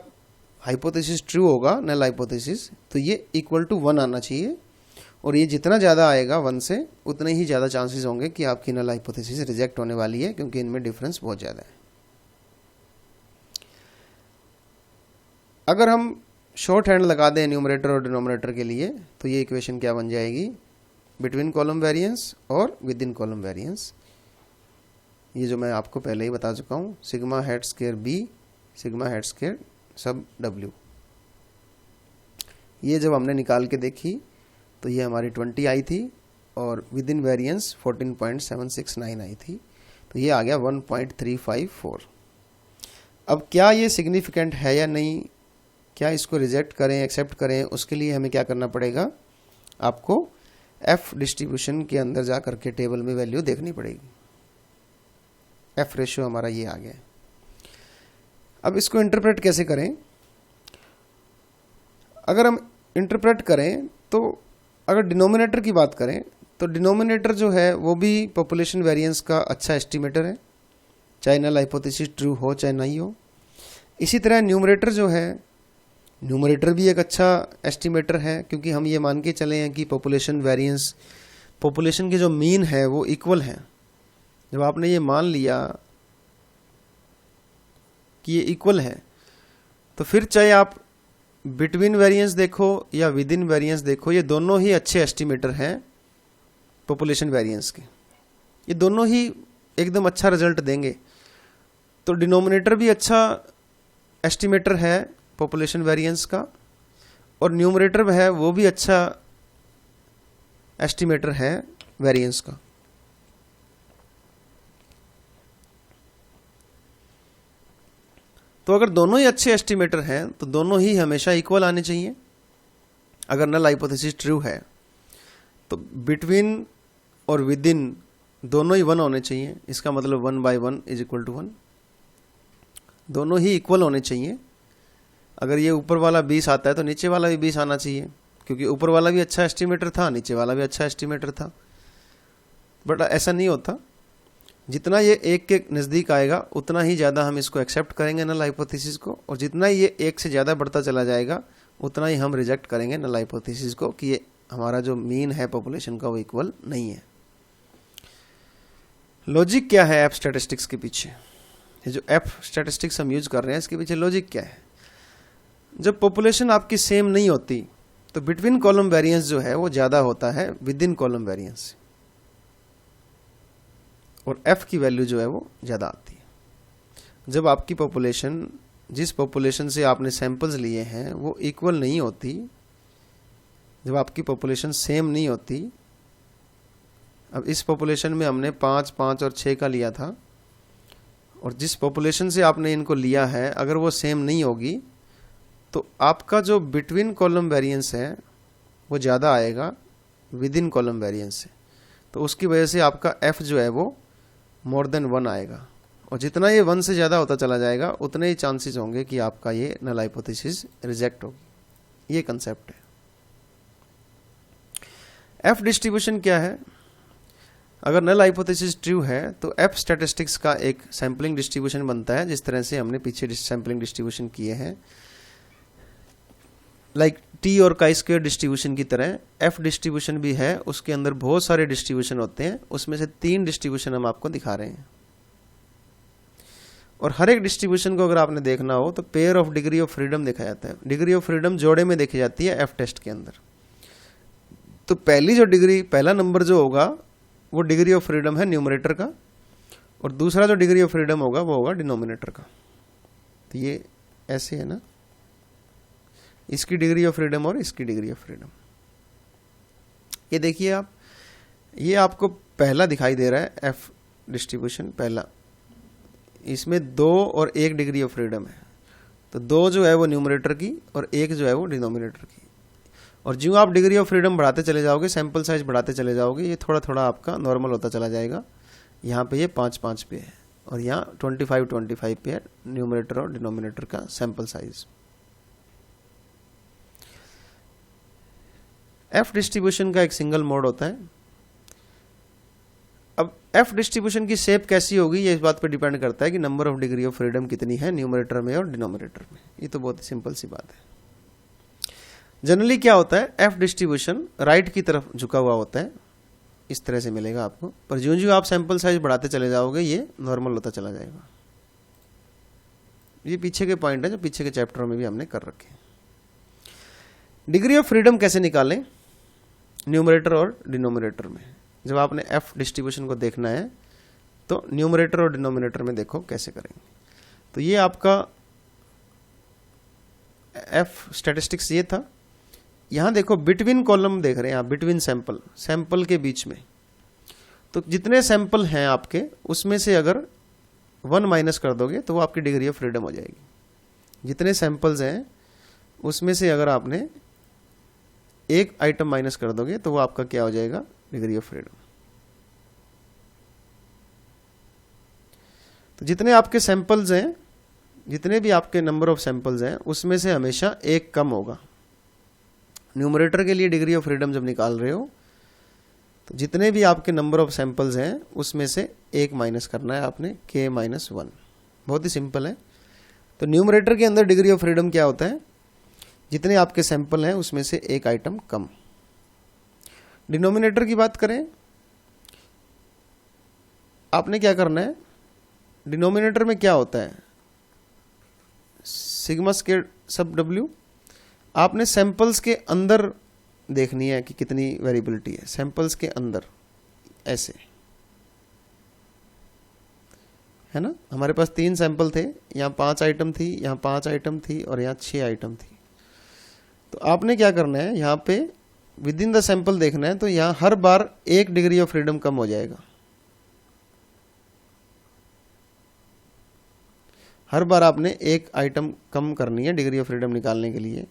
हाइपोथेसिस ट्रू होगा, नल हाइपोथेसिस, तो ये इक्वल टू 1 आना चाहिए, और ये जितना ज़्यादा आएगा 1 से उतने ही ज़्यादा चांसेस होंगे कि आपकी नल हाइपोथेसिस रिजेक्ट होने वाली है, क्योंकि इनमें डिफरेंस बहुत ज़्यादा है। अगर हम शॉर्ट हैंड लगा दें न्यूमरेटर और डिनोमिनेटर के लिए तो ये इक्वेशन क्या बन जाएगी, बिटवीन कॉलम वेरिएंस और विद इन कॉलम वेरिएंस। ये जो मैं आपको पहले ही बता चुका हूँ, sigma hat square b sigma hat square sub डब्ल्यू। ये जब हमने निकाल के देखी तो ये हमारी 20 आई थी और विद इन वेरिएंस 14.769 आई थी, तो ये आ गया 1.354। अब क्या ये सिग्निफिकेंट है या नहीं, क्या इसको रिजेक्ट करें एक्सेप्ट करें, उसके लिए हमें क्या करना पड़ेगा, आपको एफ डिस्ट्रीब्यूशन के अंदर जा करके टेबल में वैल्यू देखनी पड़ेगी। एफ रेशियो हमारा ये आ गया। अब इसको इंटरप्रेट कैसे करें, अगर हम इंटरप्रेट करें तो अगर डिनोमिनेटर की बात करें तो डिनोमिनेटर जो है वो भी पॉपुलेशन वेरिएंस का अच्छा एस्टिमेटर है, चाहे नल हाइपोथेसिस ट्रू हो चाहे नहीं हो। इसी तरह न्यूमरेटर जो है, न्यूमरेटर भी एक अच्छा एस्टिमेटर है, क्योंकि हम ये मान के चले हैं कि पॉपुलेशन वेरिएंस, पॉपुलेशन के जो मीन है वो इक्वल हैं। जब आपने ये मान लिया कि ये इक्वल है तो फिर चाहे आप बिटवीन वेरिएंस देखो या विद इन वेरिएंस देखो, ये दोनों ही अच्छे एस्टिमेटर हैं पॉपुलेशन वेरिएंस के, ये दोनों ही एकदम अच्छा रिजल्ट देंगे। तो डिनोमिनेटर भी अच्छा एस्टिमेटर है पॉपुलेशन वेरिएंस का और न्यूमरेटर है वो भी अच्छा एस्टिमेटर है वेरिएंस का। तो अगर दोनों ही अच्छे एस्टिमेटर हैं तो दोनों ही हमेशा इक्वल आने चाहिए। अगर नल हाइपोथेसिस ट्रू है तो बिटवीन और विद इन दोनों ही 1 होने चाहिए, इसका मतलब 1/1 = 1, दोनों ही इक्वल होने चाहिए। अगर ये ऊपर वाला 20 आता है तो नीचे वाला भी 20 आना चाहिए, क्योंकि ऊपर वाला भी अच्छा एस्टिमेटर था, नीचे वाला भी अच्छा एस्टिमेटर था। बट ऐसा नहीं होता, जितना ये 1 के नज़दीक आएगा उतना ही ज़्यादा हम इसको एक्सेप्ट करेंगे नल हाइपोथेसिस को, और जितना ये 1 से ज़्यादा बढ़ता चला जाएगा उतना ही हम रिजेक्ट करेंगे नल हाइपोथेसिस को कि ये हमारा जो मीन है पॉपुलेशन का वो इक्वल नहीं है। लॉजिक क्या है एफ स्टैटिस्टिक्स के पीछे, ये जो एफ स्टैटिस्टिक्स हम यूज कर रहे हैं इसके पीछे लॉजिक क्या है। जब पॉपुलेशन आपकी सेम नहीं होती तो बिटवीन कॉलम वेरिएंस जो है वो ज़्यादा होता है विद इन कॉलम वेरिएंस, और एफ की वैल्यू जो है वो ज़्यादा आती है। जब आपकी पॉपुलेशन, जिस पॉपुलेशन से आपने सैंपल्स लिए हैं वो इक्वल नहीं होती, जब आपकी पॉपुलेशन सेम नहीं होती, अब इस पॉपुलेशन में हमने 5, 5 और 6 का लिया था, और जिस पॉपुलेशन से आपने इनको लिया है अगर वो सेम नहीं होगी तो आपका जो बिटवीन कॉलम वेरिएंस है वो ज़्यादा आएगा विद इन कॉलम वेरिएंस से, तो उसकी वजह से आपका एफ जो है वो मोर देन 1 आएगा, और जितना ये 1 से ज़्यादा होता चला जाएगा उतने ही चांसेस होंगे कि आपका ये नल हाइपोथेसिस रिजेक्ट होगी। ये कंसेप्ट है। एफ डिस्ट्रीब्यूशन क्या है, अगर नल हाइपोथेसिस ट्रू है तो एफ स्टैटिस्टिक्स का एक सैम्पलिंग डिस्ट्रीब्यूशन बनता है, जिस तरह से हमने पीछे सैम्पलिंग डिस्ट्रीब्यूशन किए हैं, लाइक टी और काई स्क्वायर डिस्ट्रीब्यूशन की तरह एफ डिस्ट्रीब्यूशन भी है। उसके अंदर बहुत सारे डिस्ट्रीब्यूशन होते हैं, उसमें से 3 डिस्ट्रीब्यूशन हम आपको दिखा रहे हैं, और हर एक डिस्ट्रीब्यूशन को अगर आपने देखना हो तो pair of degree of freedom देखा जाता है। डिग्री ऑफ फ्रीडम जोड़े में देखी जाती है एफ टेस्ट के अंदर। तो पहली जो डिग्री, पहला नंबर जो होगा वो डिग्री ऑफ फ्रीडम है न्यूमरेटर का, और दूसरा जो डिग्री ऑफ फ्रीडम होगा वो होगा डिनोमिनेटर का। तो ये ऐसे है ना, इसकी डिग्री ऑफ फ्रीडम और इसकी डिग्री ऑफ फ्रीडम। ये देखिए आप, ये आपको पहला दिखाई दे रहा है एफ डिस्ट्रीब्यूशन पहला, इसमें 2 और 1 डिग्री ऑफ फ्रीडम है। तो 2 जो है वो न्यूमरेटर की और 1 जो है वो डिनोमिनेटर की, और जो आप डिग्री ऑफ फ्रीडम बढ़ाते चले जाओगे, सैंपल साइज बढ़ाते चले जाओगे, ये थोड़ा थोड़ा आपका नॉर्मल होता चला जाएगा। यहाँ पे ये 5-5 पे है और यहाँ 25-25 पे है न्यूमरेटर और डिनोमिनेटर का सैंपल साइज। एफ डिस्ट्रीब्यूशन का एक सिंगल मोड होता है। अब एफ डिस्ट्रीब्यूशन की शेप कैसी होगी ये इस बात पर डिपेंड करता है कि number of degree of freedom कितनी है न्यूमरेटर में और डिनोमिनेटर में। ये तो बहुत ही सिंपल सी बात है। जनरली क्या होता है, एफ डिस्ट्रीब्यूशन राइट की तरफ झुका हुआ होता है, इस तरह से मिलेगा आपको, पर ज्यों ज्यों आप सैंपल साइज बढ़ाते चले जाओगे ये नॉर्मल होता चला जाएगा। ये पीछे के पॉइंट है जो पीछे के चैप्टरों में भी हमने कर रखे हैं। डिग्री ऑफ फ्रीडम कैसे निकालें न्यूमरेटर और डिनोमिनेटर में। जब आपने एफ डिस्ट्रीब्यूशन को देखना है तो न्यूमरेटर और डिनोमिनेटर में देखो कैसे करेंगे। तो ये आपका एफ स्टैटिस्टिक्स ये था। यहाँ देखो बिटवीन कॉलम देख रहे हैं आप, बिटवीन सैंपल, सैंपल के बीच में। तो जितने सैंपल हैं आपके उसमें से अगर 1 माइनस कर दोगे तो वो आपकी डिग्री ऑफ फ्रीडम हो जाएगी। जितने सैंपल्स हैं उसमें से अगर आपने एक आइटम माइनस कर दोगे तो वो आपका क्या हो जाएगा, डिग्री ऑफ फ्रीडम। तो जितने आपके सैंपल्स हैं, जितने भी आपके नंबर ऑफ सैंपल्स हैं उसमें से हमेशा एक कम होगा। न्यूमरेटर के लिए डिग्री ऑफ फ्रीडम जब निकाल रहे हो तो जितने भी आपके नंबर ऑफ सैंपल्स हैं उसमें से एक माइनस करना है आपने, k-1। बहुत ही सिंपल है। तो न्यूमरेटर के अंदर डिग्री ऑफ फ्रीडम क्या होता है, जितने आपके सैंपल हैं उसमें से एक आइटम कम। डिनोमिनेटर की बात करें, आपने क्या करना है, डिनोमिनेटर में क्या होता है, सिग्मा स्क्वायर सब W। आपने सैंपल्स के अंदर देखनी है कि कितनी वेरिएबिलिटी है, सैंपल्स के अंदर ऐसे, है ना। हमारे पास 3 सैंपल थे, यहाँ 5 आइटम थी, यहाँ 5 आइटम थी और यहाँ 6 आइटम थी। तो आपने क्या करना है, यहाँ पे विद इन द सैंपल देखना है। तो यहाँ हर बार एक डिग्री ऑफ फ्रीडम कम हो जाएगा, हर बार आपने एक आइटम कम करनी है डिग्री ऑफ फ्रीडम निकालने के लिए।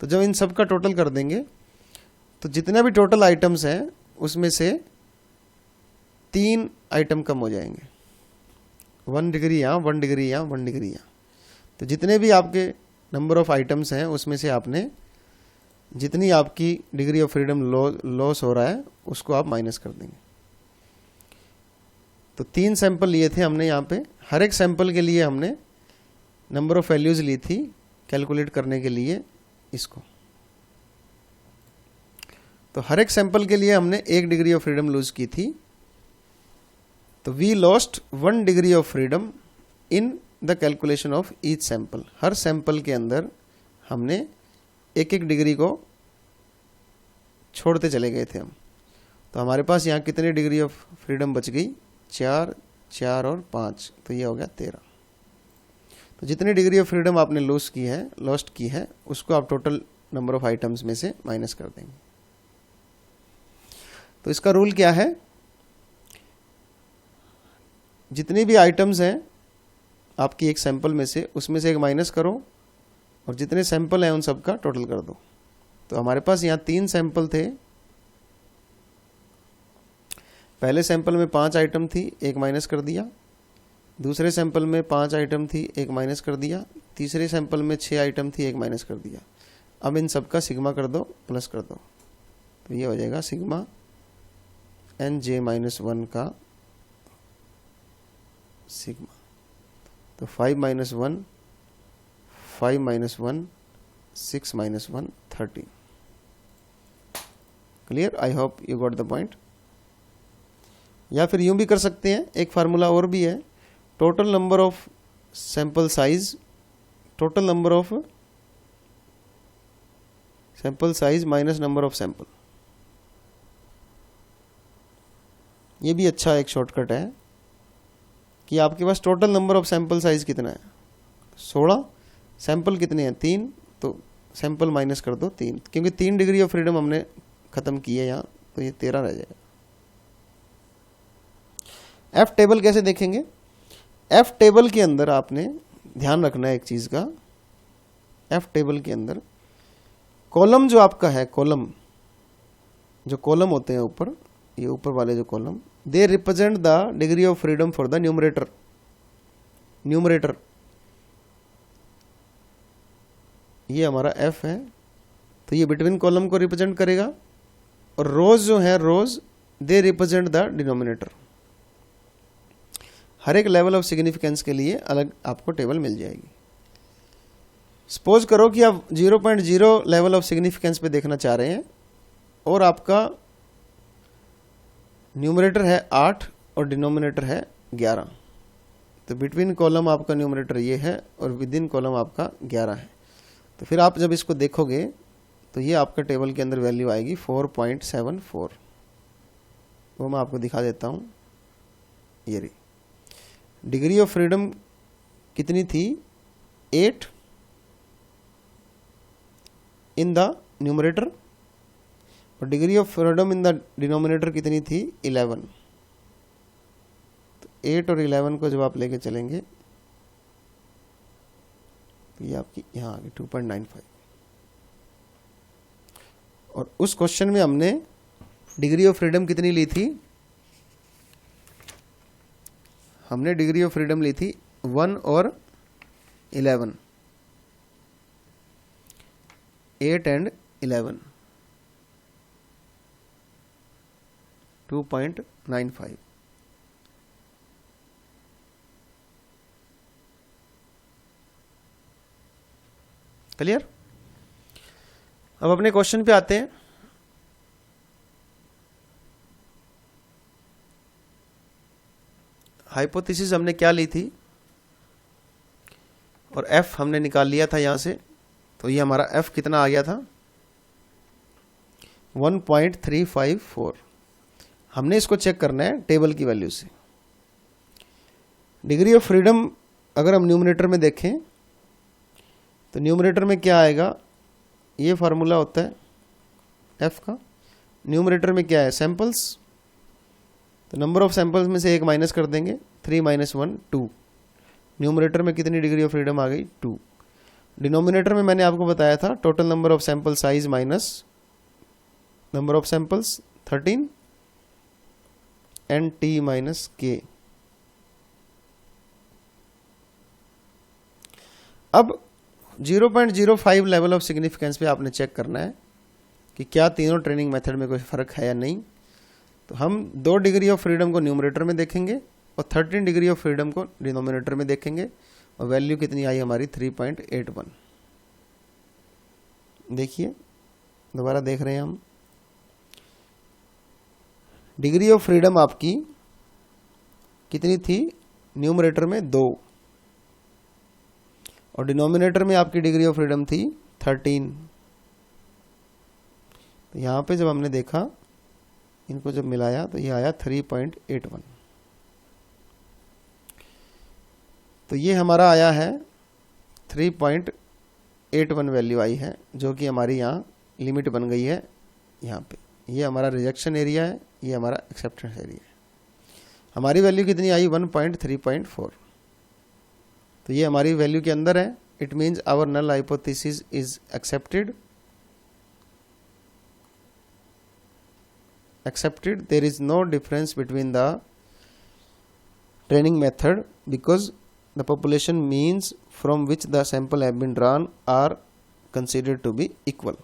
तो जब इन सब का टोटल कर देंगे तो जितने भी टोटल आइटम्स हैं उसमें से 3 आइटम कम हो जाएंगे, 1 डिग्री यहाँ, 1 डिग्री यहाँ, 1 डिग्री यहाँ। तो जितने भी आपके नंबर ऑफ आइटम्स हैं उसमें से आपने जितनी आपकी डिग्री ऑफ फ्रीडम लॉस हो रहा है उसको आप माइनस कर देंगे। तो 3 सैंपल लिए थे हमने यहाँ पे, हर एक सैंपल के लिए हमने नंबर ऑफ वैल्यूज ली थी कैलकुलेट करने के लिए इसको। तो हर एक सैंपल के लिए हमने 1 डिग्री ऑफ फ्रीडम लूज की थी। तो we lost 1 degree of freedom in the calculation of each sample. हर सैंपल के अंदर हमने 1-1 डिग्री को छोड़ते चले गए थे हम। तो हमारे पास यहाँ कितनी डिग्री ऑफ फ्रीडम बच गई, 4, 4 और 5, तो ये हो गया 13। तो जितनी डिग्री ऑफ फ्रीडम आपने लॉस्ट की है उसको आप टोटल नंबर ऑफ आइटम्स में से माइनस कर देंगे। तो इसका रूल क्या है, जितनी भी आइटम्स हैं आपकी एक सैंपल में से उसमें से एक माइनस करो और जितने सैंपल हैं उन सब का टोटल कर दो। तो हमारे पास यहाँ 3 सैंपल थे, पहले सैंपल में 5 आइटम थी, 1 माइनस कर दिया। दूसरे सैंपल में 5 आइटम थी, 1 माइनस कर दिया। तीसरे सैंपल में 6 आइटम थी, 1 माइनस कर दिया। अब इन सब का सिग्मा कर दो, प्लस कर दो, तो ये हो जाएगा सिग्मा nj-1 का सिग्मा। तो 5 - 1, 5 - 1, 6 - 1, 13। Clear? I hope you got the point. या फिर यूं भी कर सकते हैं, एक फार्मूला और भी है, total number of sample size, total number of sample size minus number of sample. ये भी अच्छा एक शॉर्टकट है कि आपके पास total number of sample size कितना है, 16, सैंपल कितने हैं 3, तो सैंपल माइनस कर दो 3, क्योंकि 3 डिग्री ऑफ फ्रीडम हमने खत्म की है यहाँ, तो ये 13 रह जाएगा। एफ टेबल कैसे देखेंगे, एफ टेबल के अंदर आपने ध्यान रखना है एक चीज का, एफ टेबल के अंदर कॉलम जो आपका है, कॉलम जो कॉलम होते हैं ऊपर, ये ऊपर वाले जो column, they represent the degree of freedom for the numerator. Numerator ये हमारा एफ है, तो ये बिटवीन कॉलम को रिप्रेजेंट करेगा, और रोज जो है रोज दे रिप्रेजेंट द डिनोमिनेटर। हर एक लेवल ऑफ सिग्निफिकेंस के लिए अलग आपको टेबल मिल जाएगी। सपोज करो कि आप 0.0 लेवल ऑफ सिग्निफिकेंस पे देखना चाह रहे हैं और आपका न्यूमरेटर है 8 और डिनोमिनेटर है 11, तो बिटवीन कॉलम आपका न्यूमरेटर ये है और विद इन कॉलम आपका 11 है। तो फिर आप जब इसको देखोगे तो ये आपका टेबल के अंदर वैल्यू आएगी 4.74। वो मैं आपको दिखा देता हूँ। ये रही डिग्री ऑफ फ्रीडम कितनी थी, 8 इन द न्यूमरेटर, और degree of freedom in the denominator कितनी थी, 11। तो 8 और 11 को जब आप लेके चलेंगे तो ये आपकी यहाँ आ गई 2.95। और उस क्वेश्चन में हमने डिग्री ऑफ फ्रीडम कितनी ली थी, हमने डिग्री ऑफ फ्रीडम ली थी 1 और 11, 8 एंड 11, 2.95। क्लियर। अब अपने क्वेश्चन पे आते हैं। हाइपोथेसिस हमने क्या ली थी और f हमने निकाल लिया था यहां से। तो ये हमारा f कितना आ गया था, 1.354। हमने इसको चेक करना है टेबल की वैल्यू से। डिग्री ऑफ फ्रीडम अगर हम न्यूमरेटर में देखें तो न्यूमरेटर में क्या आएगा, ये फार्मूला होता है f का। न्यूमरेटर में क्या है, सैंपल्स। तो नंबर ऑफ सैंपल्स में से एक माइनस कर देंगे, 3 - 1 2। न्यूमरेटर में कितनी डिग्री ऑफ फ्रीडम आ गई, 2। डिनोमिनेटर में मैंने आपको बताया था total number of sample size minus number of samples 13 and t - k। अब 0.05 लेवल ऑफ सिग्निफिकेंस पे आपने चेक करना है कि क्या तीनों ट्रेनिंग मेथड में कोई फ़र्क है या नहीं। तो हम 2 डिग्री ऑफ फ्रीडम को न्यूमरेटर में देखेंगे और 13 डिग्री ऑफ फ्रीडम को डिनोमिनेटर में देखेंगे, और वैल्यू कितनी आई हमारी 3.81। देखिए दोबारा देख रहे हैं हम, डिग्री ऑफ फ्रीडम आपकी कितनी थी, न्यूमरेटर में 2 और डिनोमिनेटर में आपकी डिग्री ऑफ फ्रीडम थी 13। तो यहाँ पे जब हमने देखा, इनको जब मिलाया तो ये आया 3.81। तो ये हमारा आया है 3.81 वैल्यू आई है, जो कि हमारी यहाँ लिमिट बन गई है। यहाँ पे ये हमारा रिजेक्शन एरिया है, ये हमारा एक्सेप्टेंस एरिया है। हमारी वैल्यू कितनी आई, 1.3.4। तो ये हमारी वैल्यू के अंदर है। It means our null hypothesis is accepted. There is no difference between the training method because the population means from which the sample have been drawn are considered to be equal.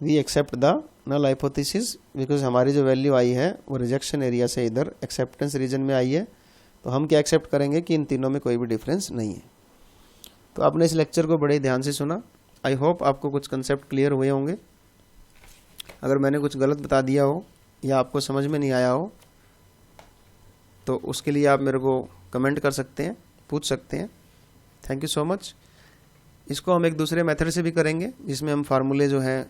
We accept the null hypothesis because हमारी जो value आई है वो rejection area से इधर acceptance reason में आई है। तो हम क्या एक्सेप्ट करेंगे कि इन तीनों में कोई भी डिफरेंस नहीं है। तो आपने इस लेक्चर को बड़े ध्यान से सुना। आई होप आपको कुछ कंसेप्ट क्लियर हुए होंगे। अगर मैंने कुछ गलत बता दिया हो या आपको समझ में नहीं आया हो तो उसके लिए आप मेरे को कमेंट कर सकते हैं, पूछ सकते हैं। Thank you so much. इसको हम एक दूसरे मेथड से भी करेंगे जिसमें हम फार्मूले जो हैं